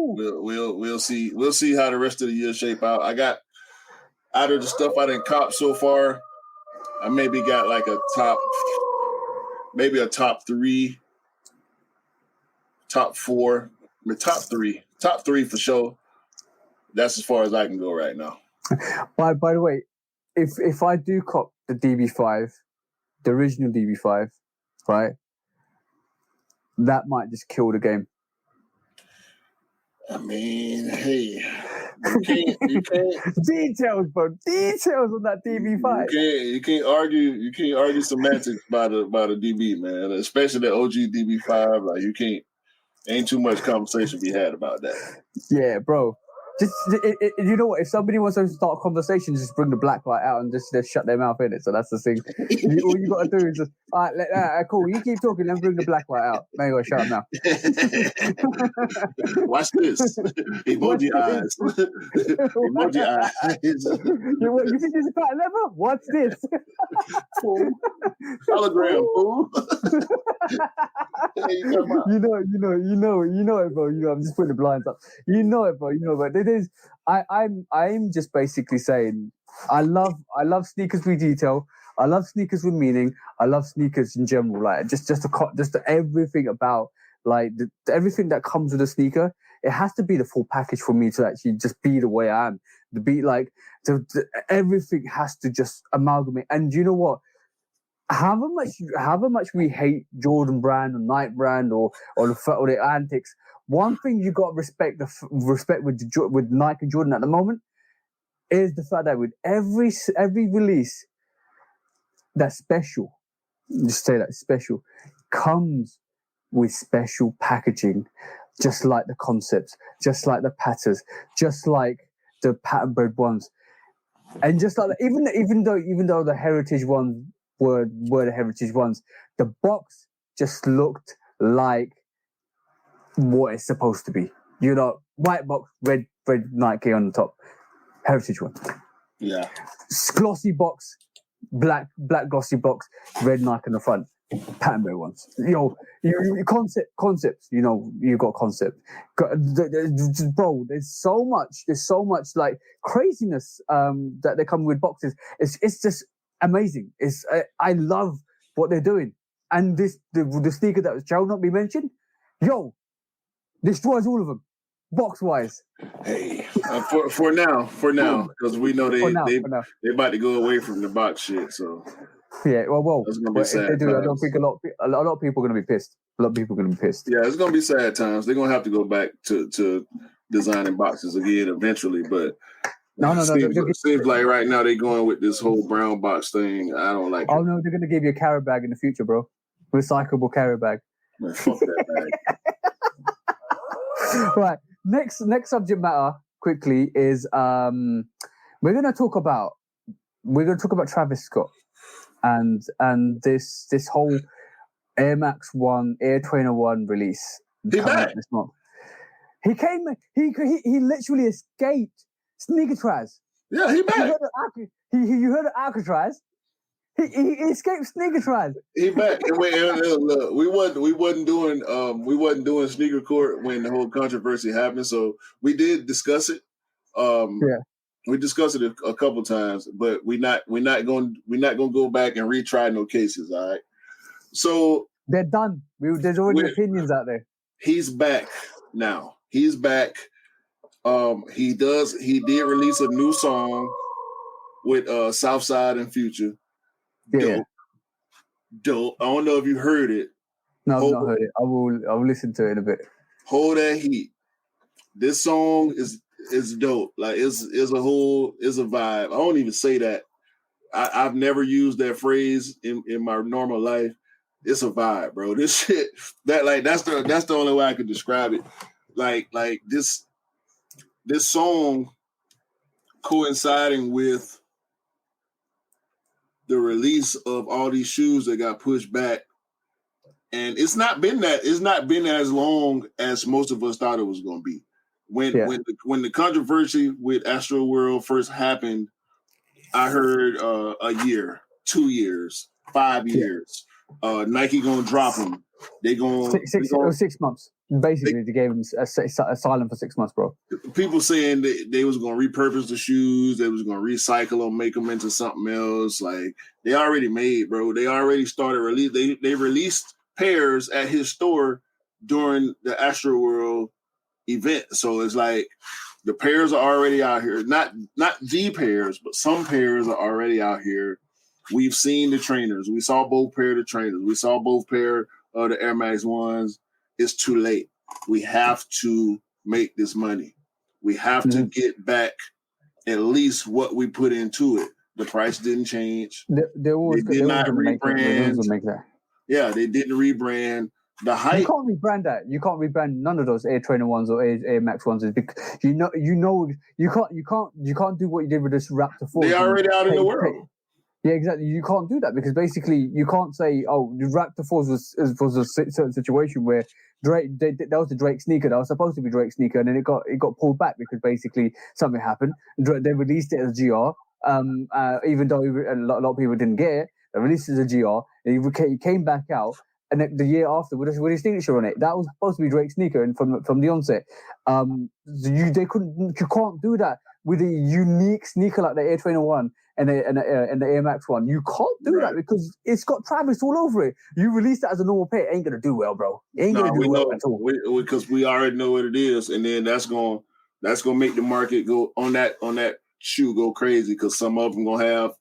we'll see how the rest of the year shape out. I got out of the stuff I didn't cop so far. I maybe got like a top 3, top 4, top 3 for sure. That's as far as I can go right now. By the way, if I do cop the DB5, the original DB5, right, that might just kill the game. I mean, hey, you can't details, bro. Details on that DB5. You can't argue semantics by the DB, man. Especially the OG DB5. Like ain't too much conversation be had about that. Yeah, bro. Just you know what? If somebody wants to start a conversation, just bring the black light out and just shut their mouth in it. So that's the thing. All you got to do is just all right. Cool. You keep talking, then bring the black light out. There you go. Shut up now. Watch this. Emoji eyes. Emoji eyes. You think this is pattern leather? What's this? Hologram, fool. You know it, bro. I'm just putting the blinds up. You know it, bro. But it is. I'm just basically saying I love sneakers with detail. I love sneakers with meaning. I love sneakers in general. Like just everything about like everything that comes with a sneaker. It has to be the full package for me to actually just be the way I am. To be like everything has to just amalgamate. And you know what? However much we hate Jordan brand or Nike brand or the antics, one thing you got to respect with Nike and Jordan at the moment is the fact that with every release that's special, just say that special, comes with special packaging, just like the concepts, just like the patterns, just like the pattern bred ones, and just like even though the heritage ones were the heritage ones. The box just looked like what it's supposed to be. White box, red Nike on the top. Heritage one. Yeah. Glossy box, black glossy box, red Nike on the front. Patternberry ones. Concepts. You got concept. Bro, there's so much like craziness that they come with boxes. It's just amazing. I love what they're doing. And the sneaker that shall not be mentioned, destroys all of them, box wise. Hey, for now, because we know they about to go away from the box shit. So yeah, well, that's gonna be sad. If they do, I don't think a lot of people are gonna be pissed. A lot of people are gonna be pissed. Yeah, it's gonna be sad times. They're gonna have to go back to designing boxes again eventually. But no. Seems like right now they're going with this whole brown box thing. I don't like it. Oh no, they're gonna give you a carry bag in the future, bro. Recyclable carry bag. Man, fuck that bag. Right. Next subject matter quickly is we're gonna talk about Travis Scott and this whole Air Max 1 Air Trainer 1 release coming out this month. He literally escaped Sneakertraz. Yeah, he back. You heard of Alcatraz? He escaped Sneakertraz. He back. And look, we wasn't doing sneaker court when the whole controversy happened. So we did discuss it. We discussed it a couple times, but we're not going to go back and retry no cases. All right. So they're done. There's already opinions out there. He's back now. He's back. He did release a new song with Southside and Future. Yeah. Dope. I don't know if you heard it. No, I've not heard it. I will listen to it in a bit. Hold That Heat. This song is dope. Like it's a vibe. I don't even say that. I've never used that phrase in my normal life. It's a vibe, bro. This shit that's the only way I could describe it. Like this song coinciding with the release of all these shoes that got pushed back. And it's not been as long as most of us thought it was going to be. When the controversy with Astro World first happened, I heard a year, 2 years, 5 years. Nike gonna drop them. They going 6 months. Basically, they gave them asylum for 6 months, bro. People saying they was gonna repurpose the shoes, they was gonna recycle them, make them into something else. Like they already made, bro. They already started release. They released pairs at his store during the Astro World event. So it's like the pairs are already out here. Not the pairs, but some pairs are already out here. We've seen the trainers. We saw both pair of the trainers. We saw both pair of the Air Max 1s. It's too late. We have to make this money. We have to get back at least what we put into it. The price didn't change. They did not rebrand. Yeah, they didn't rebrand. The hype. You can't rebrand that. You can't rebrand none of those Air Trainer 1s or Air Max 1s because you know you can't do what you did with this Raptor 4. They already out in the world. Yeah, exactly. You can't do that because basically you can't say, "Oh, the Raptor 4s was a certain situation where Drake that was the Drake sneaker that was supposed to be Drake's sneaker, and then it got pulled back because basically something happened. They released it as GR, even though a lot of people didn't get it. They released it as a GR, and it came back out, and the year after with his signature on it, that was supposed to be Drake's sneaker, and from the onset, you can't do that with a unique sneaker like the Air Trainer 1 and the Air Max 1. You can't do that because it's got Travis all over it. You release that as a normal pair, it ain't gonna do well, bro. It ain't gonna do well at all. Because we already know what it is, and then that's gonna make the market go on that shoe go crazy because some of them gonna have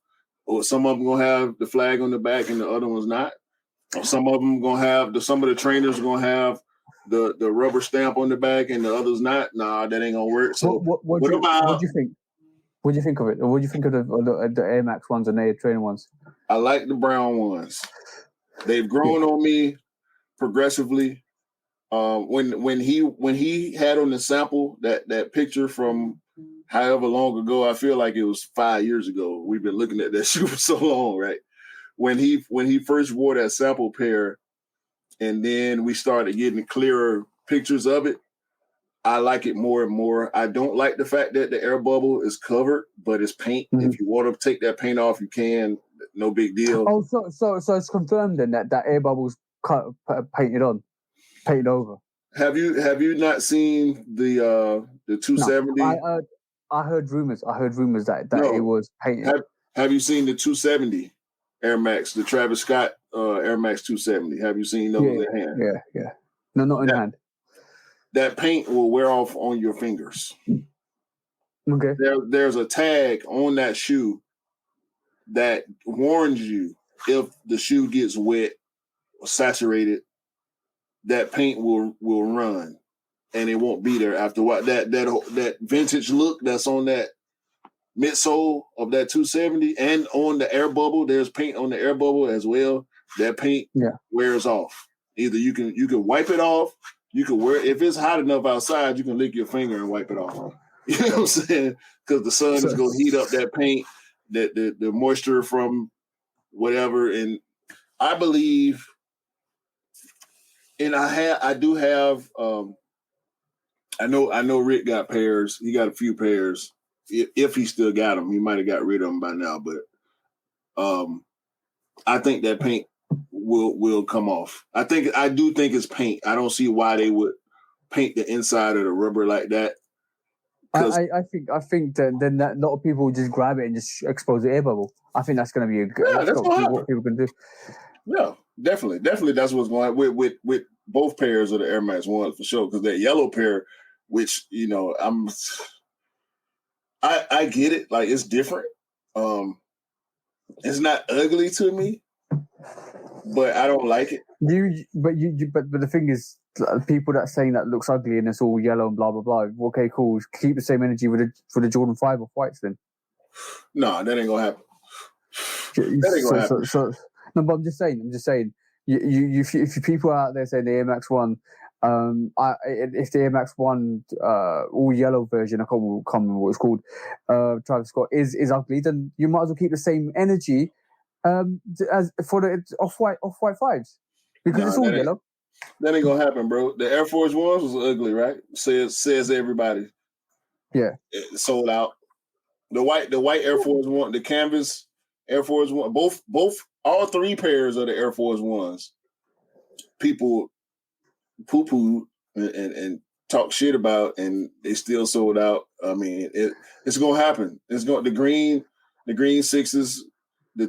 the flag on the back and the other ones not. Or some of them gonna have some of the trainers gonna have the rubber stamp on the back and the others not. Nah, that ain't gonna work. So what do you think? What do you think of it? Or what do you think of the Air Max 1s and the Air Trainer 1s? I like the brown ones. They've grown on me progressively. When he had on the sample that picture from however long ago, I feel like it was 5 years ago. We've been looking at that shoe for so long, right? when he first wore that sample pair, and then we started getting clearer pictures of it, I like it more and more. I don't like the fact that the air bubble is covered, but it's paint. Mhm. If you want to take that paint off, you can. No big deal. Oh, so it's confirmed then that air bubble's painted over. Have you not seen the 270? No, I heard rumors. That No. it was painted. Have you seen the 270 Air Max, the Travis Scott Air Max 270? Have you seen those in hand? Yeah. No, not in hand. That paint will wear off on your fingers. Okay. There's a tag on that shoe that warns you if the shoe gets wet or saturated, that paint will run, and it won't be there after a while. That vintage look that's on that midsole of that 270 and on the air bubble, there's paint on the air bubble as well. That paint wears off. Either you can wipe it off, you can wear, if it's hot enough outside, you can lick your finger and wipe it off. You know what I'm saying? Because the sun is going to heat up that paint, the moisture from whatever. And I believe, and I do have I know Rick got pairs. He got a few pairs. If he still got them, he might have got rid of them by now. But I think that paint will come off. I do think it's paint. I don't see why they would paint the inside of the rubber like that. I think that then that a lot of people just grab it and just expose the air bubble. I think that's going to be what people can do. Yeah, definitely. That's what's going on with both pairs of the Air Max 1s for sure. Because that yellow pair, which I get it. Like, it's different. It's not ugly to me, but I don't like it. But the thing is, people that saying that looks ugly and it's all yellow and blah blah blah. Okay, cool. Keep the same energy for the Jordan 5 or whites then. No, that ain't gonna happen. That ain't gonna happen. No, but I'm just saying. If people are out there saying the Air Max 1, if the Air Max 1 all yellow version, I can't remember what it's called, Travis Scott is ugly, then you might as well keep the same energy as for the off-white 5s because it's all yellow. That ain't gonna happen, bro. The Air Force Ones was ugly, right? Says everybody. Yeah, it sold out. The white Air Force One, the canvas Air Force One, both all three pairs of the Air Force Ones, people poo-poo and talk shit about, and they still sold out. I mean, it's gonna happen. The green sixes, the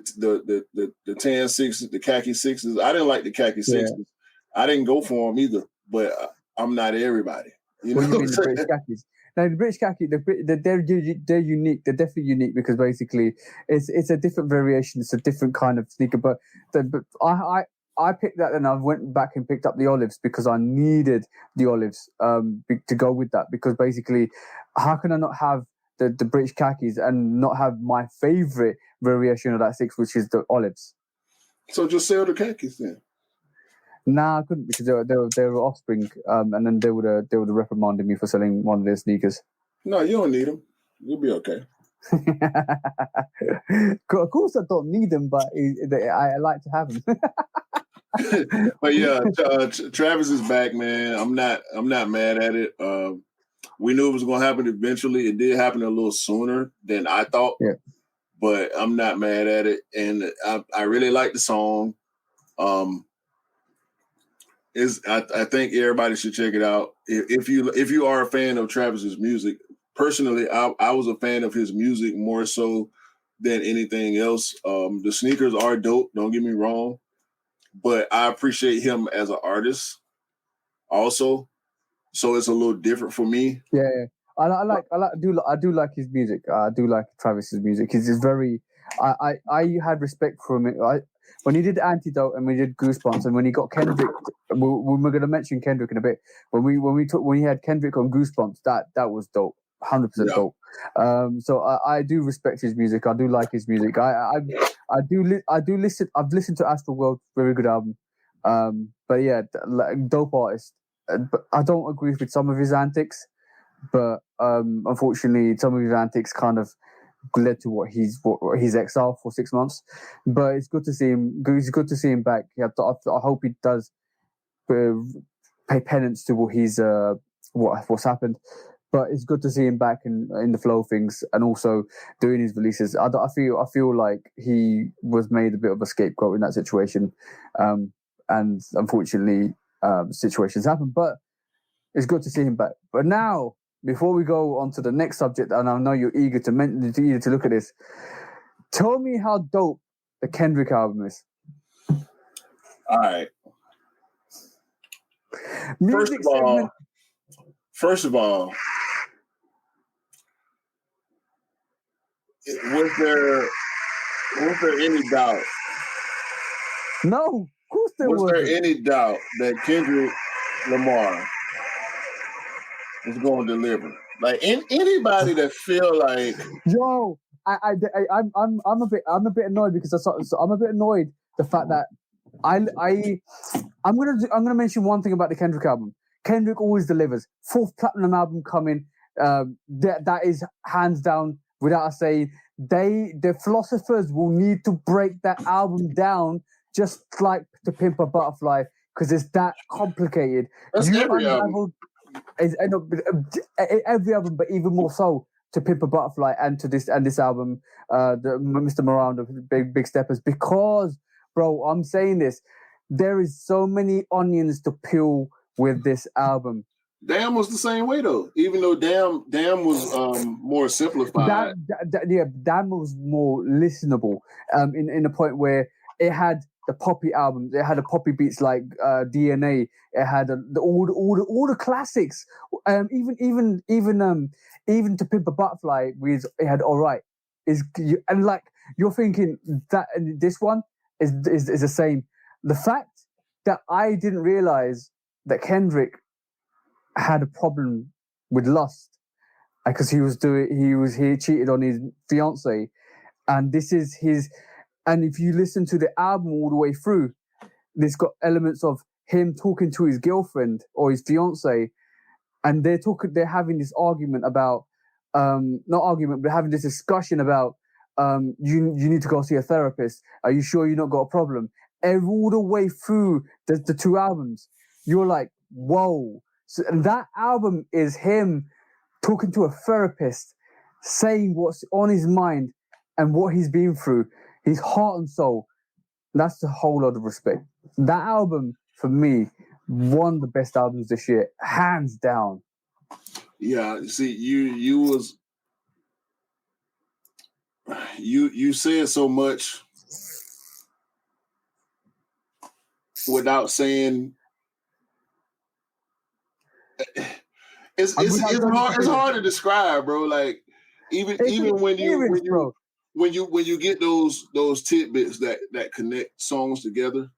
tan sixes, the khaki sixes. I didn't like the khaki sixes. I didn't go for them either, but I'm not everybody. You mean the British khakis? Now the British khaki, they're unique. They're definitely unique because basically it's a different variation. It's a different kind of sneaker. But I picked that and I went back and picked up the olives because I needed the olives to go with that. Because basically, how can I not have the British khakis and not have my favorite variation of that six, which is the olives? So just sell the khakis then. Nah, I couldn't because they were offspring, and then they would have reprimanded me for selling one of their sneakers. No, you don't need them. You'll be okay. Of course, I don't need them, but I like to have them. But yeah, Travis is back, man. I'm not mad at it. We knew it was going to happen eventually. It did happen a little sooner than I thought. Yeah. But I'm not mad at it, and I really like the song. I think everybody should check it out. If you are a fan of Travis's music, personally, I was a fan of his music more so than anything else. The sneakers are dope. Don't get me wrong, but I appreciate him as an artist also. So it's a little different for me. Yeah. I do like his music. I do like Travis's music. He's just very. I had respect for him. When he did Antidote and we did Goosebumps, and when he got Kendrick, we're going to mention Kendrick in a bit. When he had Kendrick on Goosebumps, that was dope, 100% dope. So I do respect his music. I do like his music. I do listen. I've listened to Astroworld, very good album. But yeah, dope artist. But I don't agree with some of his antics. But unfortunately, some of his antics kind of led to what his exile for 6 months. But it's good to see him. It's good to see him back. I hope he does pay penance to what what's happened. But it's good to see him back in the flow of things and also doing his releases. I feel like he was made a bit of a scapegoat in that situation, and unfortunately, situations happen. But it's good to see him back. But now, before we go on to the next subject, and I know you're eager to look at this, tell me how dope the Kendrick album is. All right. First of all, was there any doubt? No, of course there wasn't. Was there any doubt that Kendrick Lamar was going to deliver? Like anybody that feel like, yo, I'm a bit annoyed because I'm a bit annoyed the fact that I'm gonna mention one thing about the Kendrick album. Kendrick always delivers. 4th platinum album coming. That is hands down without us saying. The philosophers will need to break that album down just like To Pimp a Butterfly because it's that complicated. That's every album. Every album, but even more so To Pimp a Butterfly and this album, Mr. Miranda, Big Steppers. Because, bro, I'm saying this, there is so many onions to peel with this album. Damn was the same way though, even though Damn was more simplified. Damn was more listenable. In a point where it had the poppy albums, it had the poppy beats like DNA. It had all the classics. Even To Pimp a Butterfly, it had Alright. And like you're thinking that this one is the same. The fact that I didn't realize that Kendrick had a problem with lust because he cheated on his fiance, and this is his. And if you listen to the album all the way through, it's got elements of him talking to his girlfriend or his fiance, and they're having this argument about not argument, but having this discussion about you need to go see a therapist. Are you sure you've not got a problem? All the way through the 2 albums, you're like, whoa. So, and that album is him talking to a therapist, saying what's on his mind and what he's been through, his heart and soul. That's a whole lot of respect. That album, for me, one of the best albums this year, hands down. Yeah, see, you said so much without saying. It's hard to describe, bro. Like even when you get those tidbits that connect songs together.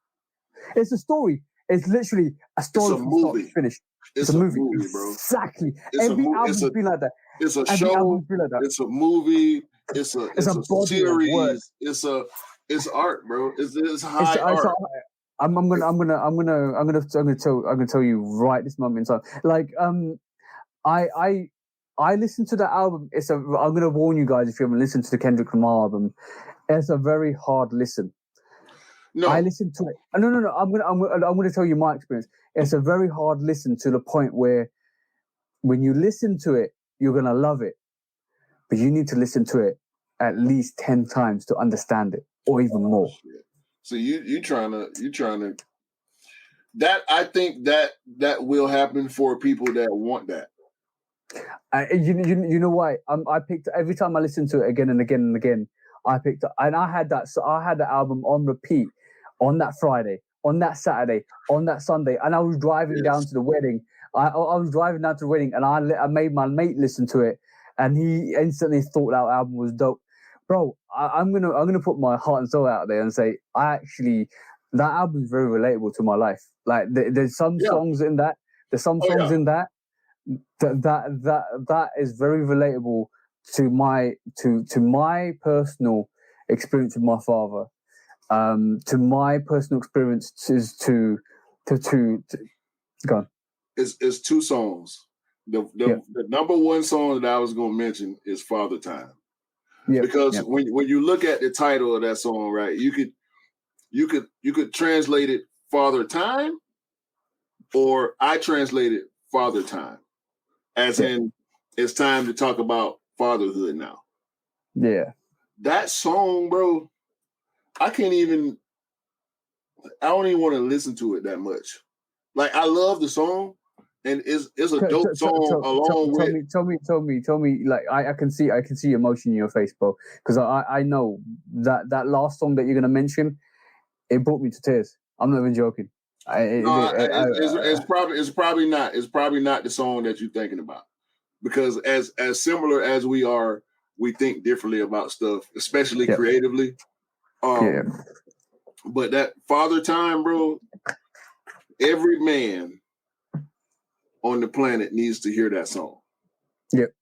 It's a story. It's literally a story from start to finish. It's a movie, bro. Exactly. Every album's been like that. It's a show. It's a movie. It's a series. It's art, bro. It's high art. I'm gonna tell you right this moment in time. Like I listened to the album. I'm gonna warn you guys if you haven't listened to the Kendrick Lamar album. It's a very hard listen. No, I listened to it. No. I'm gonna tell you my experience. It's a very hard listen to the point where when you listen to it, you're gonna love it, but you need to listen to it at least 10 times to understand it, or even more. Shit. So you trying to that I think that will happen for people that want that. You know why? I picked every time I listened to it again and again and again. I picked up, and I had the album on repeat on that Friday, on that Saturday, on that Sunday, and I was driving down to the wedding. I was driving down to the wedding, and I made my mate listen to it, and he instantly thought that album was dope. Bro, I'm gonna put my heart and soul out there and say that album is very relatable to my life. Like there's some songs in that. There's some songs in that is very relatable to my personal experience with my father. To my personal experience to go on. It's 2 songs. The number one song that I was gonna mention is Father Time. Because when you look at the title of that song, right, you could translate it Father Time, or I translated Father Time, as in it's time to talk about fatherhood now. Yeah. That song, bro, I don't even want to listen to it that much. Like, I love the song, and it's a dope song. Tell me, like I can see emotion in your face, bro. Because I know that last song that you're gonna mention, it brought me to tears. I'm not even joking. It's probably not the song that you're thinking about, because as similar as we are, we think differently about stuff, especially creatively. But that Father Time, bro, every man on the planet needs to hear that song. Yep.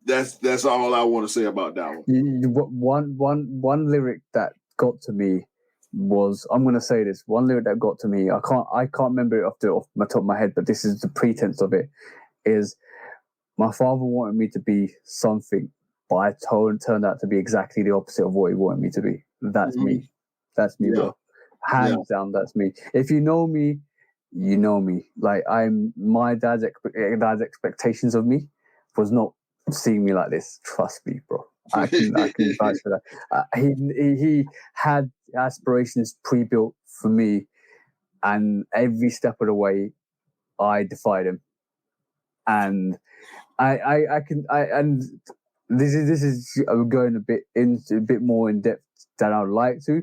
That's all I want to say about that one. One lyric that got to me was, I'm gonna say this. One lyric that got to me, I can't remember it off my top of my head, but this is the pretense of it. Is my father wanted me to be something, but I turned out to be exactly the opposite of what he wanted me to be. That's me. That's me, bro. Hands down, that's me. If you know me, you know me. Like, my dad's expectations of me was not seeing me like this. Trust me, bro. I can vouch for that. He had aspirations pre-built for me, and every step of the way, I defied him. And this is going a bit more in depth than I would like to,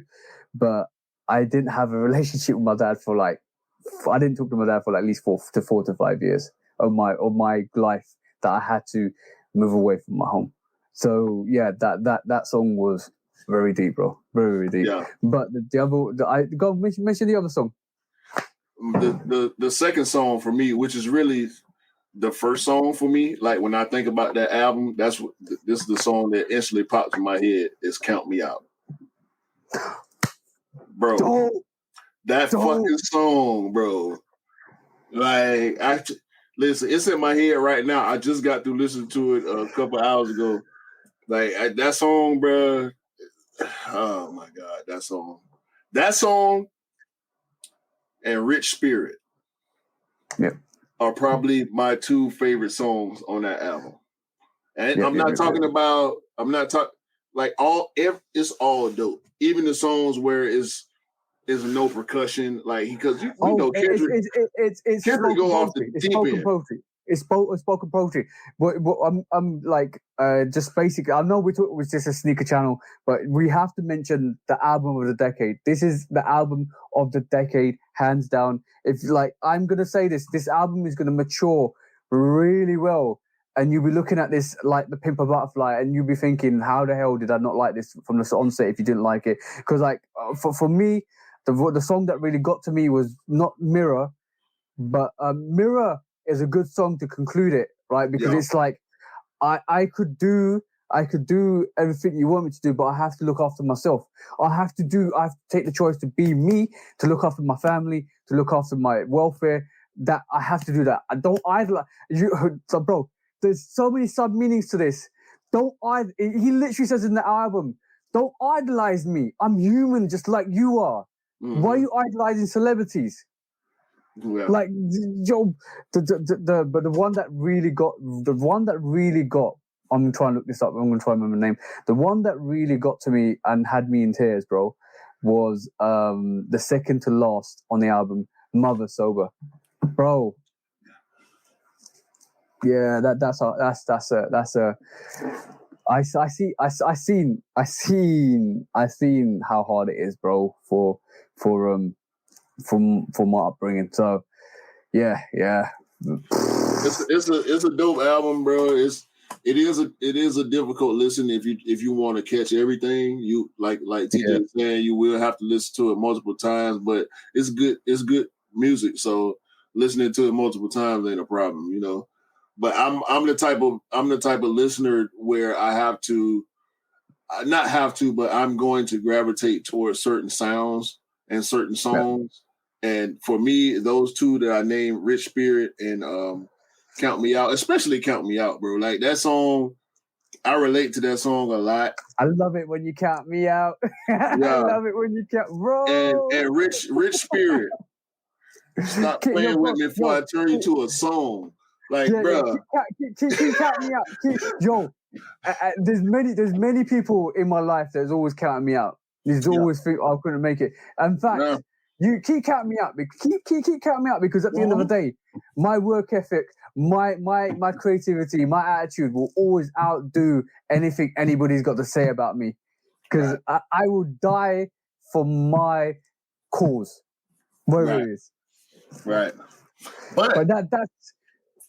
but I didn't have a relationship with my dad I didn't talk to my dad for at least 4 to 5 years of my life, that I had to move away from my home. So yeah, that song was very deep, bro, very, very deep. Yeah. But mention the other song. The second song for me, which is really the first song for me, like when I think about that album, this is the song that instantly pops in my head, is Count Me Out. Bro, that fucking song, bro. Like, listen, it's in my head right now. I just got through listening to it a couple hours ago. Like, that song, bro. Oh my God, that song and Rich Spirit are probably my two favorite songs on that album. And I'm not talking like it's all dope. Even the songs where it's no percussion, like, because we know Kendrick. Kendrick go off the deep end. Poetry. It's spoken poetry. But I'm like, just basically, I know we thought it was just a sneaker channel, but we have to mention the album of the decade. This is the album of the decade, hands down. If, like, I'm gonna say this album is gonna mature really well, and you'll be looking at this like The Pimp a Butterfly, and you'll be thinking, how the hell did I not like this from the onset if you didn't like it? Because, like, for me, the song that really got to me was not Mirror, but Mirror is a good song to conclude it, right? Because it's like, I could do everything you want me to do, but I have to look after myself. I have to take the choice to be me, to look after my family, to look after my welfare. That I have to do that. I don't idolize you. So, bro, there's so many sub meanings to this. He literally says in the album, don't idolize me. I'm human just like you are. Mm-hmm. Why are you idolizing celebrities? Yeah. Like, yo, but the one that really got, I'm trying to look this up. I'm going to try and remember the name. The one that really got to me and had me in tears, bro, was the second to last on the album, Mother Sober, bro. Yeah, that's a. I seen how hard it is, bro, for my upbringing. So yeah. It's a dope album, bro. It is a difficult listen if you want to catch everything. You like TJ saying, you will have to listen to it multiple times, but it's good music. So listening to it multiple times ain't a problem, you know. But I'm the type of listener where I have to, not have to, but I'm going to gravitate towards certain sounds and certain songs. Yeah. And for me, those two that I named, Rich Spirit and Count Me Out, especially Count Me Out, bro. Like, that song, I relate to that song a lot. I love it when you count me out. I love it when you count, bro. And Rich Spirit. Stop playing with me before I turn you to a song. Like, bro. Keep counting me out. There's many people in my life that's always counting me out. There's always think I couldn't make it. In fact, you keep counting me out. Keep counting me out because at the end of the day, my work ethic, my creativity, my attitude will always outdo anything anybody's got to say about me. Because I will die for my cause, whatever it is. Right. But that's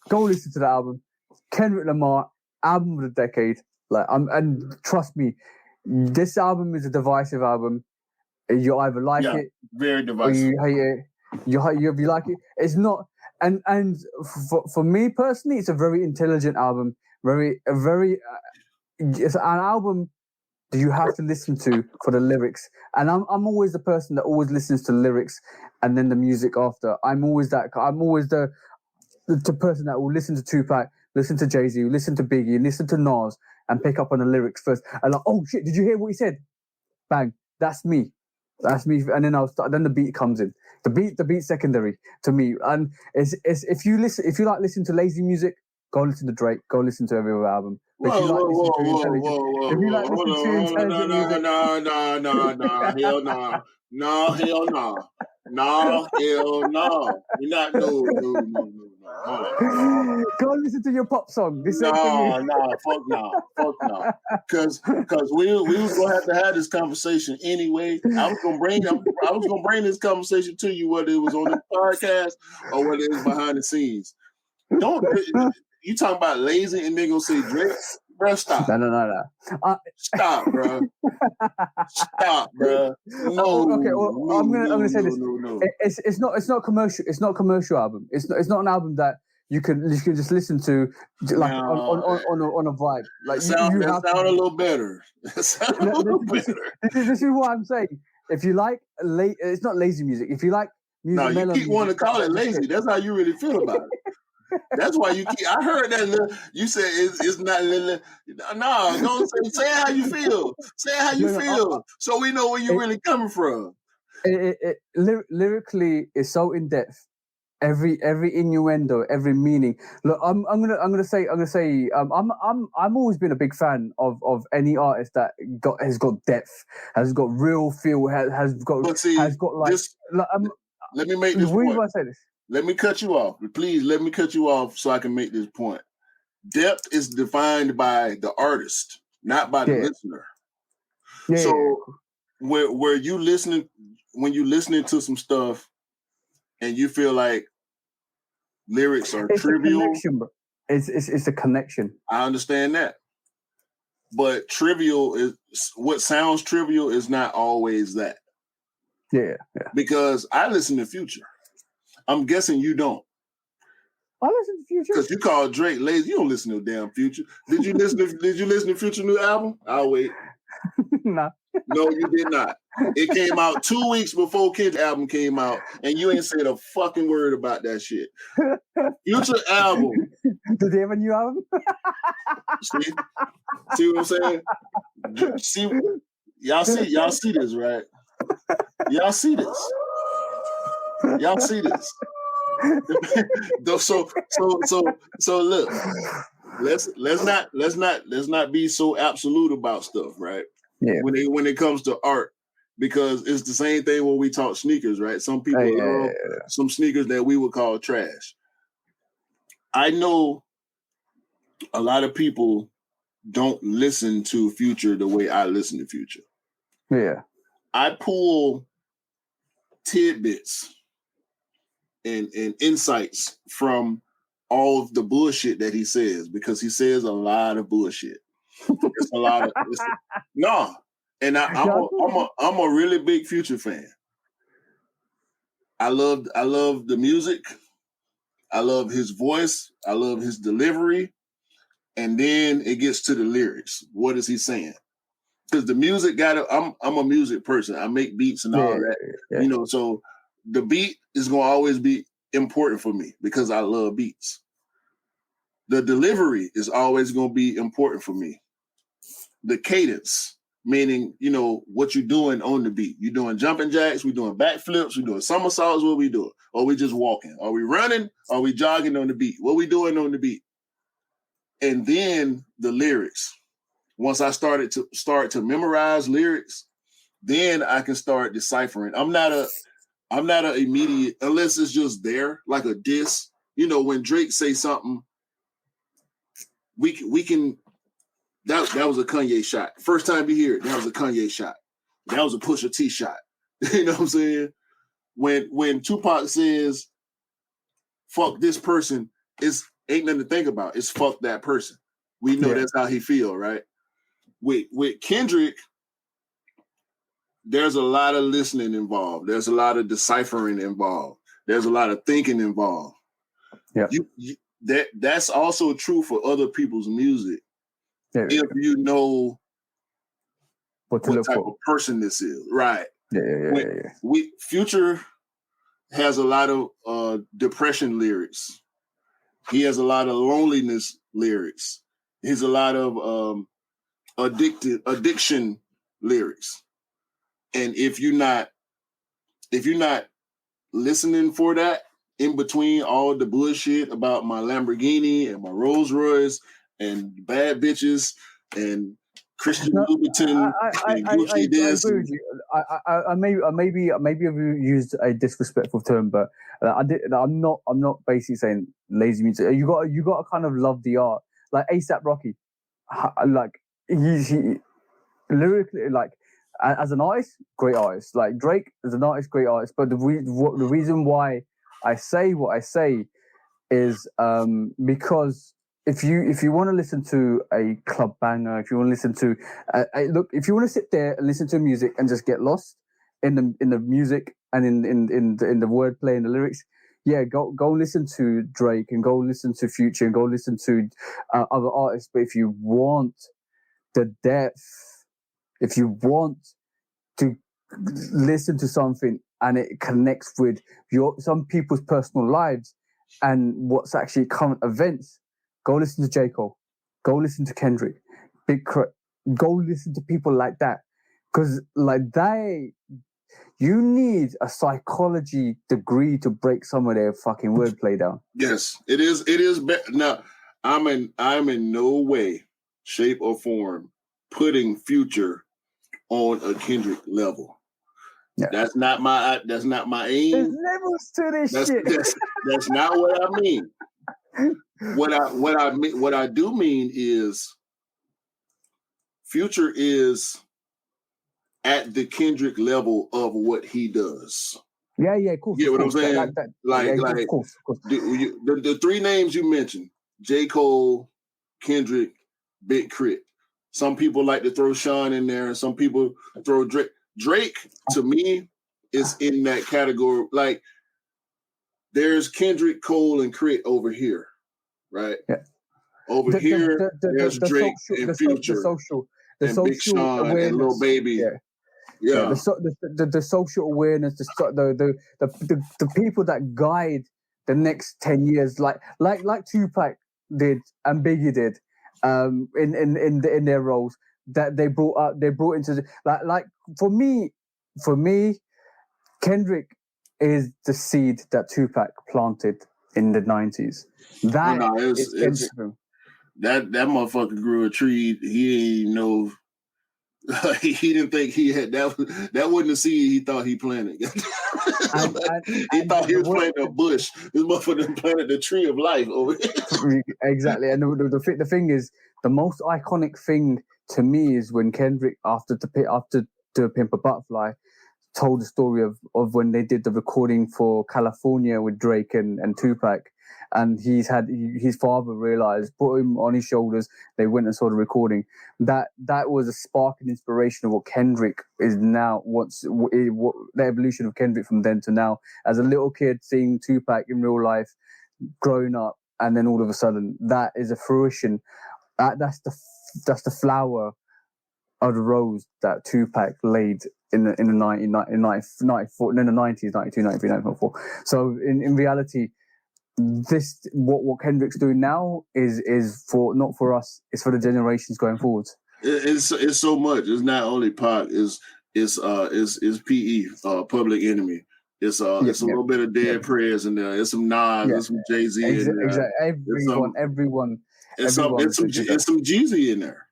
go listen to the album. Kendrick Lamar, album of the decade. And trust me, this album is a divisive album. You either like it, very divisive, or you hate it. You like it. It's not. And for me personally, it's a very intelligent album. It's an album that you have to listen to for the lyrics. And I'm always the person that always listens to lyrics and then the music after. I'm always the person that will listen to Tupac, listen to Jay-Z, listen to Biggie, listen to Nas, and pick up on the lyrics first. And like, oh shit, did you hear what he said? Bang, that's me. That's me. And then then the beat comes in. The beat secondary to me. And it's if you like listening to lazy music, go listen to Drake. Go listen to every other album. But if you like listening to intelligent music, hell no. No, hell no. No, hell no. You're not, no. Hold on. Go listen to your pop song. Fuck no. Because we was gonna have to have this conversation anyway. I was gonna bring this conversation to you, whether it was on the podcast or whether it was behind the scenes. Don't you talking about lazy and they gonna say Drake? Bro, stop. No. Stop, bro. Stop, bro. No. Okay. Well, I'm gonna say this. No. It's not commercial. It's not a commercial album. It's not an album that you can just listen to like on a vibe. Like that sound a little better. This is what I'm saying. If you like it's not lazy music. If you like music, you keep wanting to call it lazy. That's how you really feel about it. That's why you keep. I heard that you said it's not. No, don't say how you feel. Say how you feel, so we know where you're really coming from. Lyrically, is so in depth. Every innuendo, every meaning. Look, I'm gonna say I'm always been a big fan of any artist that has got depth, has got real feel, has got like. Let me make this point. I say this? Let me cut you off. Please let me cut you off so I can make this point. Depth is defined by the artist, not by the listener. Yeah. So where you listening, when you listening to some stuff and you feel like lyrics are trivial. It's a connection. I understand that. But trivial is what sounds trivial is not always that. Yeah. Because I listen to Future. I'm guessing you don't. I listen to Future. Because you call Drake lazy. You don't listen to damn Future. Did you listen to Future's new album? I'll wait. No. No, you did not. It came out 2 weeks before Kid's album came out, and you ain't said a fucking word about that shit. Future album. Did they have a new album? See what I'm saying? Y'all see this, right? Y'all see this. So look, let's not be so absolute about stuff, right? Yeah. When it comes to art, because it's the same thing when we talk sneakers, right? Some people love some sneakers that we would call trash. I know a lot of people don't listen to Future the way I listen to Future. Yeah. I pull tidbits and insights from all of the bullshit that he says, because he says a lot of bullshit. It's a lot of no. And I'm a really big Future fan. I love the music. I love his voice. I love his delivery. And then it gets to the lyrics. What is he saying? Because the music I'm a music person. I make beats and all that. Yeah. So the beat is gonna always be important for me because I love beats. The delivery is always gonna be important for me the cadence, meaning, you know, what you're doing on the beat. You're doing jumping jacks, we're doing backflips, we're doing somersaults, what we doing? Or we just walking? Are we running? Are we jogging on the beat? What we doing on the beat? And then the lyrics. Once I start to memorize lyrics, then I can start deciphering. I'm not a immediate, unless it's just there, like a diss. You know, when Drake say something, we can. That was a Kanye shot. First time you hear it, that was a Kanye shot. That was a Pusha T shot. You know what I'm saying? When Tupac says, "Fuck this person," ain't nothing to think about. It's fuck that person. We know that's how he feel, right? With Kendrick, there's a lot of listening involved. There's a lot of deciphering involved. There's a lot of thinking involved. Yeah, that's also true for other people's music. Yeah, if you know what type of person this is, right? Yeah. Future has a lot of depression lyrics. He has a lot of loneliness lyrics. He has a lot of addiction lyrics. And if you're not listening for that in between all the bullshit about my Lamborghini and my Rolls Royce and bad bitches and Christian Louboutin and Gucci this. I agree with you. Maybe I've used a disrespectful term, but I'm not basically saying lazy music. You got to kind of love the art, like ASAP Rocky. Like he lyrically, like as an artist, great artist. Like Drake as an artist, great artist. But the reason why I say what I say is because if you want to listen to a club banger, if you want to listen to if you want to sit there and listen to music and just get lost in the music and in the wordplay and the lyrics, go listen to Drake and go listen to Future and go listen to other artists. But if you want the depth, if you want to listen to something and it connects with some people's personal lives and what's actually current events, go listen to J. Cole, go listen to Kendrick, Big Crit, go listen to people like that, because like you need a psychology degree to break some of their fucking wordplay down. Yes, it is. Now, I'm in no way, shape, or form putting Future on a Kendrick level. Yeah. That's not my aim. There's levels to this shit. That's not what I mean. What I do mean is Future is at the Kendrick level of what he does. Yeah, of course. You get what I'm saying? Of course. The three names you mentioned, J. Cole, Kendrick, Big Crit. Some people like to throw Sean in there, and some people throw Drake. Drake, to me, is in that category. Like, there's Kendrick, Cole, and Crit over here, right? Yeah. Over here, there's Drake and Future, the social Big Sean awareness. And Lil Baby. Yeah. The social awareness, the people that guide the next 10 years, like Tupac did and Biggie did, in their roles that they brought into like for me, Kendrick is the seed that Tupac planted in the 90s. That motherfucker grew a tree. He didn't know. He didn't think he had that. That wasn't a seed he thought he planted. He thought he was planting a bush. This motherfucker planted the tree of life over here. Exactly. And the thing is, the most iconic thing to me is when Kendrick, after To Pimp a Butterfly, told the story of when they did the recording for California with Drake and Tupac. And his father realized, put him on his shoulders. They went and saw the recording. That was a spark and inspiration of what Kendrick is now. What the evolution of Kendrick from then to now. As a little kid seeing Tupac in real life, growing up, and then all of a sudden, that is a fruition. That's the flower of the rose that Tupac laid in the 1994, in the 90s, 92, 93, 94. So in reality, what Kendrick's doing now is for not for us, it's for the generations going forward. It's so much. It's not only Pac. It's PE, Public Enemy. It's a little bit of Dead Prez in there. It's some Nas. There's some Jay-Z in there. Exactly. Everyone. It's some Jeezy in there.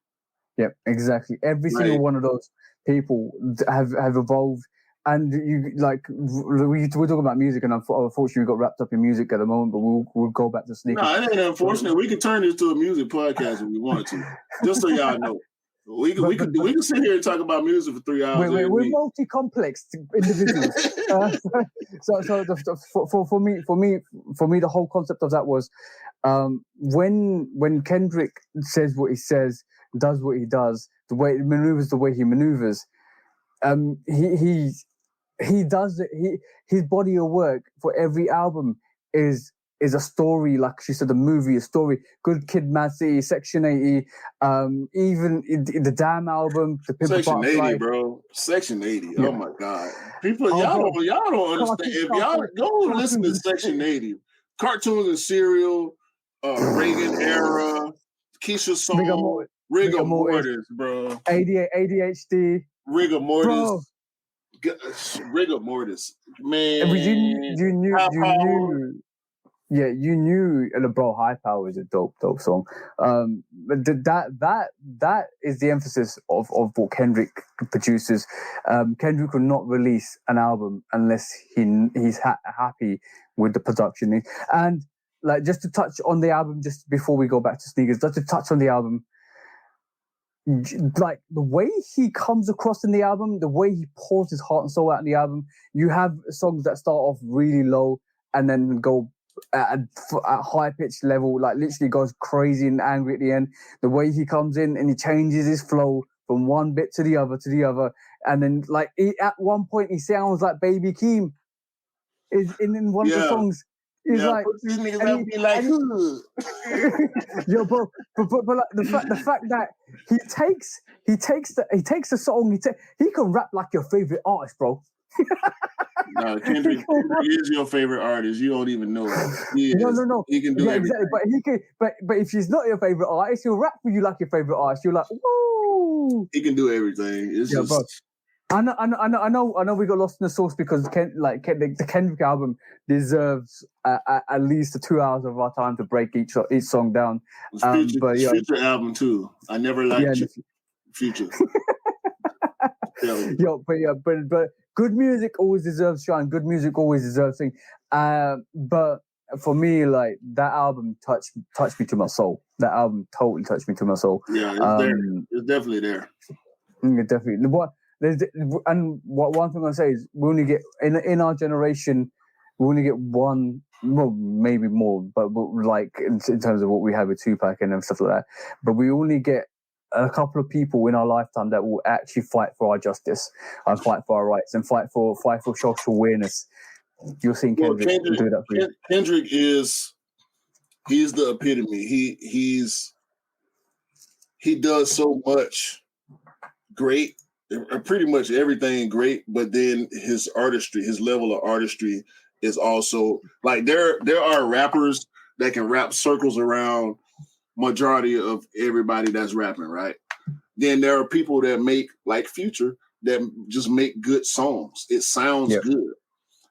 Yep, exactly. Every single one of those people have evolved. And you like we're talking about music, and unfortunately we got wrapped up in music at the moment. But we'll go back to sneakers. No, it ain't unfortunate. We can turn this to a music podcast if we want to. Just so y'all know, we can sit here and talk about music for 3 hours. We're multi-complex individuals. For me, the whole concept of that was when Kendrick says what he says, does what he does, the way he maneuvers. He does it. His body of work for every album is a story, like she said, a movie, a story. Good Kid, Mad City, Section 80, even the Damn album, the Section 80, bro. Section 80. Yeah. Oh my God, people, y'all don't understand. If y'all go listen to Section 80, cartoons and cereal, Reagan era, Keisha song, Rigor Mortis, bro. ADHD, Rigor Mortis. Rigor Mortis, man. You knew. Yeah, you knew. Bro, High Power is a dope song. But that is the emphasis of what Kendrick produces. Kendrick will not release an album unless he's happy with the production. And like, just to touch on the album, just before we go back to sneakers, just to touch on the album. Like the way he comes across in the album, the way he pours his heart and soul out in the album, you have songs that start off really low and then go at high pitched level, like literally goes crazy and angry at the end. The way he comes in and he changes his flow from one bit to the other, and then like at one point he sounds like Baby Keem. Is in one of the songs. He's like, these niggas have me like, yo, bro, but like the fact that he takes the song, he can rap like your favorite artist, bro. No, Kendrick is your favorite artist. You don't even know it. No. He can do everything. Exactly. But if she's not your favorite artist, he'll rap for you like your favorite artist. You're like, woo. He can do everything. It's just. Bro. I know we got lost in the sauce because the Kendrick album deserves at least 2 hours of our time to break each song down. Future album too. I never liked Future. But good music always deserves shine. Good music always deserves thing. But for me, like that album touched me to my soul. That album totally touched me to my soul. Yeah, it's there. It's definitely there. Definitely. One thing I say is we only get in our generation, we only get one, well, maybe more, but like in terms of what we have with Tupac and stuff like that. But we only get a couple of people in our lifetime that will actually fight for our justice and fight for our rights and fight for social awareness. You're seeing Kendrick do that for you. Kendrick he's the epitome. He does so much great. Pretty much everything great, but then his artistry, his level of artistry is also like there are rappers that can wrap circles around majority of everybody that's rapping, right? Then there are people that make like Future that just make good songs. It sounds good.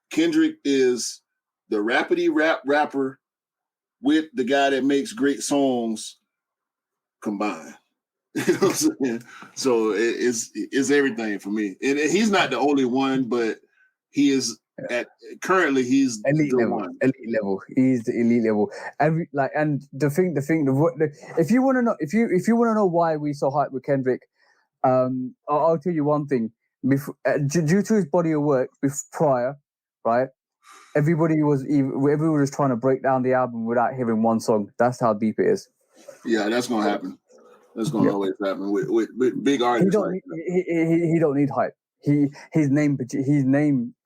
Kendrick is the rapidy rapper with the guy that makes great songs combined. You know what I'm saying? So it's everything for me. And he's not the only one, but he is currently he's elite level. One. Elite level. He's the elite level. And the thing. If you want to know, if you want to know why we so hyped with Kendrick, I'll tell you one thing. Due to his body of work prior, right? Everybody was trying to break down the album without hearing one song. That's how deep it is. Yeah, that's gonna happen. That's gonna always happen with big artists. He don't need hype. His name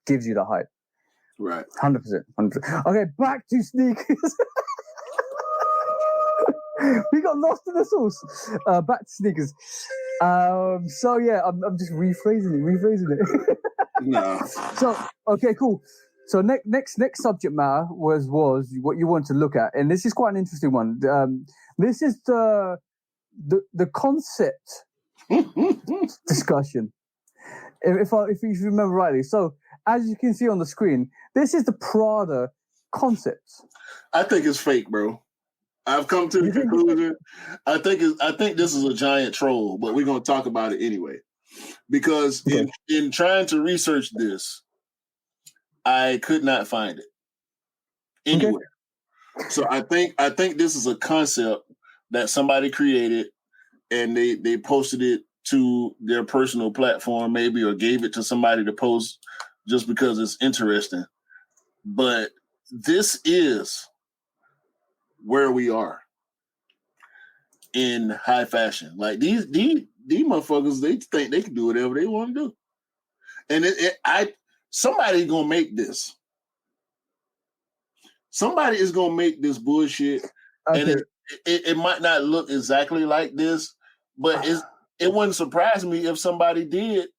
gives you the hype. Right. 100%. Okay, back to sneakers. We got lost in the sauce. Back to sneakers. So yeah, I'm just rephrasing it. No. So okay, cool. So next subject matter was what you want to look at, and this is quite an interesting one. This is the concept discussion. If you remember rightly. So as you can see on the screen, this is the Prada concept. I think it's fake, bro. I've come to the conclusion. I think this is a giant troll, but we're gonna talk about it anyway. Because in trying to research this, I could not find it anywhere. Okay. So I think this is a concept that somebody created and they posted it to their personal platform, maybe, or gave it to somebody to post just because it's interesting. But this is where we are in high fashion. Like these motherfuckers, they think they can do whatever they want to do. And somebody's gonna make this. Somebody is gonna make this bullshit. Okay. And it might not look exactly like this, but it wouldn't surprise me if somebody did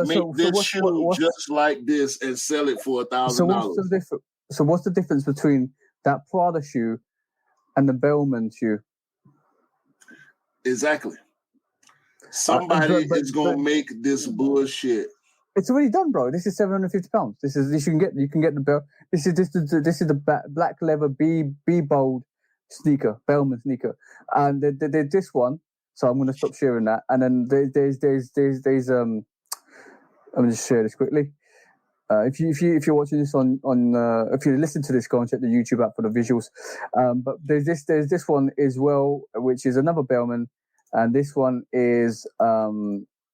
make this shoe just like this and sell it for $1,000. So what's the difference between that Prada shoe and the Bellman shoe? Exactly. Somebody is gonna make this bullshit. It's already done, bro. This is £750. This you can get the bell. This is the black leather B bold sneaker, Bellman sneaker, and there's this one. So I'm gonna stop sharing that, and then there's let me just share this quickly. If you're watching this on if you listen to this, go and check the YouTube app for the visuals. But there's this one as well, which is another Bellman, and this one is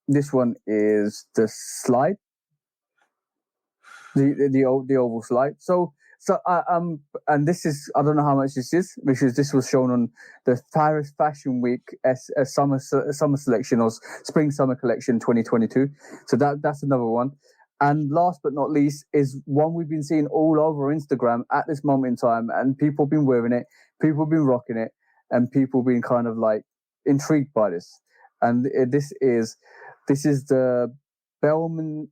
the slide, the oval slide. So and this is, I don't know how much this is, because this was shown on the Paris Fashion Week summer selection or spring summer collection 2022. So that's another one. And last but not least is one we've been seeing all over Instagram at this moment in time, and people have been wearing it, people have been rocking it, and people have been kind of like intrigued by this. And this is the Bellman.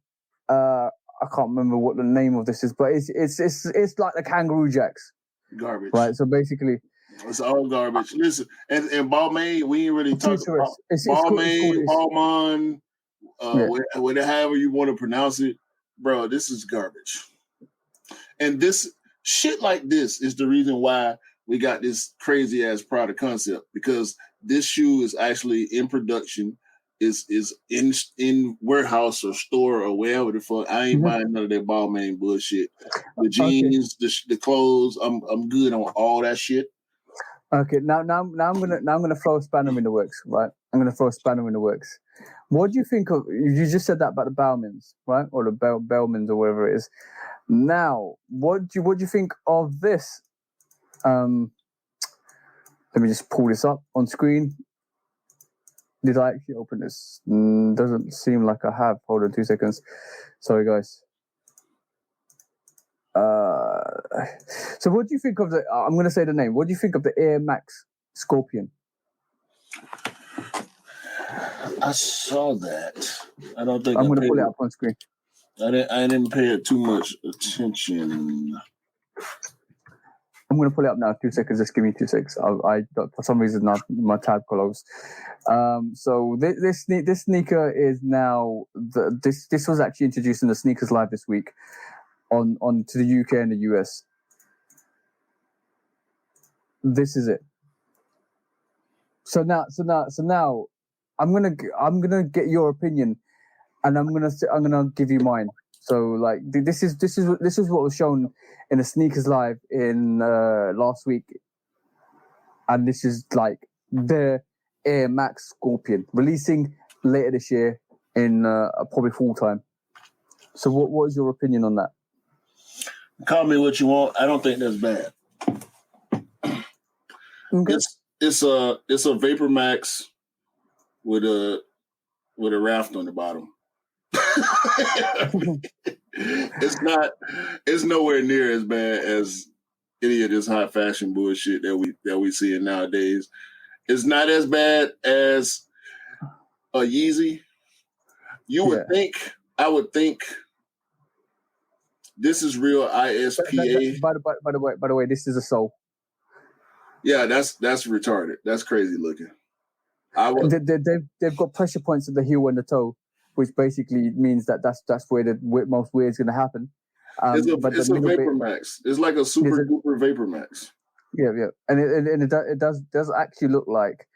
I can't remember what the name of this is, but it's like the Kangaroo Jacks. Garbage. Right. So basically, it's all garbage. Listen, and Balmain, we ain't really talking about Balmain, Balmain. However you want to pronounce it, bro, this is garbage. And this shit like this is the reason why we got this crazy ass product concept, because this shoe is actually in production, is in warehouse or store or wherever the fuck. I ain't buying none of that Balmain bullshit. The jeans, the clothes, I'm good on all that shit. Okay, now I'm gonna throw a spanner in the works, right? I'm gonna throw a spanner in the works. What do you think of? You just said that about the Bellmans, right? Or the Bellmans or whatever it is. Now, what do you think of this? Let me just pull this up on screen. Did I actually open this? Doesn't seem like I have. Hold on 2 seconds. Sorry, guys. So what do you think of the? I'm going to say the name. What do you think of the Air Max Scorpion? I saw that. I don't think I'm going to pull it up on screen. I didn't pay it too much attention. I'm going to pull it up now. 2 seconds. Just give me 2 seconds. I for some reason my tab closed. So this sneaker is now this was actually introduced in the Sneakers Live this week on to the UK and the US. This is it. So now I'm gonna get your opinion, and I'm gonna give you mine. So like this is what was shown in the Sneakers Live in last week, and this is like the Air Max Scorpion releasing later this year in probably full time. So what is your opinion on that? Call me what you want. I don't think that's bad. Okay. It's a Vapor Max with a raft on the bottom. It's nowhere near as bad as any of this high fashion bullshit that we see nowadays. It's not as bad as a Yeezy. I would think this is real ISPA. By the way, this is a sole. Yeah, that's retarded. That's crazy looking. They've got pressure points at the heel and the toe, which basically means that's where the most wear is going to happen. It's a Vapor Max. It's like a super duper Vapor Max. Yeah, and it does actually look like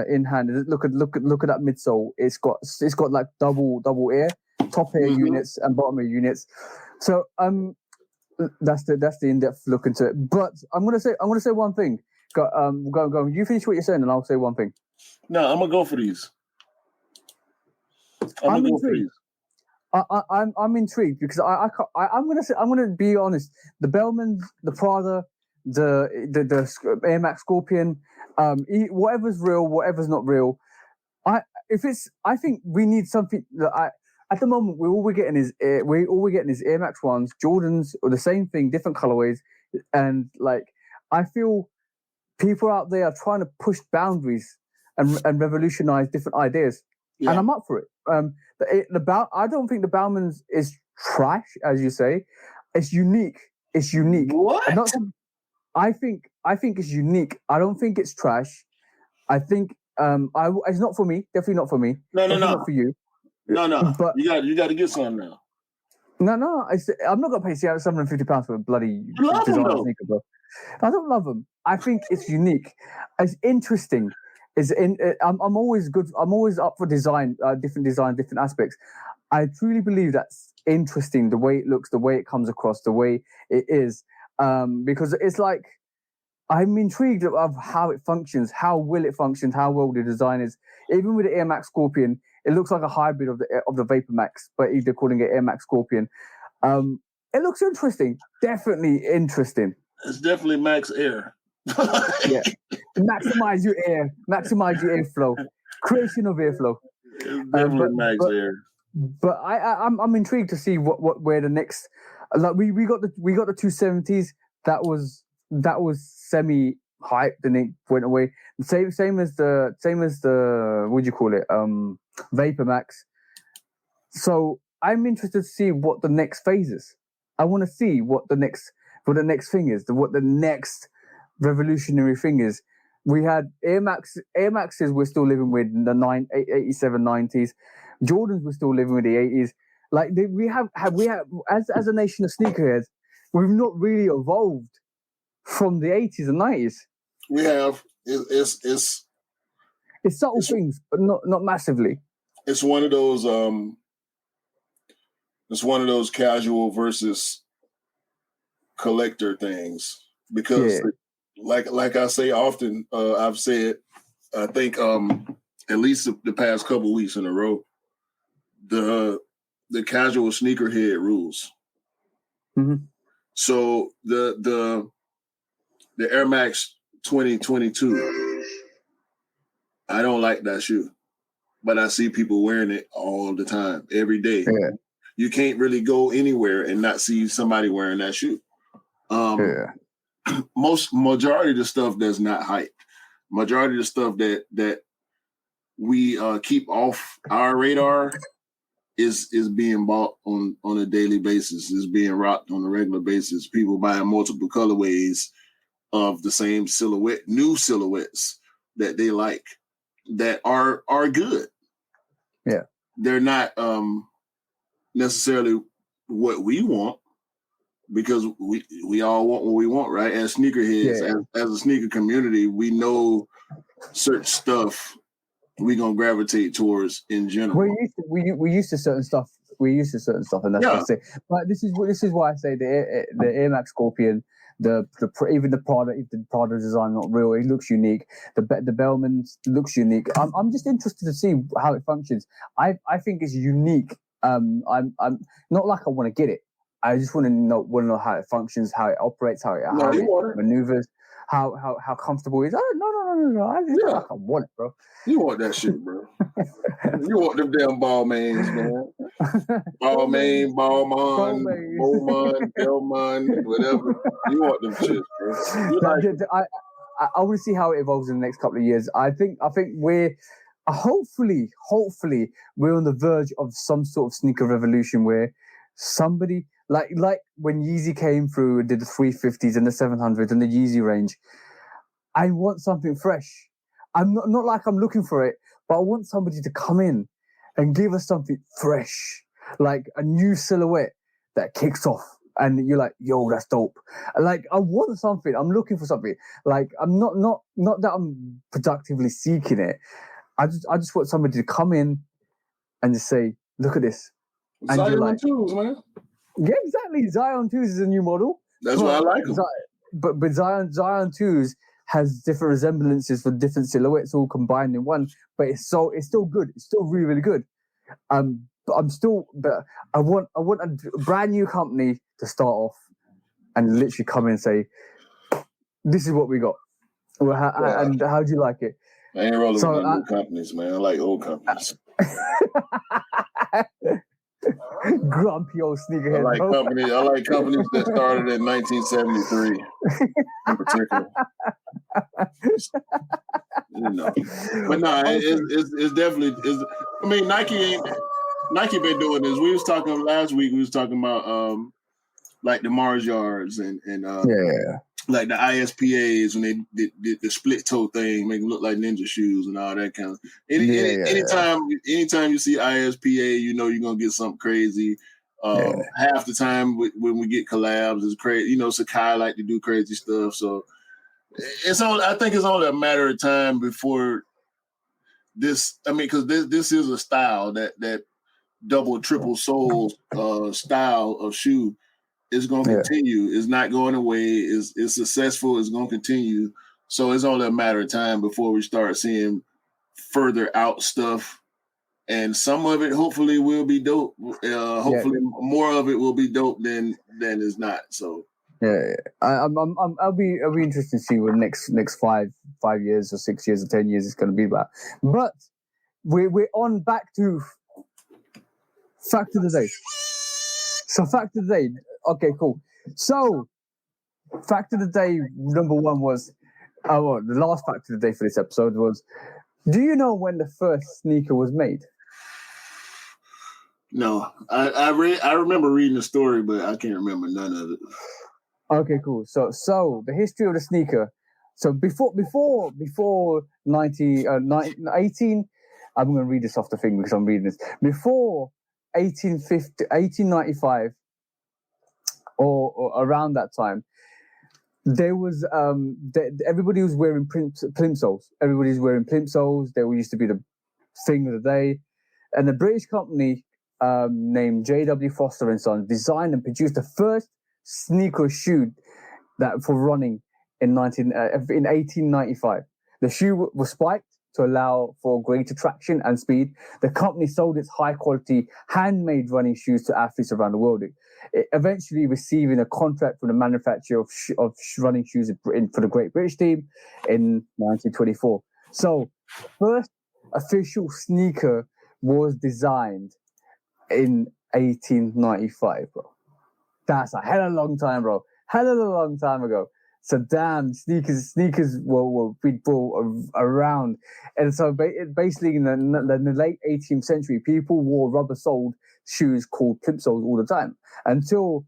in hand. Look at that midsole. It's got like double air, top air units and bottom air units. So that's the in-depth look into it. But I'm gonna say one thing. Go. You finish what you're saying, and I'll say one thing. No, I'm gonna go for these. I'm intrigued. I'm intrigued because I'm gonna be honest. The Bellman, the Prada, the Air Max Scorpion, whatever's real, whatever's not real. I think we need something that at the moment all we're getting is Air Max ones, Jordans, or the same thing, different colorways, and like I feel people out there are trying to push boundaries and revolutionize different ideas, and I'm up for it. I don't think the Bauman's is trash, as you say. It's unique. It's unique. What? I think it's unique. I don't think it's trash. I think it's not for me. Definitely not for me. No. Not for you. No. But you got to get some now. No. I'm not gonna pay £750 for a bloody designer sneaker, bro. I don't love them. I think it's unique. It's interesting. I'm always good. I'm always up for design, different aspects. I truly believe that's interesting. The way it looks, the way it comes across, the way it is, because it's like I'm intrigued of how it functions, how will it function, how well the design is. Even with the Air Max Scorpion, it looks like a hybrid of the Vapor Max, but they're calling it Air Max Scorpion. It looks interesting. Definitely interesting. It's definitely Max Air. Yeah, maximize your airflow, creation of airflow. It's definitely Max Air. But I'm intrigued to see where the next, like we got the 270s that was semi hyped and it went away. Same as the what do you call it, Vapor Max. So I'm interested to see what the next phase is. I want to see what the next thing is, what the next revolutionary thing is. We had Air Maxes we're still living with the 87, 90s. Jordans we're still living with the 80s. Like we have as a nation of sneakerheads, we've not really evolved from the 80s and 90s. We have. It's subtle things, but not massively. It's one of those casual versus collector things, because like I say often, I've said, I think at least the past couple weeks in a row, the casual sneakerhead rules. Mm-hmm. So the Air Max 2022, I don't like that shoe, but I see people wearing it all the time, every day. Yeah. You can't really go anywhere and not see somebody wearing that shoe. Majority of the stuff that's not hyped, majority of the stuff that we keep off our radar is being bought on a daily basis, is being rocked on a regular basis. People buying multiple colorways of the same silhouette, new silhouettes that they like, that are good. Yeah, they're not necessarily what we want, because we all want what we want, right? As sneakerheads, as a sneaker community, we know certain stuff we're gonna gravitate towards in general. We used to certain stuff. And that's what I say. But this is why I say the Air Max Scorpion, even the Prada design not real. It looks unique. The Bellman looks unique. I'm just interested to see how it functions. I think it's unique. I'm not like I want to get it. I just want to know how it functions, how it operates, how it maneuvers, how comfortable it is. No. I just don't like I want it, bro. You want that shit, bro. You want them damn Balmains, man. Balmain, Bowman, Bellman, whatever. You want them shit, bro. I want to see how it evolves in the next couple of years. I think we're hopefully we're on the verge of some sort of sneaker revolution where somebody like when Yeezy came through and did the 350s and the 700s and the Yeezy range. I want something fresh. I'm not like I'm looking for it, but I want somebody to come in and give us something fresh, like a new silhouette that kicks off. And you're like, yo, that's dope. Like, I want something. I'm looking for something. Like, I'm not that I'm productively seeking it. I just want somebody to come in and just say, look at this. And Zion you're like, 2s, man. yeah, exactly. Zion 2s is a new model. That's why I like them. But Zion 2s has different resemblances for different silhouettes all combined in one. But it's still good. It's still really, really good. But I want a brand new company to start off and literally come in and say, this is what we got. And how do you like it? I ain't rolling with new companies, man. I like old companies. Grumpy old sneakerhead. I like companies that started in 1973 in particular. You know. But no, it's definitely. I mean, Nike been doing this. We was talking last week. We was talking about like the Mars Yards and like the ISPAs when they did the split toe thing, make them look like ninja shoes and all that kind of. Anytime you see ISPA, you know you're gonna get something crazy. Half the time when we get collabs, it's crazy. You know, Sakai like to do crazy stuff, so I think it's only a matter of time before this. I mean, because this is a style that double, triple sole style of shoe is going to continue. It's not going away. It's successful. It's going to continue. So it's only a matter of time before we start seeing further out stuff. And some of it hopefully will be dope. Hopefully more of it will be dope than is not. So I'll be interested to see what next 5 years or 6 years or 10 years is going to be about. But we're on back to fact of the day. So fact of the day. Okay, cool. So fact of the day number 1 was the last fact of the day for this episode was, do you know when the first sneaker was made? No, I remember reading the story, but I can't remember none of it. Okay, cool. So the history of the sneaker. So before 18, I'm going to read this off the thing because I'm reading this. Before 1895 or around that time, there was everybody was wearing plimsolls. Everybody's wearing plimsolls. They used to be the thing of the day, and the British company named J.W. Foster and Son designed and produced the first sneaker shoe that for running in 1895. The shoe was spiked to allow for greater traction and speed. The company sold its high-quality handmade running shoes to athletes around the world, eventually receiving a contract from the manufacturer of running shoes for the Great British team in 1924. So, first official sneaker was designed in 1895, bro. That's a hell of a long time, bro. Hell of a long time ago. So damn, sneakers were around, and so basically in the late 18th century, people wore rubber-soled shoes called plimsolls all the time until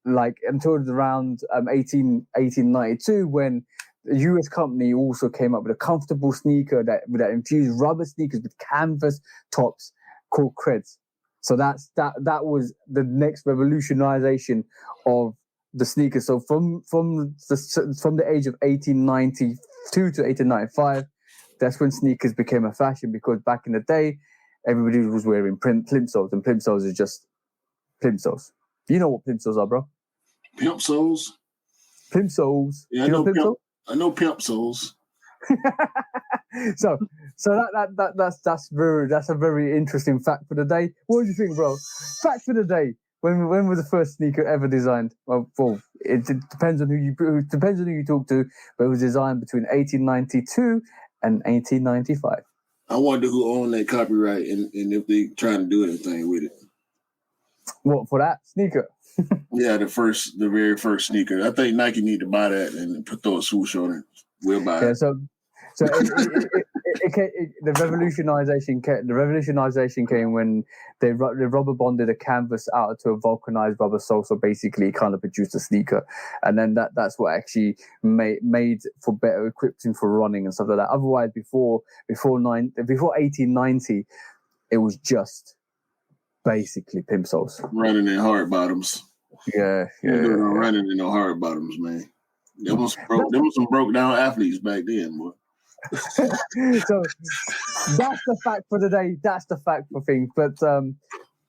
around 1892 when the US company also came up with a comfortable sneaker that infused rubber sneakers with canvas tops called Creds. So that was the next revolutionization of the sneakers. So from the age of 1892 to 1895, that's when sneakers became a fashion, because back in the day, everybody was wearing plimsolls, and plimsolls are just plimsolls. You know what plimsolls are, bro? Pimp soles. Plimsolls. Yeah, I know pimp soles. So that's a very interesting fact for the day. What do you think, bro? Fact for the day. When was the first sneaker ever designed? Well, it depends on who you talk to, but it was designed between 1892 and 1895. I wonder who owned that copyright and if they trying to do anything with it. What, for that sneaker? Yeah, the very first sneaker. I think Nike need to buy that and throw a swoosh on it. We'll buy it. So the revolutionization came when they rubber bonded a canvas out to a vulcanized rubber sole, so basically it kind of produced a sneaker, and then that's what actually made for better equipping for running and stuff like that. Otherwise, before 1890, it was just basically pimp soles, running in hard bottoms. Yeah. Running in no hard bottoms, man. There was some broke down athletes back then, boy. So that's the fact for the day. That's the fact for things. But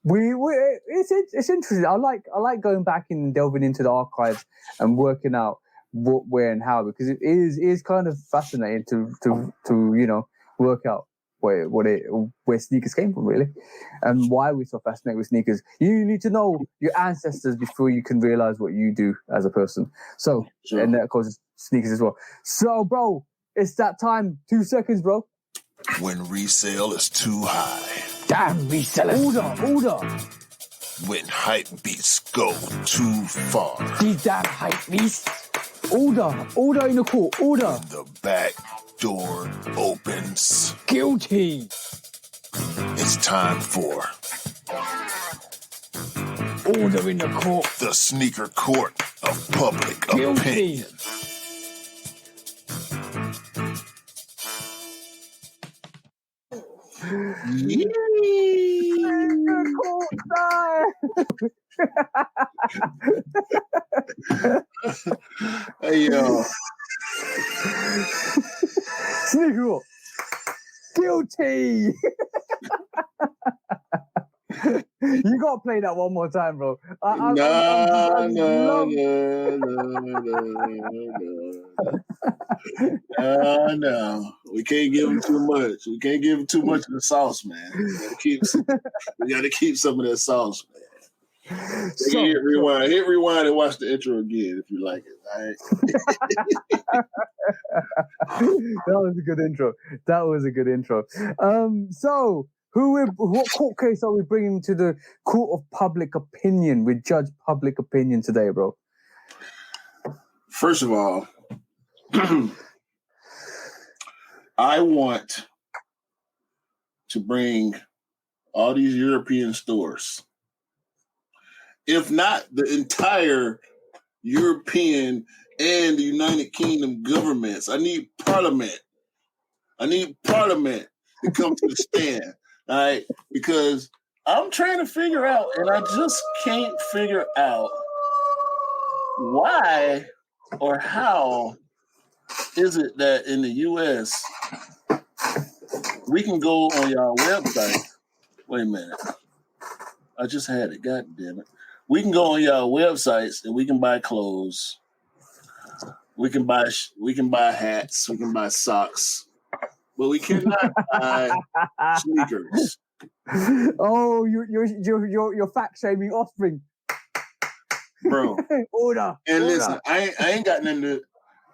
it's interesting. I like going back and delving into the archives and working out what, where, and how, because it is kind of fascinating to work out where sneakers came from, really, and why we're so fascinated with sneakers. You need to know your ancestors before you can realize what you do as a person. So, sure. And that causes sneakers as well. So, bro, it's that time. 2 seconds, bro. When resale is too high. Damn resellers. Order. When hype beats go too far. These damn hype beasts. Order in the court. Order. When the back door opens. Guilty. It's time for order in the court. The sneaker court of public Guilty. Opinion. Hey, yo. Sneaker. Guilty. You gotta play that one more time, bro. No. We can't give him too much. We can't give him too much of the sauce, man. We gotta keep some of that sauce, man. Hit rewind and watch the intro again if you like it. All right? That was a good intro. So what court case are we bringing to the court of public opinion? We judge public opinion today, bro. First of all, I want to bring all these European stores, if not the entire European and the United Kingdom governments. I need Parliament to come to the stand, all right? Because I'm trying to figure out, and I just can't figure out why or how is it that in the U.S. we can go on y'all website. Wait a minute. I just had it. God damn it. We can go on y'all websites and we can buy clothes. We can buy hats. We can buy socks. But we cannot buy sneakers. Oh, you're fact shaming offspring, bro. Order. Listen, I ain't got nothing to.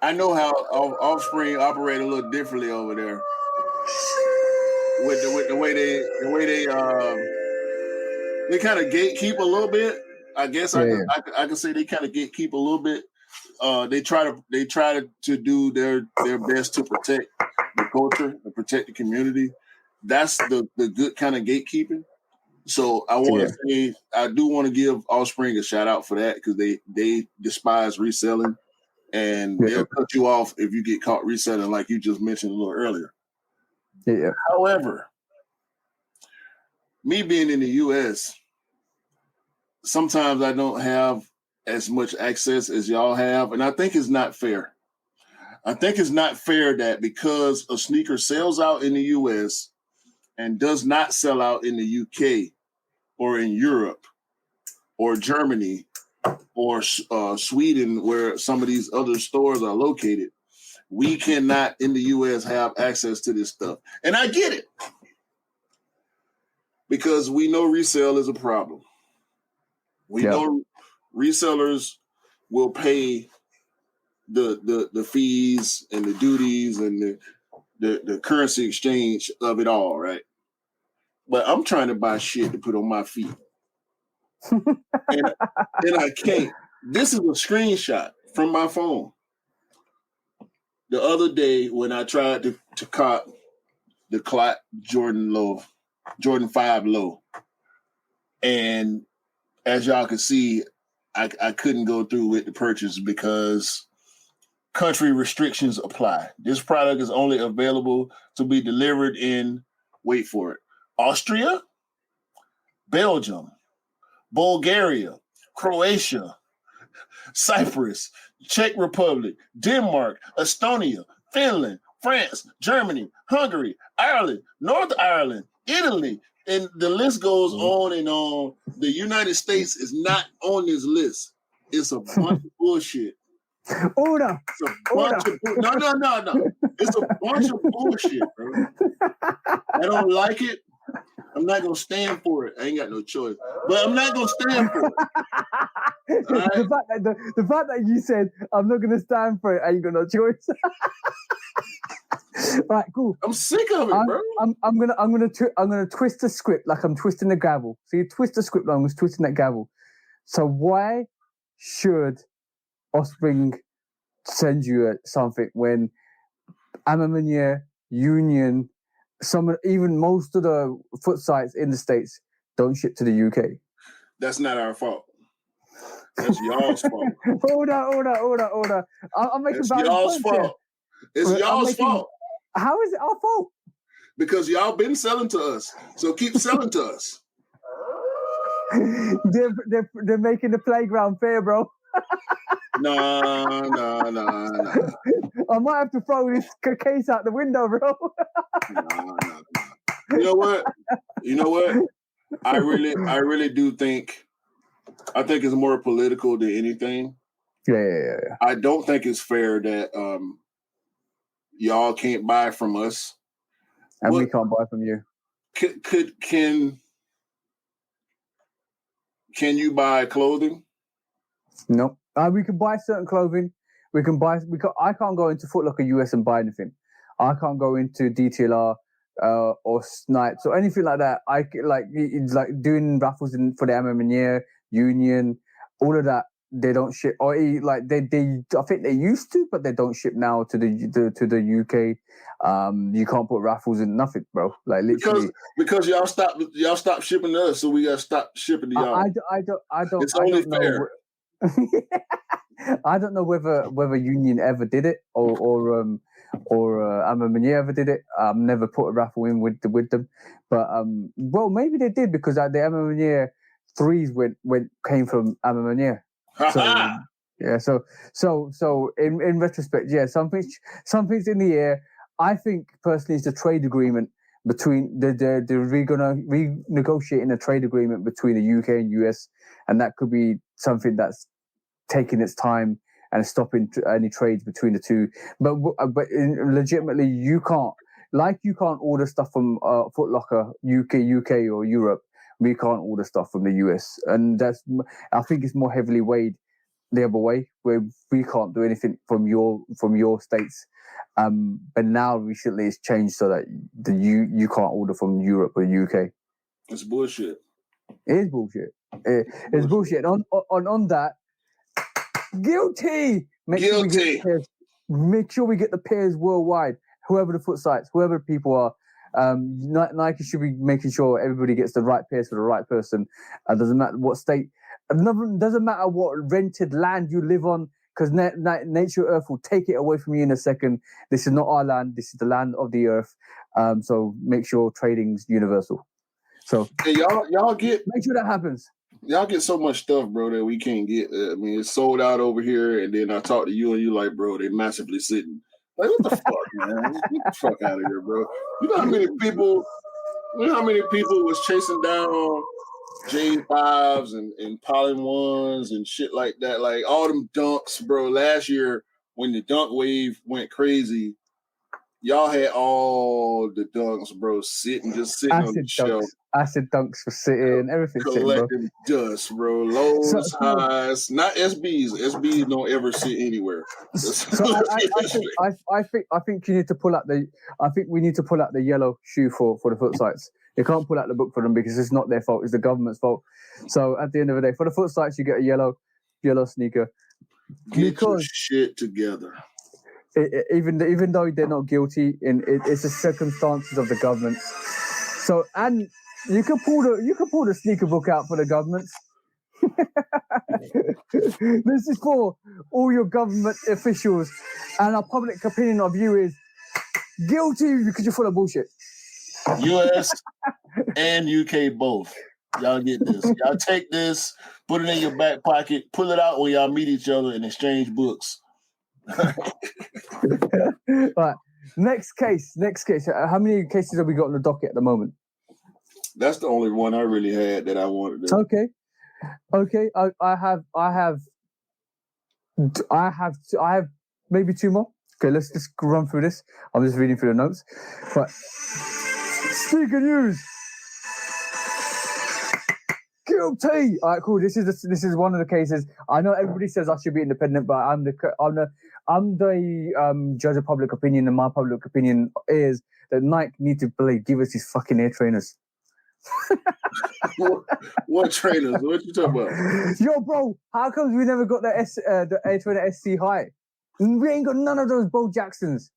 I know how offspring operate a little differently over there. With the way they kind of gatekeep a little bit. I guess I can say they kind of gatekeep a little bit. They try to do their best to protect the culture and protect the community. That's the good kind of gatekeeping. So I want to say I do want to give Offspring a shout out for that, because they despise reselling, and they'll cut you off if you get caught reselling, like you just mentioned a little earlier. Yeah. However, me being in the U.S., sometimes I don't have as much access as y'all have, and I think it's not fair. I think it's not fair that because a sneaker sells out in the U.S. and does not sell out in the U.K. or in Europe or Germany or Sweden, where some of these other stores are located, we cannot in the U.S. have access to this stuff. And I get it, because we know resale is a problem. We know resellers will pay the fees and the duties and the currency exchange of it all, right? But I'm trying to buy shit to put on my feet. and I can't. This is a screenshot from my phone. The other day when I tried to cop the Clot Jordan 5 low. And as y'all can see, I couldn't go through with the purchase because country restrictions apply. This product is only available to be delivered in, wait for it, Austria, Belgium, Bulgaria, Croatia, Cyprus, Czech Republic, Denmark, Estonia, Finland, France, Germany, Hungary, Ireland, North Ireland, Italy, and the list goes on and on. The United States is not on this list. It's a bunch of bullshit. Order. It's a bunch of no. It's a bunch of bullshit, bro. I don't like it. I'm not gonna stand for it. I ain't got no choice, but I'm not gonna stand for it. Right? The fact that you said I'm not gonna stand for it, I ain't got no choice. Right, cool. I'm sick of it, bro. I'm gonna twist the script like I'm twisting the gavel. So you twist the script like I'm twisting that gavel. So why should Offspring send you something when Amamania, Union, even most of the foot sites in the States don't ship to the UK? That's not our fault. That's y'all's fault. Order. I'm making That's y'all's fault. Here. It's y'all's fault. How is it our fault? Because y'all been selling to us. So keep selling to us. They're making the playground fair, bro. No. I might have to throw this case out the window, bro. No. You know what? I really do think. I think it's more political than anything. Yeah. I don't think it's fair that y'all can't buy from us, and we can't buy from you. Can you buy clothing? No. We can buy certain clothing. I can't go into Foot Locker US and buy anything. I can't go into DTLR or Snipes or anything like that. It's like doing raffles for the MMA Union, all of that. They don't ship, or like they. I think they used to, but they don't ship now to the UK. You can't put raffles in nothing, bro. Like literally, because y'all stopped shipping to us, so we gotta stop shipping to y'all. I don't. It's only fair. I don't know whether Union ever did it or MMA ever did it. Never put a raffle in with them, but well, maybe they did because the MMA threes came from MMA. So yeah, so in retrospect, yeah, something's in the air. I think personally, it's a trade agreement between they're gonna renegotiating a trade agreement between the UK and US, and that could be something that's taking its time and stopping any trades between the two. But legitimately, you can't order stuff from Foot Locker UK or Europe. We can't order stuff from the US, and I think it's more heavily weighed the other way, where we can't do anything from your states. But now recently it's changed so that you can't order from Europe or UK. It's bullshit. It is bullshit. It's bullshit. On that, guilty. Make sure we get the pairs worldwide. Whoever the foot sites, whoever the people are. Nike should be making sure everybody gets the right pairs for the right person. Doesn't matter what state, doesn't matter what rented land you live on, because nature Earth will take it away from you in a second. This is not our land. This is the land of the Earth. So make sure trading's universal. So hey, y'all make sure that happens. Y'all get so much stuff, bro, that we can't get. I mean, it's sold out over here, and then I talk to you, and you like, bro, they massively sitting. Like, what the fuck, man? Get the fuck out of here, bro. You know how many people was chasing down J5s and Poly 1s and shit like that? Like, all them dunks, bro. Last year, when the dunk wave went crazy, y'all had all the dunks, bro, sitting on the shelf. Acid dunks for sitting, everything collecting dust, bro. Lows, highs, not SBs. SBs don't ever sit anywhere. So I think you need to pull out we need to pull out the yellow shoe for the foot sites. You can't pull out the book for them because it's not their fault. It's the government's fault. So at the end of the day, for the foot sites, you get a yellow sneaker. Get your shit together. even though they're not guilty, it's the circumstances of the government. So, and you can pull the sneaker book out for the governments. This is for all your government officials, and our public opinion of you is guilty because you're full of bullshit. US and UK both. Y'all get this. Y'all take this, put it in your back pocket, pull it out when y'all meet each other and exchange books. Right. Next case. How many cases have we got on the docket at the moment? That's the only one I really had that I wanted to. Okay. I have maybe two more. Okay, let's just run through this. I'm just reading through the notes. Right. Sneaker news. Guilty. All right, cool. This is one of the cases. I know everybody says I should be independent, but I'm the judge of public opinion, and my public opinion is that Nike need to give us these fucking Air trainers. What trainers? What you talking about? Yo, bro, how come we never got the Air Trainer SC High? We ain't got none of those Bo Jacksons.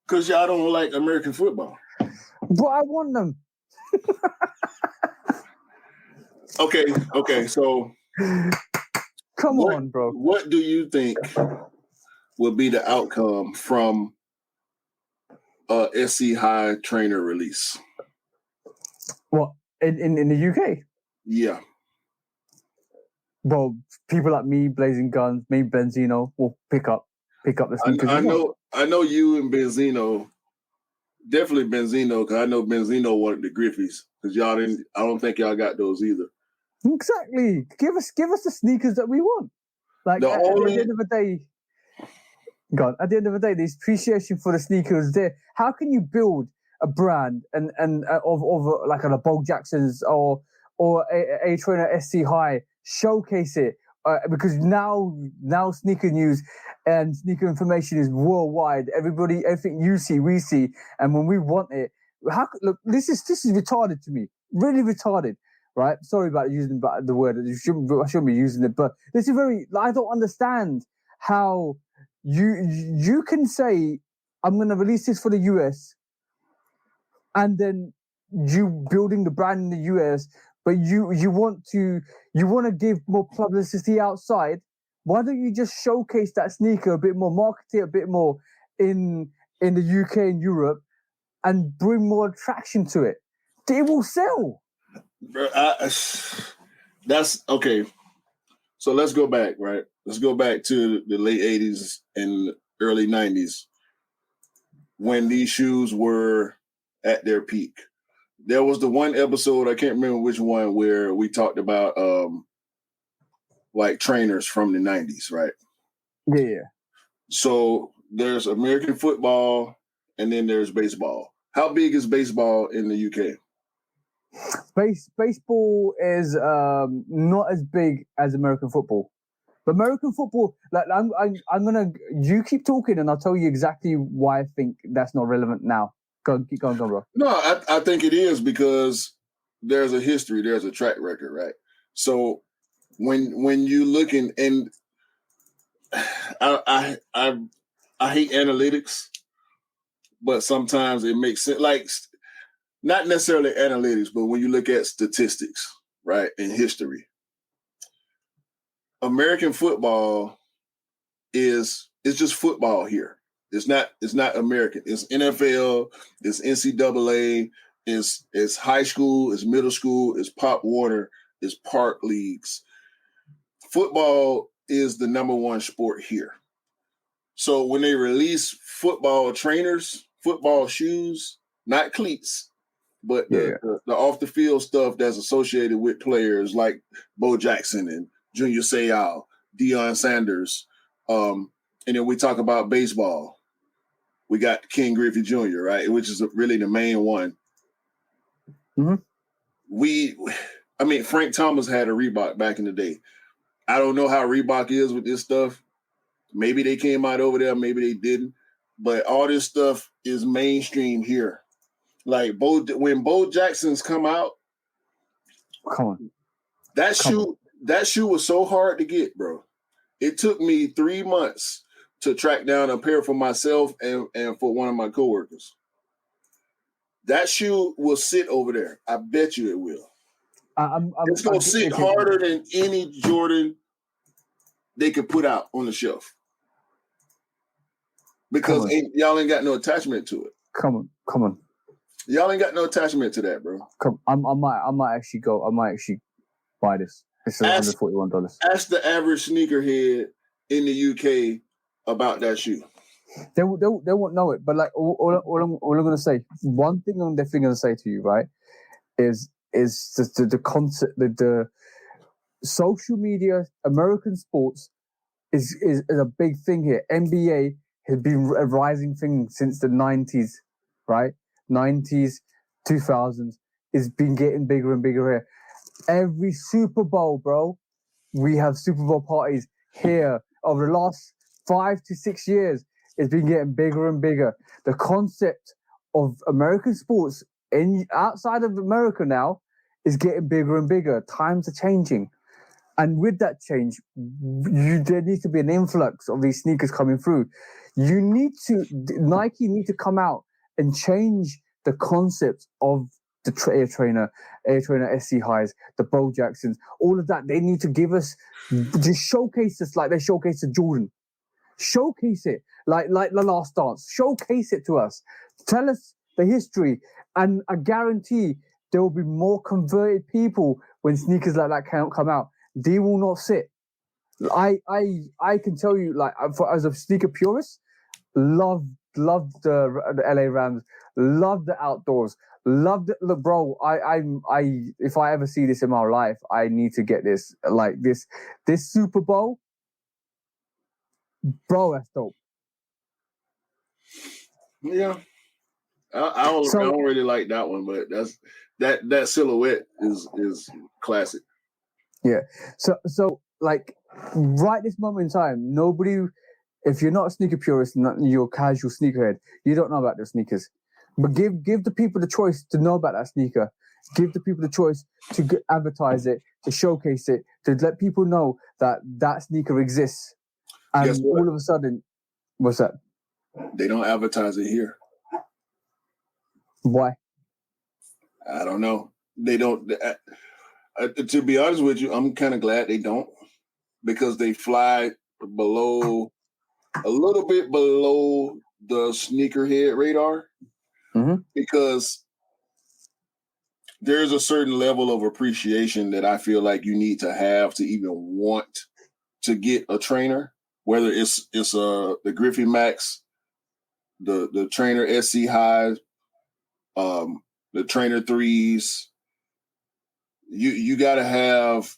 Because y'all don't like American football. But I want them. Okay. So, come on, bro. What do you think will be the outcome from SC High trainer release? What in the UK? Yeah. Well, people like me, Blazing Guns, maybe Benzino will pick up the sneakers. I know you and Benzino. Definitely Benzino, because I know Benzino wanted the Griffies. Because y'all didn't. I don't think y'all got those either. Exactly. Give us the sneakers that we want. Like at the end of the day, God. At the end of the day, the appreciation for the sneakers there. How can you build a brand and of like a Bo Jackson's or a Trainer SC High, showcase it because now sneaker news and sneaker information is worldwide. Everything you see, we see, and when we want it, look, this is retarded to me, really retarded, right? Sorry about using the word. I shouldn't be using it, but this is very. I don't understand how you can say I'm going to release this for the US, and then you building the brand in the US, but you want to give more publicity outside. Why don't you just showcase that sneaker a bit more, market it a bit more in the UK and Europe, and bring more attraction to it? It will sell. That's okay. So let's go back, right? Let's go back to the late 80s and early 90s when these shoes were at their peak. There was the one episode, I can't remember which one, where we talked about like trainers from the 90s, right? Yeah. So there's American football and then there's baseball. How big is baseball in the UK? Baseball is not as big as American football. But American football, like you keep talking and I'll tell you exactly why I think that's not relevant now. Keep going, bro. No, I think it is because there's a history, there's a track record, right? So when you looking, and I hate analytics, but sometimes it makes sense. Like not necessarily analytics, but when you look at statistics, right, and history, American football is just football here. It's not American. It's NFL. It's NCAA. It's high school. It's middle school. It's Pop Warner. It's park leagues. Football is the number one sport here. So when they release football trainers, football shoes, not cleats, but the off the field stuff that's associated with players like Bo Jackson and Junior Seau, Deion Sanders, and then we talk about baseball. We got Ken Griffey Jr., right, which is really the main one. Mm-hmm. Frank Thomas had a Reebok back in the day. I don't know how Reebok is with this stuff. Maybe they came out over there, maybe they didn't. But all this stuff is mainstream here. Like when Bo Jackson's come out, that shoe was so hard to get, bro. It took me 3 months to track down a pair for myself and for one of my coworkers. That shoe will sit over there. I bet you it will. It's going to sit harder than any Jordan they could put out on the shelf. Because y'all ain't got no attachment to it. Come on. Y'all ain't got no attachment to that, bro. I might actually buy this. It's $141. Ask the average sneakerhead in the UK about that shoe. They won't know it, but like all I'm gonna say, one thing I'm definitely gonna say to you, right, is the concept, the social media, American sports is a big thing here. NBA has been a rising thing since the 90s, right? 90s, 2000s. It's been getting bigger and bigger here. Every Super Bowl, bro, we have Super Bowl parties here. Over the last 5 to 6 years, it's been getting bigger and bigger. The concept of American sports outside of America now is getting bigger and bigger. Times are changing. And with that change, there needs to be an influx of these sneakers coming through. Nike need to come out and change the concept of the Air Trainer SC Highs, the Bo Jacksons, all of that. They need to give us, just showcase us like they showcase the Jordan. Showcase it like The Last Dance. Showcase it to us. Tell us the history, and I guarantee there will be more converted people when sneakers like that come out. They will not sit. I can tell you, like, as a sneaker purist, love the LA Rams, love the outdoors, love the look, bro. I if I ever see this in my life, I need to get this. Like this Super Bowl, bro. That's dope. Yeah, I don't really like that one, but that silhouette is classic. Yeah. So like right this moment in time, nobody, if you're not a sneaker purist, you're a casual sneakerhead, you don't know about the sneakers. But give the people the choice to know about that sneaker. Give the people the choice to advertise it, to showcase it, to let people know that sneaker exists. And all of a sudden, what's that? They don't advertise it here. Why? I don't know. They don't. To be honest with you, I'm kind of glad they don't, because they fly a little bit below the sneakerhead radar. Mm-hmm. Because there's a certain level of appreciation that I feel like you need to have to even want to get a trainer, whether it's the Griffey Max, the Trainer SC Highs, the Trainer 3s. You got to have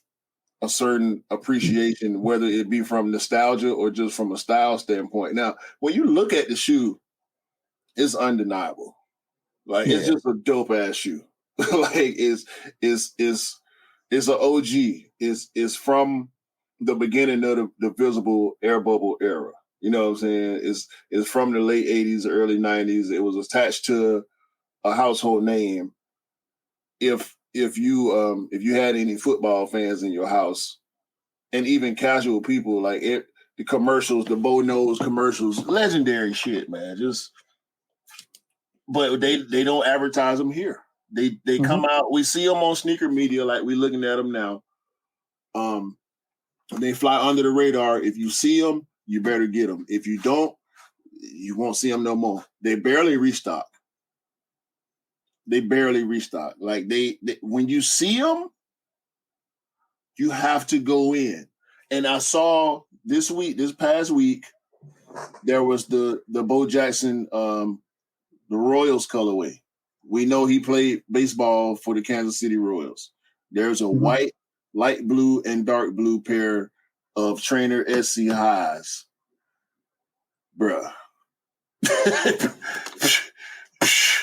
a certain appreciation, whether it be from nostalgia or just from a style standpoint. Now, when you look at the shoe, it's undeniable. Like, it's just a dope ass shoe. Like, it's an OG. It's from the beginning of the visible air bubble era. You know what I'm saying? It's from the late 80s, early 90s. It was attached to a household name. If you had any football fans in your house, and even casual people, like the commercials, the Bo Nose commercials, legendary shit, man. But they don't advertise them here. They come out. We see them on sneaker media, like we're looking at them now. They fly under the radar. If you see them, you better get them. If you don't, you won't see them no more. They barely restock. Like they when you see them, you have to go in. And I saw this past week, there was the Bo Jackson, the Royals colorway. We know he played baseball for the Kansas City Royals. There's a white, light blue, and dark blue pair of Trainer SC Highs. Bruh.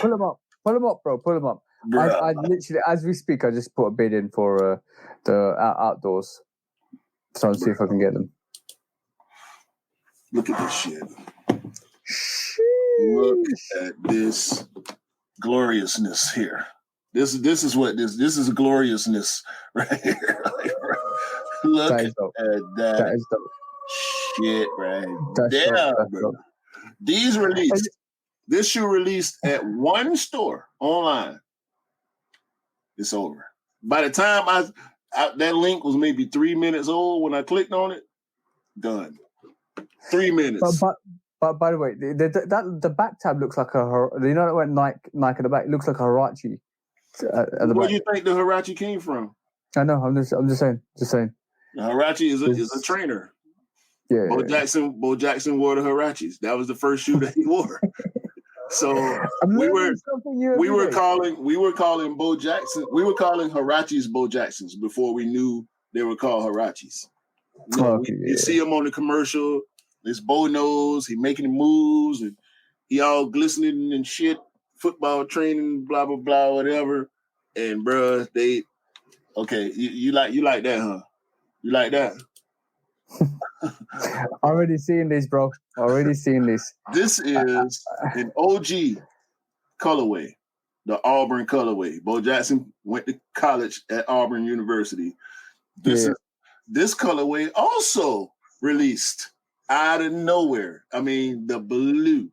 Pull them up, bro. Pull them up. I literally, as we speak, I just put a bid in for the outdoors. Trying to see if I can get them. Look at this shit. Look at this gloriousness here. This is gloriousness right here. Look at that. That is dope. shit right That's there, dope. bro. These released. This shoe released at one store online. It's over. By the time that link was maybe 3 minutes old when I clicked on it, done. 3 minutes. But by the way, the back tab looks like you know what Nike at the back? It looks like a Hirachi at the back. Where do you think the Hirachi came from? I know. I'm just saying. The Hirachi is a trainer. Yeah. Bo Jackson wore the Hirachis. That was the first shoe that he wore. So we were calling Bo Jackson. We were calling Hirachis Bo Jacksons before we knew they were called Hirachis. You see him on the commercial. This Bo knows he making moves and he all glistening and shit. Football training, blah blah blah, whatever. And bruh, you like that, huh? You like that? Already seeing this, bro. Already seeing this. This is an OG colorway, the Auburn colorway. Bo Jackson went to college at Auburn University. This colorway also released out of nowhere. I mean, the blue.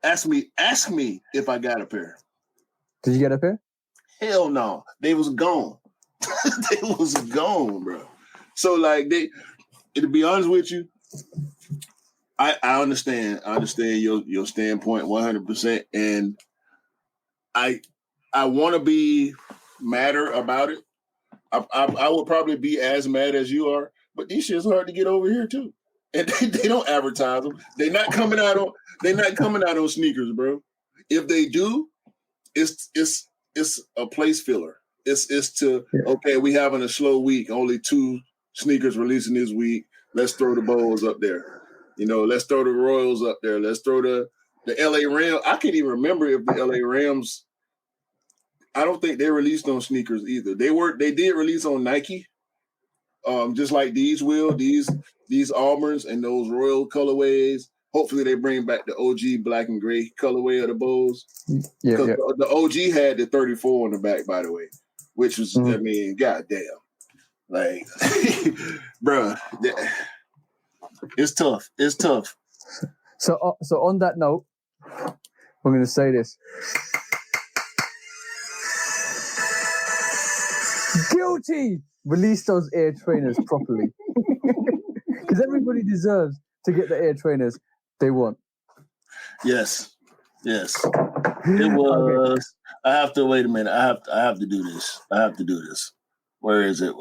Ask me if I got a pair. Did you get a pair? Hell no. They was gone. They was gone, bro. So like to be honest with you, I understand your standpoint 100%, and I want to be madder about it. I would probably be as mad as you are, but these shit's hard to get over here too, and they don't advertise them. They're not coming out on sneakers, bro. If they do, it's a place filler. It's to okay, we having a slow week, only 2 sneakers releasing this week. Let's throw the Bulls up there. Let's throw the Royals up there. Let's throw the LA Rams. I can't even remember if the LA Rams, I don't think they released on sneakers either. They did release on Nike. Just like these Auburns and those Royal colorways. Hopefully they bring back the OG black and gray colorway of the Bulls. Yeah. The OG had the 34 on the back, by the way, which was, I mean, goddamn. Like, bruh, it's tough. It's tough. So on that note, we're going to say this. Guilty! Release those Air Trainers properly. Because everybody deserves to get the Air Trainers they want. Yes. It was. Okay. I have to wait a minute. I have to do this. Where is it?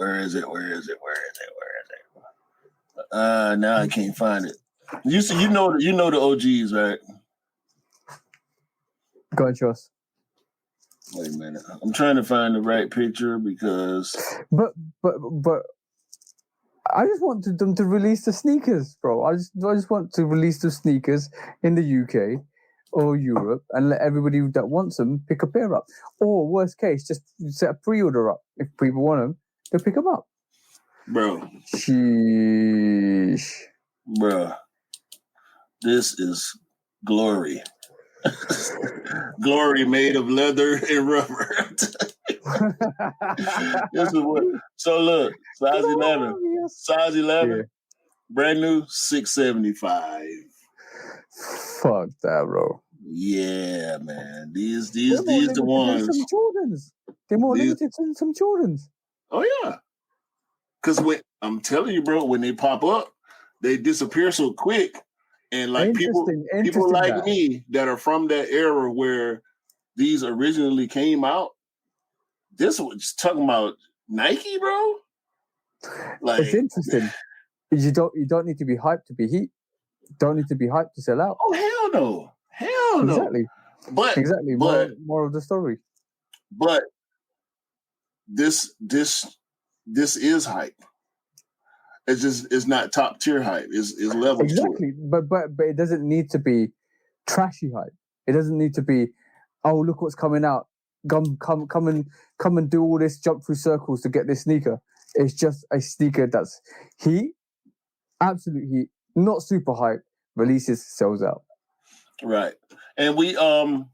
Now I can't find it. You know the OGs, right? Go ahead, Joss. Wait a minute. I'm trying to find the right picture because. But I just want them to release the sneakers, bro. I just want to release the sneakers in the UK or Europe and let everybody that wants them pick a pair up. Or worst case, just set a pre-order up. If people want them, they'll pick them up. Bro. Sheesh. Bro. This is glory. Glory made of leather and rubber. This is what. So look, size 11, brand new, $675. Fuck that, bro. Yeah, man. These the ones. Some Jordans. They're more limited than some Jordans. Oh yeah. Because I'm telling you, bro, when they pop up, they disappear so quick. And like people like me that are from that era where these originally came out, this was talking about Nike, bro. Like, it's interesting. You don't need to be hyped to be heat. Don't need to be hyped to sell out. Oh hell no. Exactly. More of the story. But this is hype. It's not top tier hype. It's levels. Exactly. But it doesn't need to be trashy hype. It doesn't need to be, oh, look what's coming out. Come and do all this, jump through circles to get this sneaker. It's just a sneaker that's heat, absolute heat, not super hype, releases, sells out. Right. And we I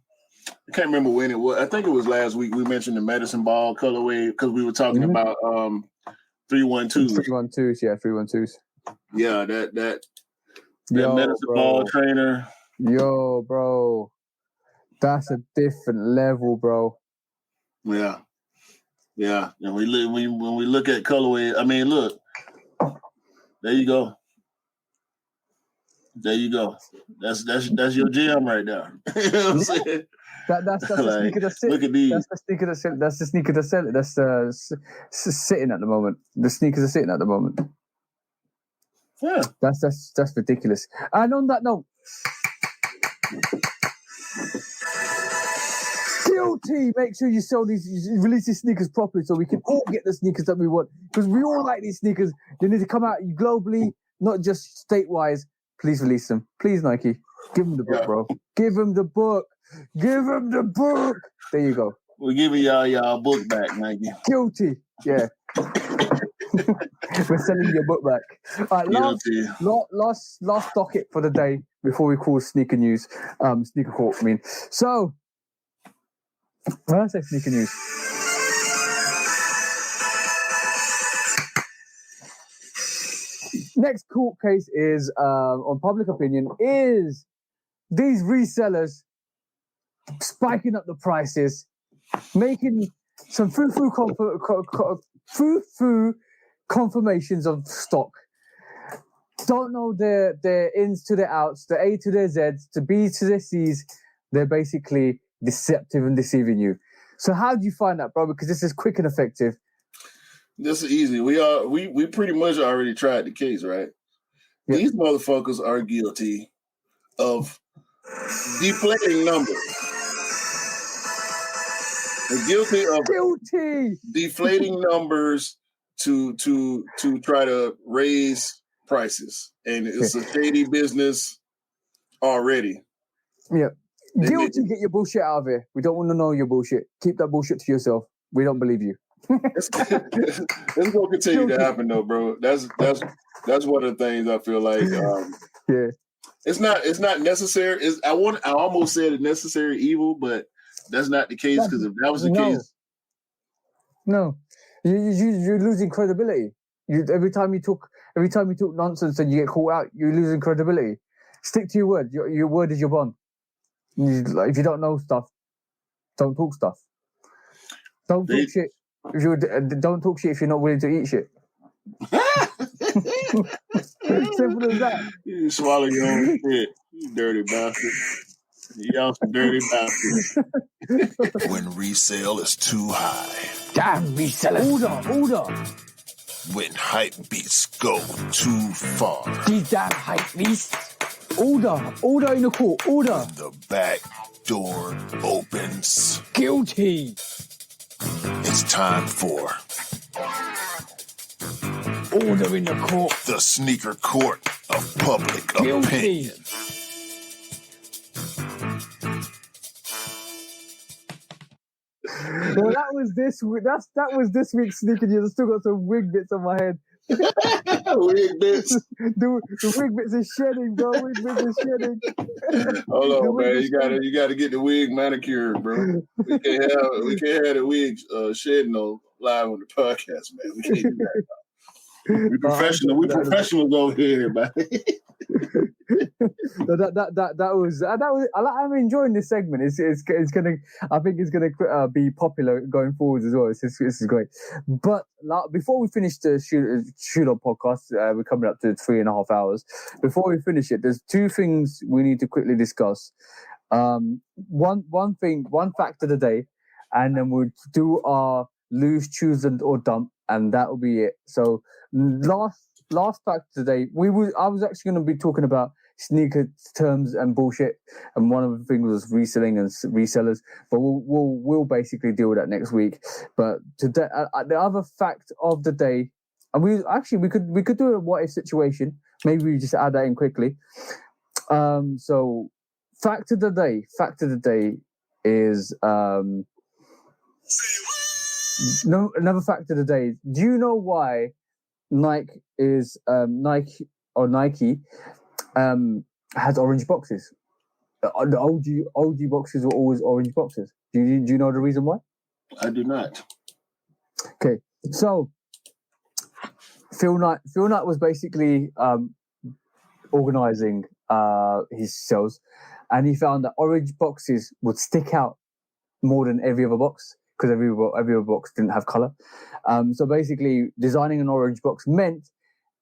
can't remember when it was. I think it was last week we mentioned the medicine ball colorway because we were talking about 312s. 312s, yeah, 312s. Yeah, that medicine ball trainer. Yo, bro. That's a different level, bro. Yeah. Yeah. And when we look at colorway, I mean, look. There you go. There you go. That's your jam right there. You know what I'm saying? That's the Like, sneaker that's sitting. look at these. That's the sneaker that's sitting. That's the sneaker that's selling. That's sitting at the moment. The sneakers are sitting at the moment. Yeah. That's ridiculous. And on that note, guilty. Make sure you release these sneakers properly so we can all get the sneakers that we want. Because we all like these sneakers. They need to come out globally, not just state-wise. Please release them. Please, Nike. Give them the book, bro. Give them the book. Give them the book. There you go. We're giving y'all book back, Nike. Guilty. Yeah. We're sending your book back. All right, last docket for the day before we call sneaker news. Sneaker court, I mean. So, when I say sneaker news, next court case is on public opinion is these resellers spiking up the prices, making some foo-foo confirmations of stock. Don't know their ins to their outs, the A to their Zs, the B to their Cs. They're basically deceptive and deceiving you. So how do you find that, bro? Because this is quick and effective. This is easy. We pretty much already tried the case, right? Yep. These motherfuckers are guilty of deflating numbers. They're guilty of deflating numbers to try to raise prices, and it's a shady business already. Yeah, guilty. Get your bullshit out of here. We don't want to know your bullshit. Keep that bullshit to yourself. We don't believe you. It's gonna continue to happen though, bro. That's one of the things I feel like. Yeah, it's not necessary. I almost said a necessary evil, but that's not the case, because if that was the case, you're losing credibility. Every time you talk nonsense and you get caught out, you're losing credibility. Stick to your word. Your word is your bond. If you don't know stuff, don't talk stuff. Don't talk shit. Don't talk shit if you're not willing to eat shit. Simple as that. You swallow your own shit, you dirty bastard. Y'all some dirty bastards. When resale is too high. Damn resellers. Order. When hype beats go too far. These damn hype beasts. Order in the court. Order. When the back door opens. Guilty. It's time for order in the court. The sneaker court of public opinion. Well, that was this week's sneaker news. I still got some wig bits on my head. Wig bits. The wig bits is shedding, bro. Wig bits is shedding. Hold on, man. You gotta get the wig manicured, bro. We can't have the wig shedding live on the podcast, man. We can't do that. We professional. We professionals over here, man. That was. I'm enjoying this segment. It's gonna. I think it's gonna be popular going forward as well. This is great. But before we finish the shoot up podcast, we're coming up to 3.5 hours. Before we finish it, there's two things we need to quickly discuss. One fact of the day, and then we'll do our lose, choose, or dump, and that will be it. So last fact today, I was actually going to be talking about sneaker terms and bullshit, and one of the things was reselling and resellers, but we'll basically deal with that next week. But today, the other fact of the day, and we could do a what if situation. Maybe we just add that in quickly. So fact of the day is another fact of the day. Do you know why Nike has orange boxes? The OG boxes were always orange boxes. Do you know the reason why? I do not. Okay, so Phil Knight was basically organizing his sales, and he found that orange boxes would stick out more than every other box because every other box didn't have color. So basically, designing an orange box meant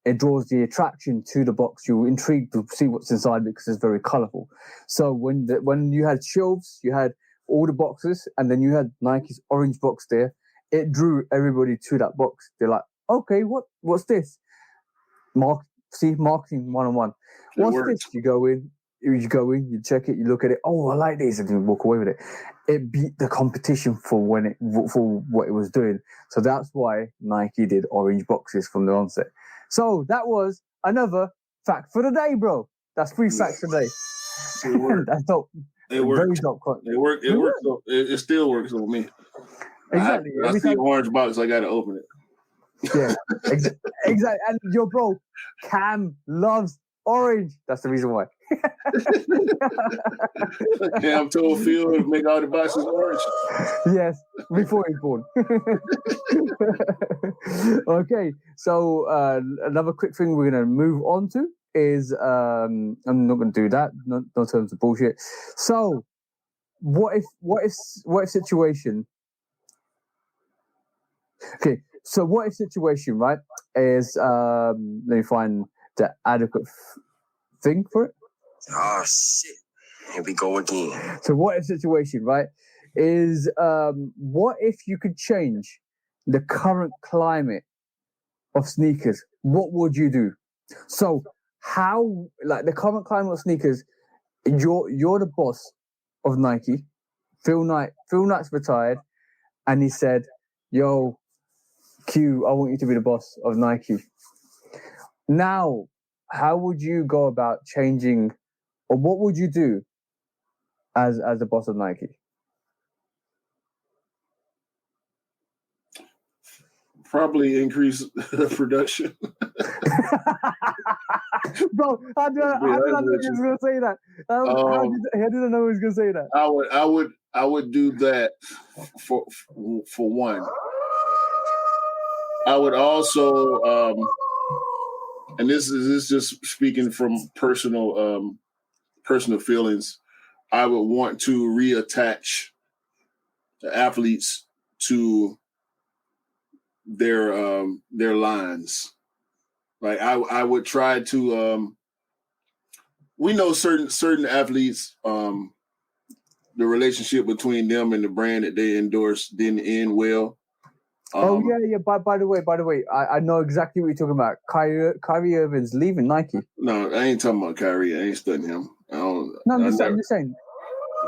it draws the attraction to the box. You're intrigued to see what's inside because it's very colorful. So when you had shelves, you had all the boxes, and then you had Nike's orange box there. It drew everybody to that box. They're like, okay, what's this? Marketing 101. What's this? You go in, you check it, you look at it. Oh, I like this, and you walk away with it. It beat the competition for what it was doing. So that's why Nike did orange boxes from the onset. So that was another fact for the day, bro. That's 3 facts a day. It worked. That's dope. It worked. Very dope. It worked. It worked. It still works on me. Exactly. I see an orange box, I got to open it. Yeah, exactly. And your bro, Cam loves orange. That's the reason why. Cam told Phil to make all the boxes orange. Yes, before he born. Okay, so another quick thing we're gonna move on to is I'm not gonna do that. No terms of bullshit. So, what if situation? Okay, so what if situation, right, is let me find the adequate thing for it. Oh shit! Here we go again. So what if situation, right, is what if you could change the current climate of sneakers? What would you do? So how, like, the current climate of sneakers, you're the boss of Nike. Phil Knight's retired, and he said, yo, Q, I want you to be the boss of Nike. Now, how would you go about changing, or what would you do as the boss of Nike? Probably increase production. Bro, how did I know he was going to say that? How did I know he was going to say that? I would do that for one. I would also, and this is just speaking from personal feelings. I would want to reattach the athletes to their lines. Like I would try to. We know certain athletes. The relationship between them and the brand that they endorse didn't end well. Yeah. By the way, I know exactly what you're talking about. Kyrie Irving's leaving Nike. No, I ain't talking about Kyrie. I ain't studying him. I'm just saying.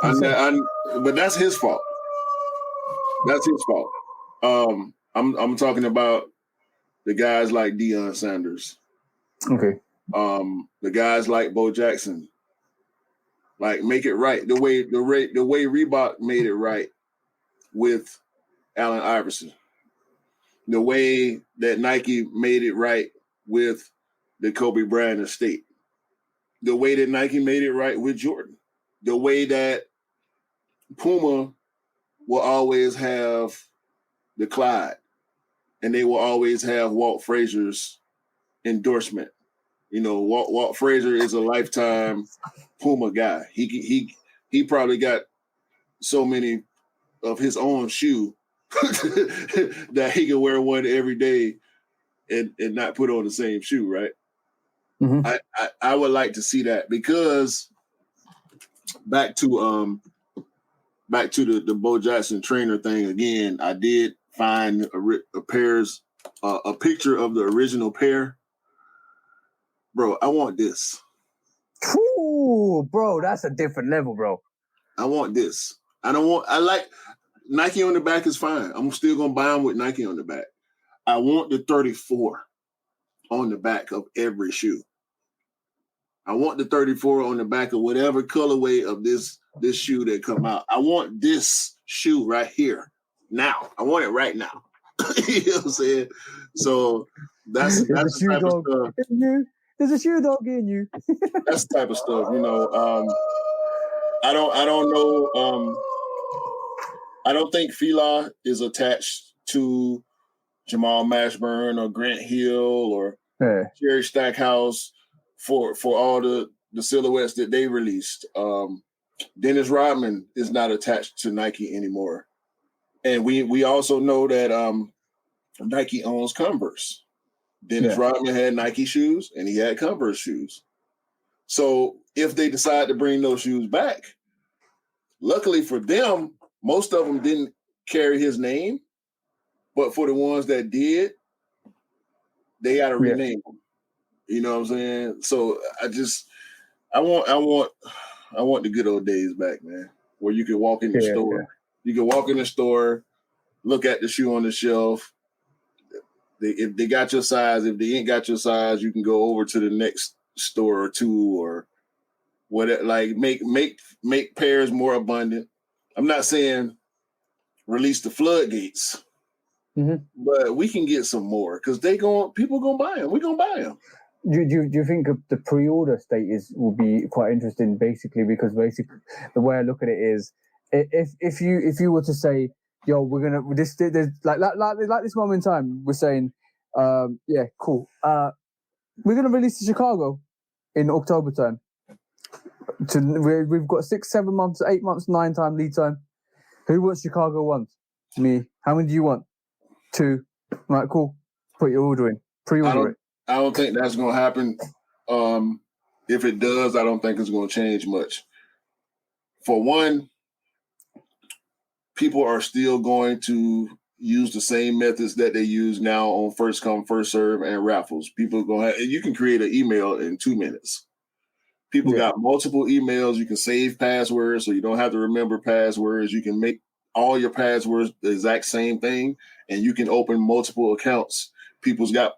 But that's his fault. That's his fault. I'm talking about the guys like Deion Sanders. Okay. The guys like Bo Jackson. Like, make it right the way Reebok made it right with Allen Iverson. The way that Nike made it right with the Kobe Bryant estate. The way that Nike made it right with Jordan. The way that Puma will always have the Clyde, and they will always have Walt Frazier's endorsement. You know, Walt Frazier is a lifetime Puma guy. He probably got so many of his own shoe that he can wear one every day and not put on the same shoe, right? Mm-hmm. I would like to see that, because back to the Bo Jackson trainer thing again. I did find a picture of the original pair. Bro, I want this. Ooh, bro, that's a different level, bro. I want this. I like Nike on the back is fine. I'm still gonna buy them with Nike on the back. I want the 34 on the back of every shoe. I want the 34 on the back of whatever colorway of this shoe that come out. I want this shoe right here now. I want it right now. You know what I'm saying? So that's the type of stuff. There's a shoe dog in you. That's the type of stuff, you know. I don't know. I don't think Fila is attached to Jamal Mashburn or Grant Hill or Jerry Stackhouse for all the silhouettes that they released. Dennis Rodman is not attached to Nike anymore. And we also know that Nike owns Converse. Dennis Rodman had Nike shoes and he had Converse shoes. So if they decide to bring those shoes back, luckily for them, most of them didn't carry his name. But for the ones that did, they got to rename them. You know what I'm saying? So I want the good old days back, man, where you can walk in the store. You can walk in the store, look at the shoe on the shelf. If they got your size, if they ain't got your size, you can go over to the next store or two or whatever. Like make pairs more abundant. I'm not saying release the floodgates, but we can get some more because people gonna buy them. We're gonna buy them. Do you think the pre-order status will be quite interesting? Basically, because the way I look at it is, if you were to say, yo, we're gonna this there's like this moment in time, we're saying, yeah, cool. We're gonna release to Chicago in October time. We've got 6, 7 months, 8 months, 9 time lead time. Who wants Chicago 1? Me. How many do you want? 2. Right, cool. Put your order in. Pre-order it. I don't think that's gonna happen. If it does, I don't think it's gonna change much. For one, people are still going to use the same methods that they use now on first come, first serve and raffles. People you can create an email in 2 minutes. People got multiple emails. You can save passwords so you don't have to remember passwords. You can make all your passwords the exact same thing, and you can open multiple accounts. People got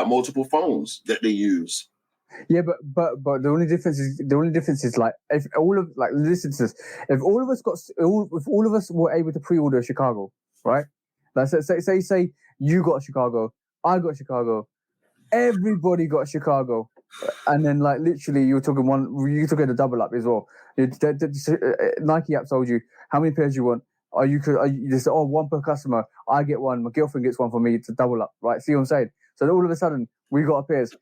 multiple phones that they use. Yeah, but the only difference is like if all of listen to this. If all of us were able to pre-order Chicago, right? Like say you got Chicago, I got Chicago, everybody got Chicago, and then like literally you took a double up as well. Nike app told you how many pairs you want. You just one per customer. I get one. My girlfriend gets one for me. It's a double up, right? See what I'm saying? So all of a sudden we got pairs.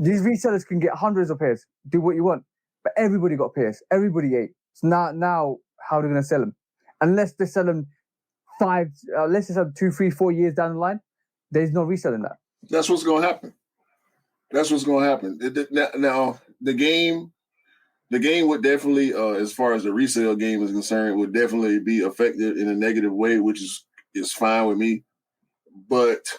These resellers can get hundreds of pairs. Do what you want, but everybody got pairs. Everybody ate. So now how are they going to sell them? Unless they sell them 2, 3, 4 years down the line, there's no reselling that. That's what's going to happen. Now the game would definitely, as far as the resale game is concerned, would definitely be affected in a negative way, which is fine with me. But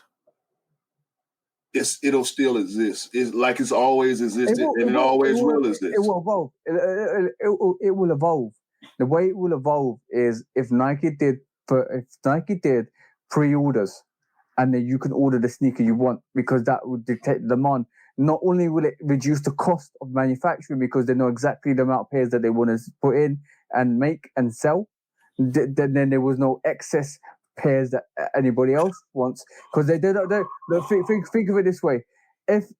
it'll still exist. It's like it's always existed, it always will exist. It will evolve. It will evolve. The way it will evolve is if Nike did pre-orders, and then you can order the sneaker you want because that would dictate the demand. Not only will it reduce the cost of manufacturing because they know exactly the amount of pairs that they want to put in and make and sell, then there was no excess pairs that anybody else wants because they don't. Think of it this way: if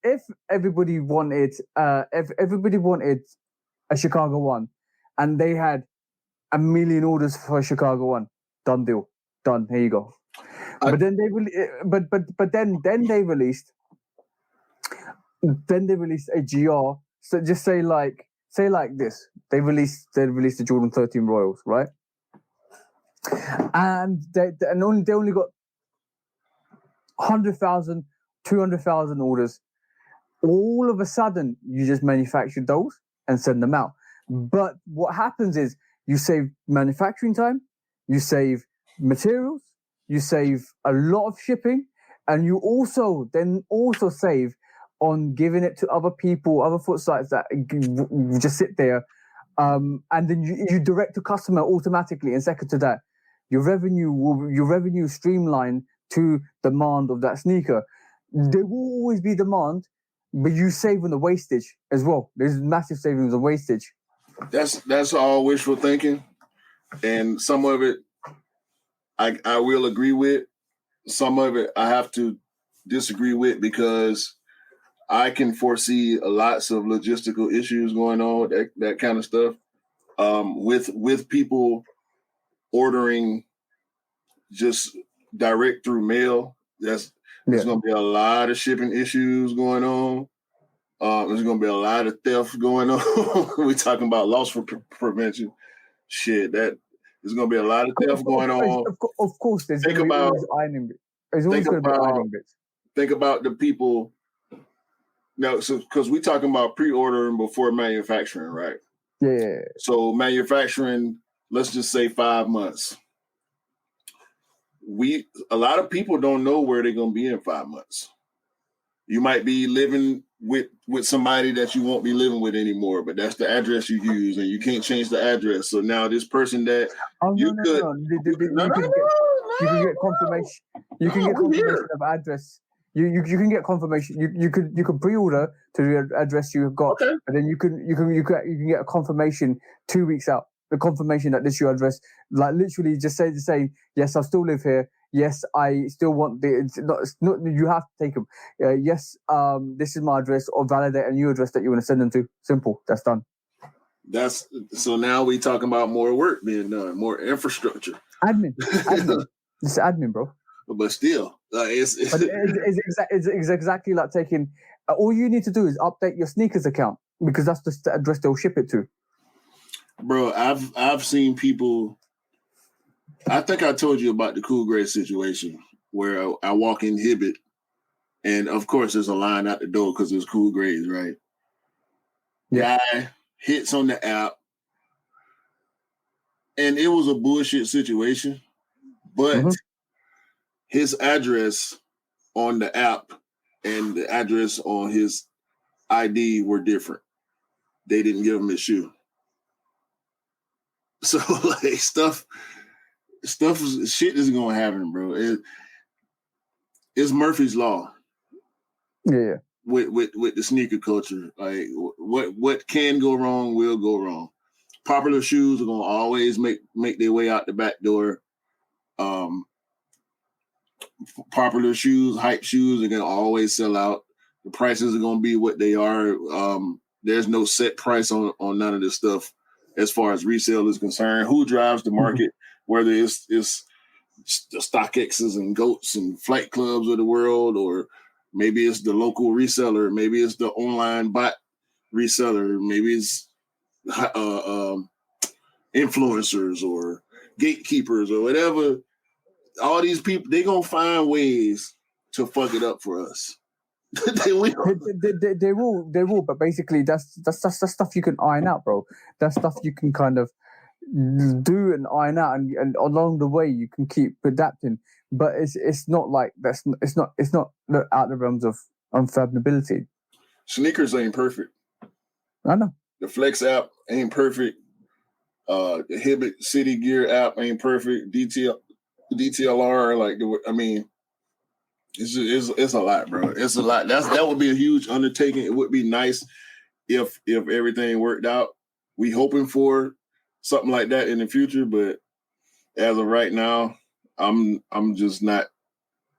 everybody wanted a Chicago 1, and they had 1 million orders for a Chicago 1, done deal, done. Here you go. But then they then they released a GR. So just say like this: they released the Jordan 13 Royals, right? And they only got 100,000, 200,000 orders. All of a sudden, you just manufacture those and send them out. But what happens is you save manufacturing time, you save materials, you save a lot of shipping, and you also save on giving it to other people, other foot sites that just sit there, and then you direct to customer automatically. And second to that, your revenue streamline to demand of that sneaker. There will always be demand, but you save on the wastage as well. There's massive savings on wastage. That's all wishful thinking, and some of it I will agree with. Some of it I have to disagree with because I can foresee lots of logistical issues going on, that kind of stuff, with people ordering just direct through mail. There's going to be a lot of shipping issues going on. There's going to be a lot of theft going on. We're talking about loss prevention. Shit, that there's going to be a lot of theft going on. Of course, there's going to be always ironing bits. There's always going to be ironing bits. Think about the people. Now, so because we're talking about pre-ordering before manufacturing, right? Yeah. So manufacturing, let's just say 5 months. A lot of people don't know where they're going to be in 5 months. You might be living with somebody that you won't be living with anymore, but that's the address you use, and you can't change the address. So now this person that you can get confirmation. You can get confirmation of address. You can get confirmation. You can pre-order to the address you've got, and then you can get a confirmation 2 weeks out. The confirmation that this is your address, like literally just say yes, I still live here. Yes, I still want it's not you have to take them. Yes, this is my address, or validate a new address that you want to send them to. Simple. That's done. So now we talking about more work being done, more infrastructure. Admin. It's admin, bro. But still, it's exactly like taking. All you need to do is update your sneakers account, because that's the address they'll ship it to. Bro, I've seen people. I think I told you about the Cool Gray situation where I walk in Hibbett, and of course there's a line out the door because there's Cool Grays, right? Yeah. Guy hits on the app, and it was a bullshit situation, but his address on the app and the address on his ID were different. They didn't give him his shoe. So like shit is gonna happen, bro. It's Murphy's Law. Yeah. With the sneaker culture, like what can go wrong will go wrong. Popular shoes are gonna always make their way out the back door. Popular shoes, hype shoes are gonna always sell out. The prices are gonna be what they are. There's no set price on none of this stuff as far as resale is concerned. Who drives the market? Whether it's the StockX's and GOATs and Flight Clubs of the world, or maybe it's the local reseller, maybe it's the online bot reseller, maybe it's influencers or gatekeepers or whatever. All these people, they're going to find ways to fuck it up for us. They will. They will. But basically, that's stuff you can iron out, bro. That's stuff you can kind of do and iron out, and along the way you can keep adapting. But it's not like it's not out the realms of unfathomability. Sneakers ain't perfect. I know. The Flex app ain't perfect. The Hibbett City Gear app ain't perfect. DTLR, it's a lot, bro. It's a lot. That would be a huge undertaking. It would be nice if everything worked out. We hoping for something like that in the future, but as of right now, I'm just not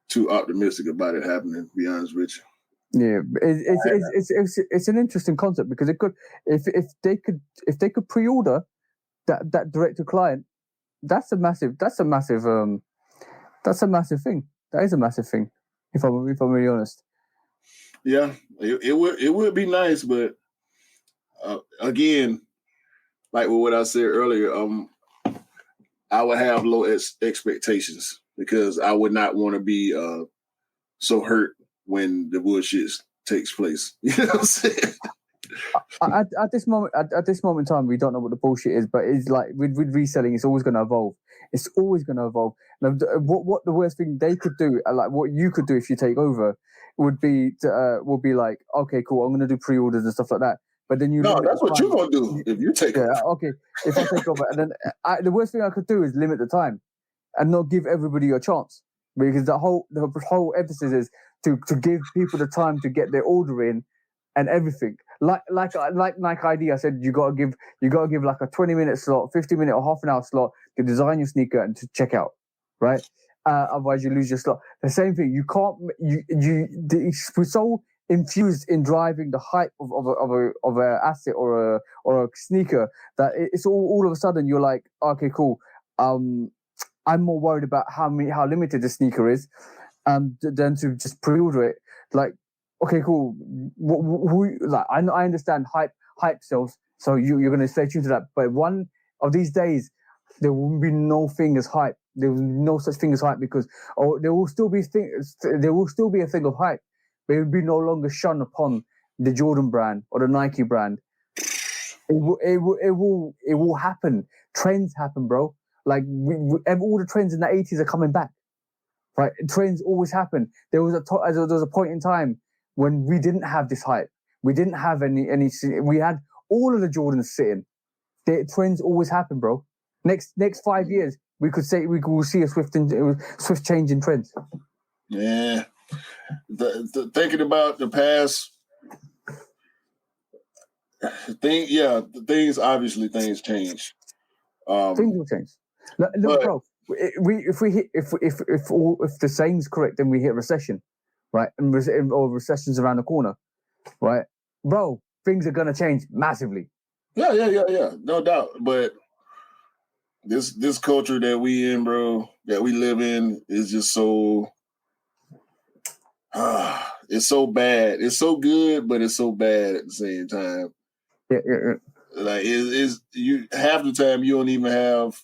too optimistic about it happening, to be honest with you. Yeah, it's an interesting concept, because it could, if they could pre-order that direct to client, that's a massive thing. That is a massive thing, if I'm really honest. Yeah, it would be nice, but again, like what I said earlier, I would have low expectations, because I would not want to be so hurt when the bullshit takes place. You know what I'm saying? At this moment in time, we don't know what the bullshit is, but it's like with reselling, it's always going to evolve. It's always going to evolve. Now, what the worst thing they could do, like what you could do if you take over, would be like, okay, cool, I'm going to do pre-orders and stuff like that. But then that's what you're going to do if you take over. Okay, if I take over, and then the worst thing I could do is limit the time and not give everybody a chance, because the whole emphasis is to give people the time to get their order in and everything. Like Nike ID, I said you gotta give like a 20-minute slot, 50-minute or half an hour slot to design your sneaker and to check out, right? Otherwise you lose your slot. The same thing. You can't. We're so infused in driving the hype of a asset or a sneaker that it's all of a sudden you're like, okay, cool. I'm more worried about how limited the sneaker is, than to just pre-order it. Like, okay, cool. I understand hype sells, so you're going to stay tuned to that. But one of these days, there will be no thing as hype. There will be no such thing as hype because there will still be a thing of hype, but it will be no longer shone upon the Jordan brand or the Nike brand. It will happen. Trends happen, bro. Like all the trends in the 80s are coming back. Right, trends always happen. There was a point in time when we didn't have this hype. We didn't have any. We had all of the Jordans sitting. The trends always happen, bro. Next 5 years, we will see a swift change in trends. Yeah, thinking about the past thing. Yeah, things change. Things will change. Look, bro. If the saying's correct, then we hit recession, right? Or recession's around the corner, right, bro? Things are gonna change massively. Yeah, no doubt. But this culture that we in, bro, that we live in, is just so. It's so bad. It's so good, but it's so bad at the same time. Yeah. Like you half the time you don't even have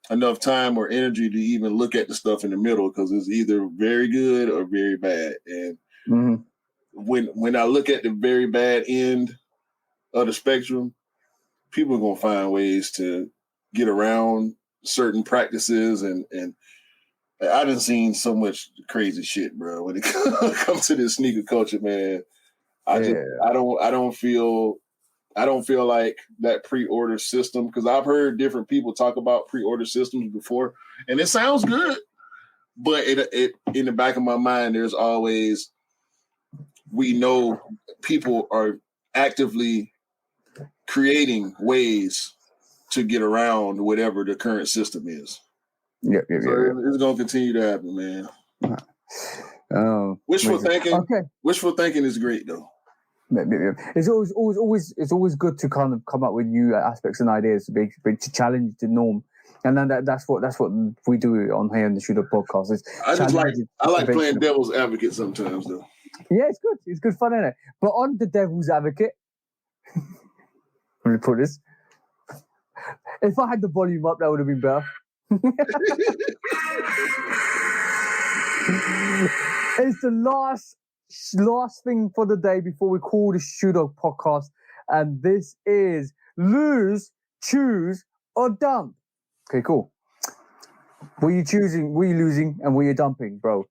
enough time or energy to even look at the stuff in the middle because it's either very good or very bad. And when I look at the very bad end of the spectrum, people are gonna find ways to get around certain practices and I done seen so much crazy shit, bro. When it comes to this sneaker culture, man, I don't feel like that pre-order system, because I've heard different people talk about pre-order systems before, and it sounds good, but it in the back of my mind, there's always, we know people are actively creating ways to get around whatever the current system is. Yeah. It's gonna continue to happen, man. Wishful thinking is great, though. It's always good to kind of come up with new aspects and ideas to challenge the norm, and then that's what we do on here on the Shooter Podcast. I like playing devil's advocate sometimes, though. Yeah, it's good. It's good fun, isn't it? But on the devil's advocate, let me put this. If I had the volume up, that would have been better. It's the last thing for the day before we call the Shooter Podcast, and this is lose, choose, or dump. Okay, cool. What are you choosing? What are you losing? And what are you dumping, bro?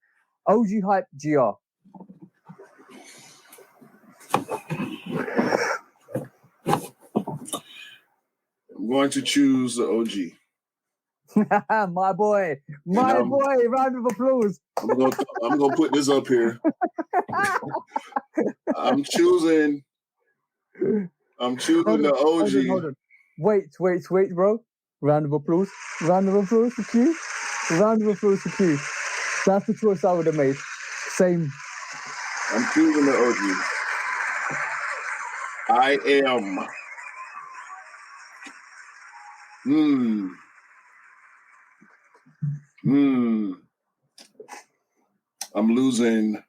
OG Hype GR. I'm going to choose the OG. My boy. Round of applause. I'm gonna put this up here. I'm choosing the OG. Hold on. Wait, bro. Round of applause. Round of applause for Q. Round of applause for Q. That's the choice I would have made. Same. I'm choosing the OG. I am. I'm losing.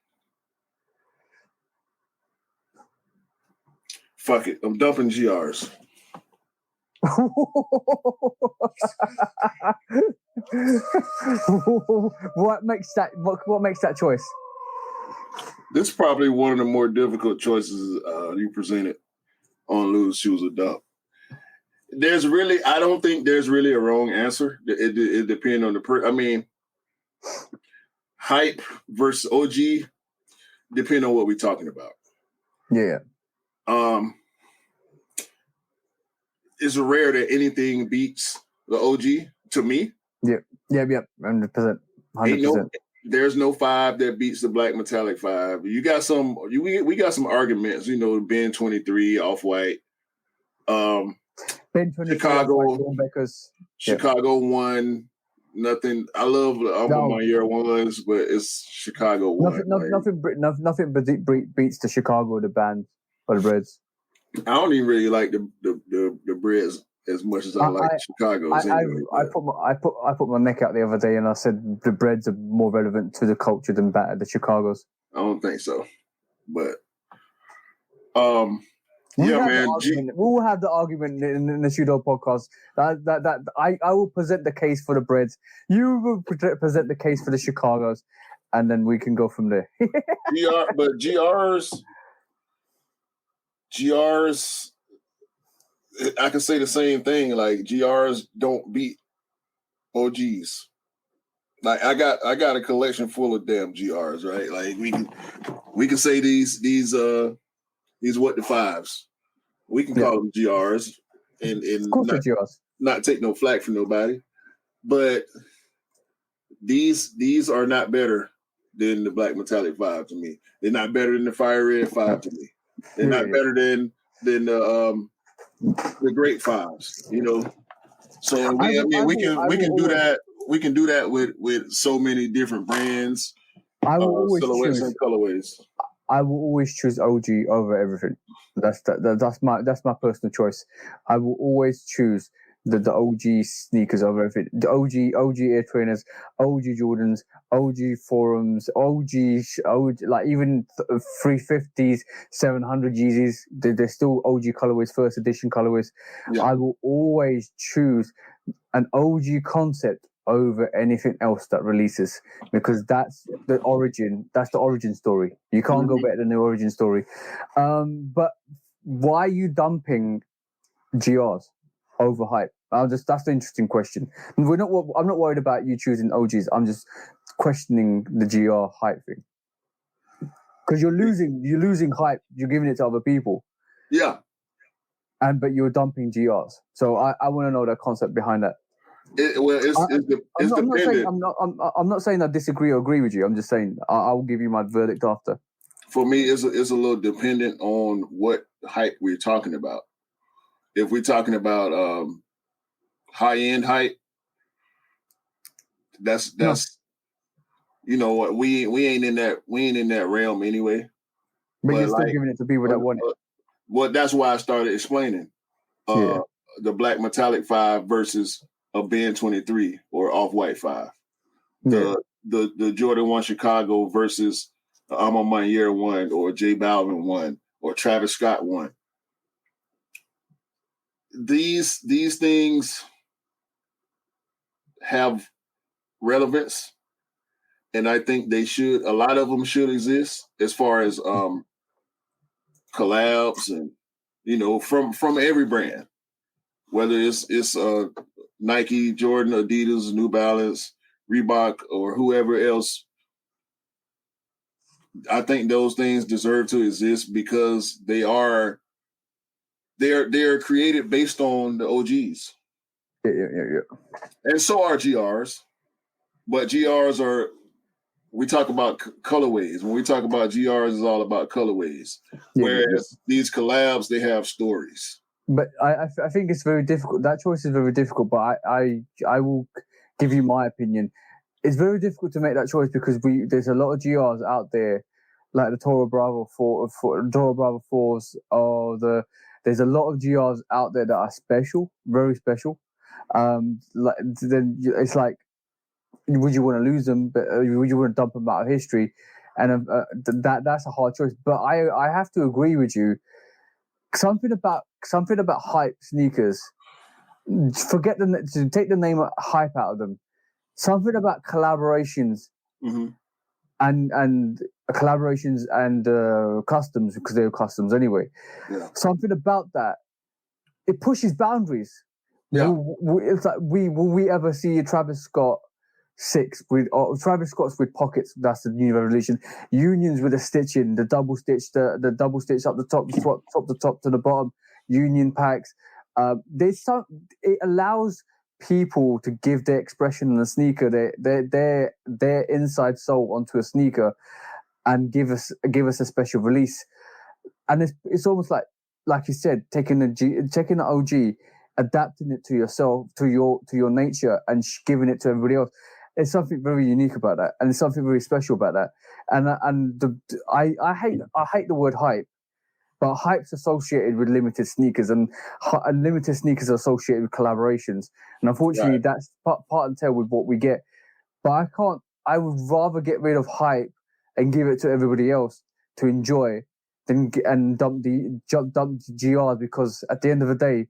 Fuck it. I'm dumping GRs. What makes that choice? This is probably one of the more difficult choices you presented on lose, choose, or dump. I don't think there's really a wrong answer. It depends on the person. I mean, hype versus OG depend on what we're talking about. Yeah. It's rare that anything beats the OG to me. Yeah. 100%. There's no 5 that beats the black metallic 5. You got some. We got some arguments. Ben 23, Off-White. Ben 23, Chicago 1. Nothing. I love my year ones, but it's Chicago 1. Nothing beats the Chicago, the band, or the Reds. I don't even really like the Breds as much as I like Chicago's. I put my neck out the other day and I said the breads are more relevant to the culture than the Chicago's. I don't think so, but We'll have the argument in the Shudo podcast that I will present the case for the breads. You will present the case for the Chicago's, and then we can go from there. GRs, I can say the same thing. Like GRs don't beat OGs. Like I got a collection full of damn GRs, right? Like we can say these what the fives. We can call them GRs and not take no flack from nobody. But these are not better than the Black Metallic 5 to me. They're not better than the Fire Red 5 to me. They're not better than the Great Fives, you know. So we can do that. We can do that with so many different brands, silhouettes and colorways. I will always choose OG over everything. That's my personal choice. I will always choose the OG sneakers over everything. The OG Air Trainers, OG Jordans, OG Forums, OG like even 350s, 700 Yeezys. They're still OG colorways, first edition colorways. Yeah. I will always choose an OG concept over anything else that releases, because that's the origin story. You can't go better than the origin story. But why are you dumping GRs over hype? That's the interesting question. I'm not worried about you choosing OGs. I'm just questioning the GR hype thing, because you're losing hype. You're giving it to other people. Yeah. But you're dumping GRs. So I want to know the concept behind that. It's dependent. I'm not saying I disagree or agree with you. I'm just saying I will give you my verdict after. For me, it's a little dependent on what hype we're talking about. If we're talking about high end hype, that's you know what, we ain't in that realm anyway. But you're still giving it to people that want it. Well, that's why I started explaining the Black Metallic 5 versus a Ben 23 or Off-White 5. The Jordan 1 Chicago versus I'm on my year 1 or J Balvin 1 or Travis Scott 1. These things have relevance, and I think a lot of them should exist as far as collabs and, you know, from every brand, whether it's Nike, Jordan, Adidas, New Balance, Reebok, or whoever else. I think those things deserve to exist because they're created based on the OGs. Yeah. And so are GRs, but GRs are. We talk about colorways. When we talk about GRs, it's all about colorways. Whereas these collabs, they have stories. But I think it's very difficult. That choice is very difficult. But I will give you my opinion. It's very difficult to make that choice because there's a lot of GRs out there, like the Toro Bravo 4s, or there's a lot of GRs out there that are special, very special. Like then it's like, would you want to lose them? But would you want to dump them out of history? And that's a hard choice. But I have to agree with you. Something about hype sneakers. Take the name of hype out of them. Something about collaborations and collaborations and customs, because they're customs anyway. Yeah. Something about that, it pushes boundaries. Yeah. It's like will we ever see a Travis Scott 6 or Travis Scott's with pockets? That's the new revolution. Unions with a stitching, the double stitch, the double stitch up the top, the top to the bottom. Union packs. It allows people to give their expression on a sneaker, their inside soul onto a sneaker, and give us a special release. And it's almost like you said, taking the OG, adapting it to yourself, to your nature, and giving it to everybody else. There's something very unique about that, and there's something very special about that. And I hate the word hype, But hype's associated with limited sneakers, and limited sneakers are associated with collaborations. And unfortunately, that's part and tell with what we get. But I can't. I would rather get rid of hype and give it to everybody else to enjoy than dump the GRs, because at the end of the day,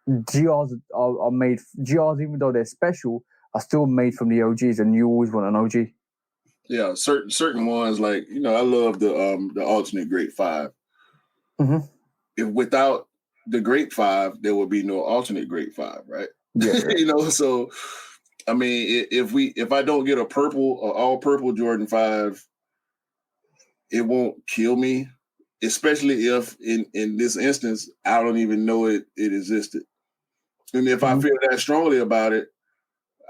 GRs are made. GRs, even though they're special, are still made from the OGs, and you always want an OG. Yeah, certain ones, like, you know, I love the alternate Great 5. Mm-hmm. If without the Great 5, there would be no alternate Great 5, right? Yeah. You know, so I mean, if I don't get a all purple Jordan 5, it won't kill me, especially if in this instance I don't even know it existed. And if I feel that strongly about it,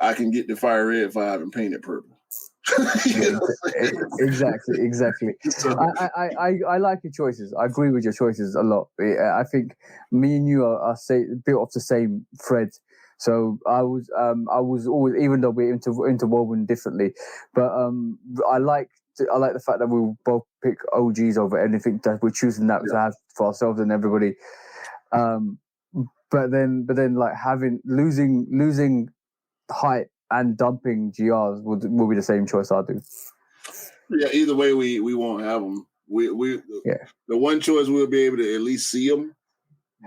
I can get the Fire Red 5 and paint it purple. Exactly. So, I like your choices. I agree with your choices a lot. I think me and you are built off the same thread. So I was always, even though we're interwoven differently, but I like the fact that we both pick OGs over anything, that we're choosing that to have for ourselves and everybody. But then like losing hype and dumping GRs will be the same choice I do. Yeah, either way we won't have them. The one choice we'll be able to at least see them.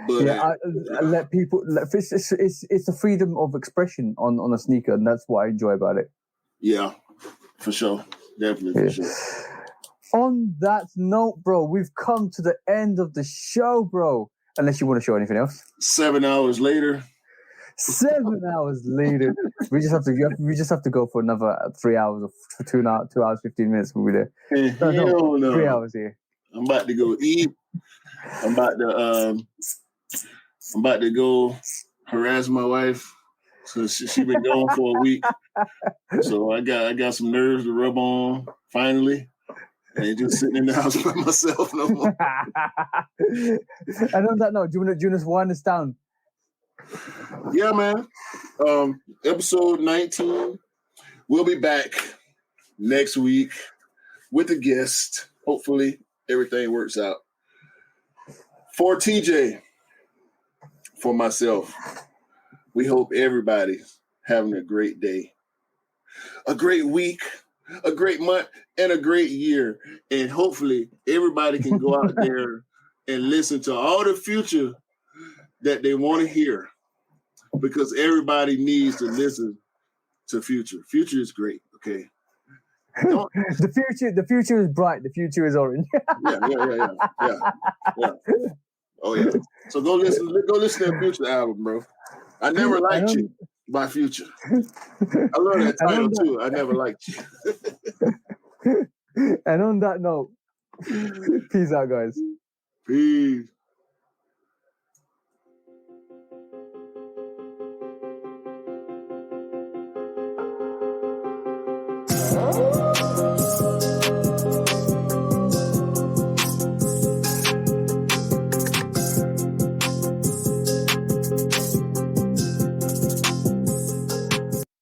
But I let people. It's the freedom of expression on a sneaker, and that's what I enjoy about it. Yeah, for sure, definitely for sure. On that note, bro, we've come to the end of the show, bro. Unless you want to show anything else. 7 hours later. 7 hours later, we just have to go for another 3 hours or 2 hours 15 minutes. We'll be there. No. 3 hours here. I'm about to go eat. I'm about to go harass my wife. So she been gone for a week. So I got some nerves to rub on finally. I ain't just sitting in the house by myself no more. And on that note, do you want to wind us down? Yeah, man. Episode 19. We'll be back next week with a guest. Hopefully everything works out. For TJ, for myself, we hope everybody's having a great day, a great week, a great month, and a great year. And hopefully everybody can go out there and listen to all the future that they want to hear, because everybody needs to listen to Future. Future is great, okay? The future is bright. The future is orange. Yeah. Oh yeah. So go listen to that Future album, bro. I Never Liked You by Future. I love that title too. I Never Liked You. And on that note, peace out, guys. Peace.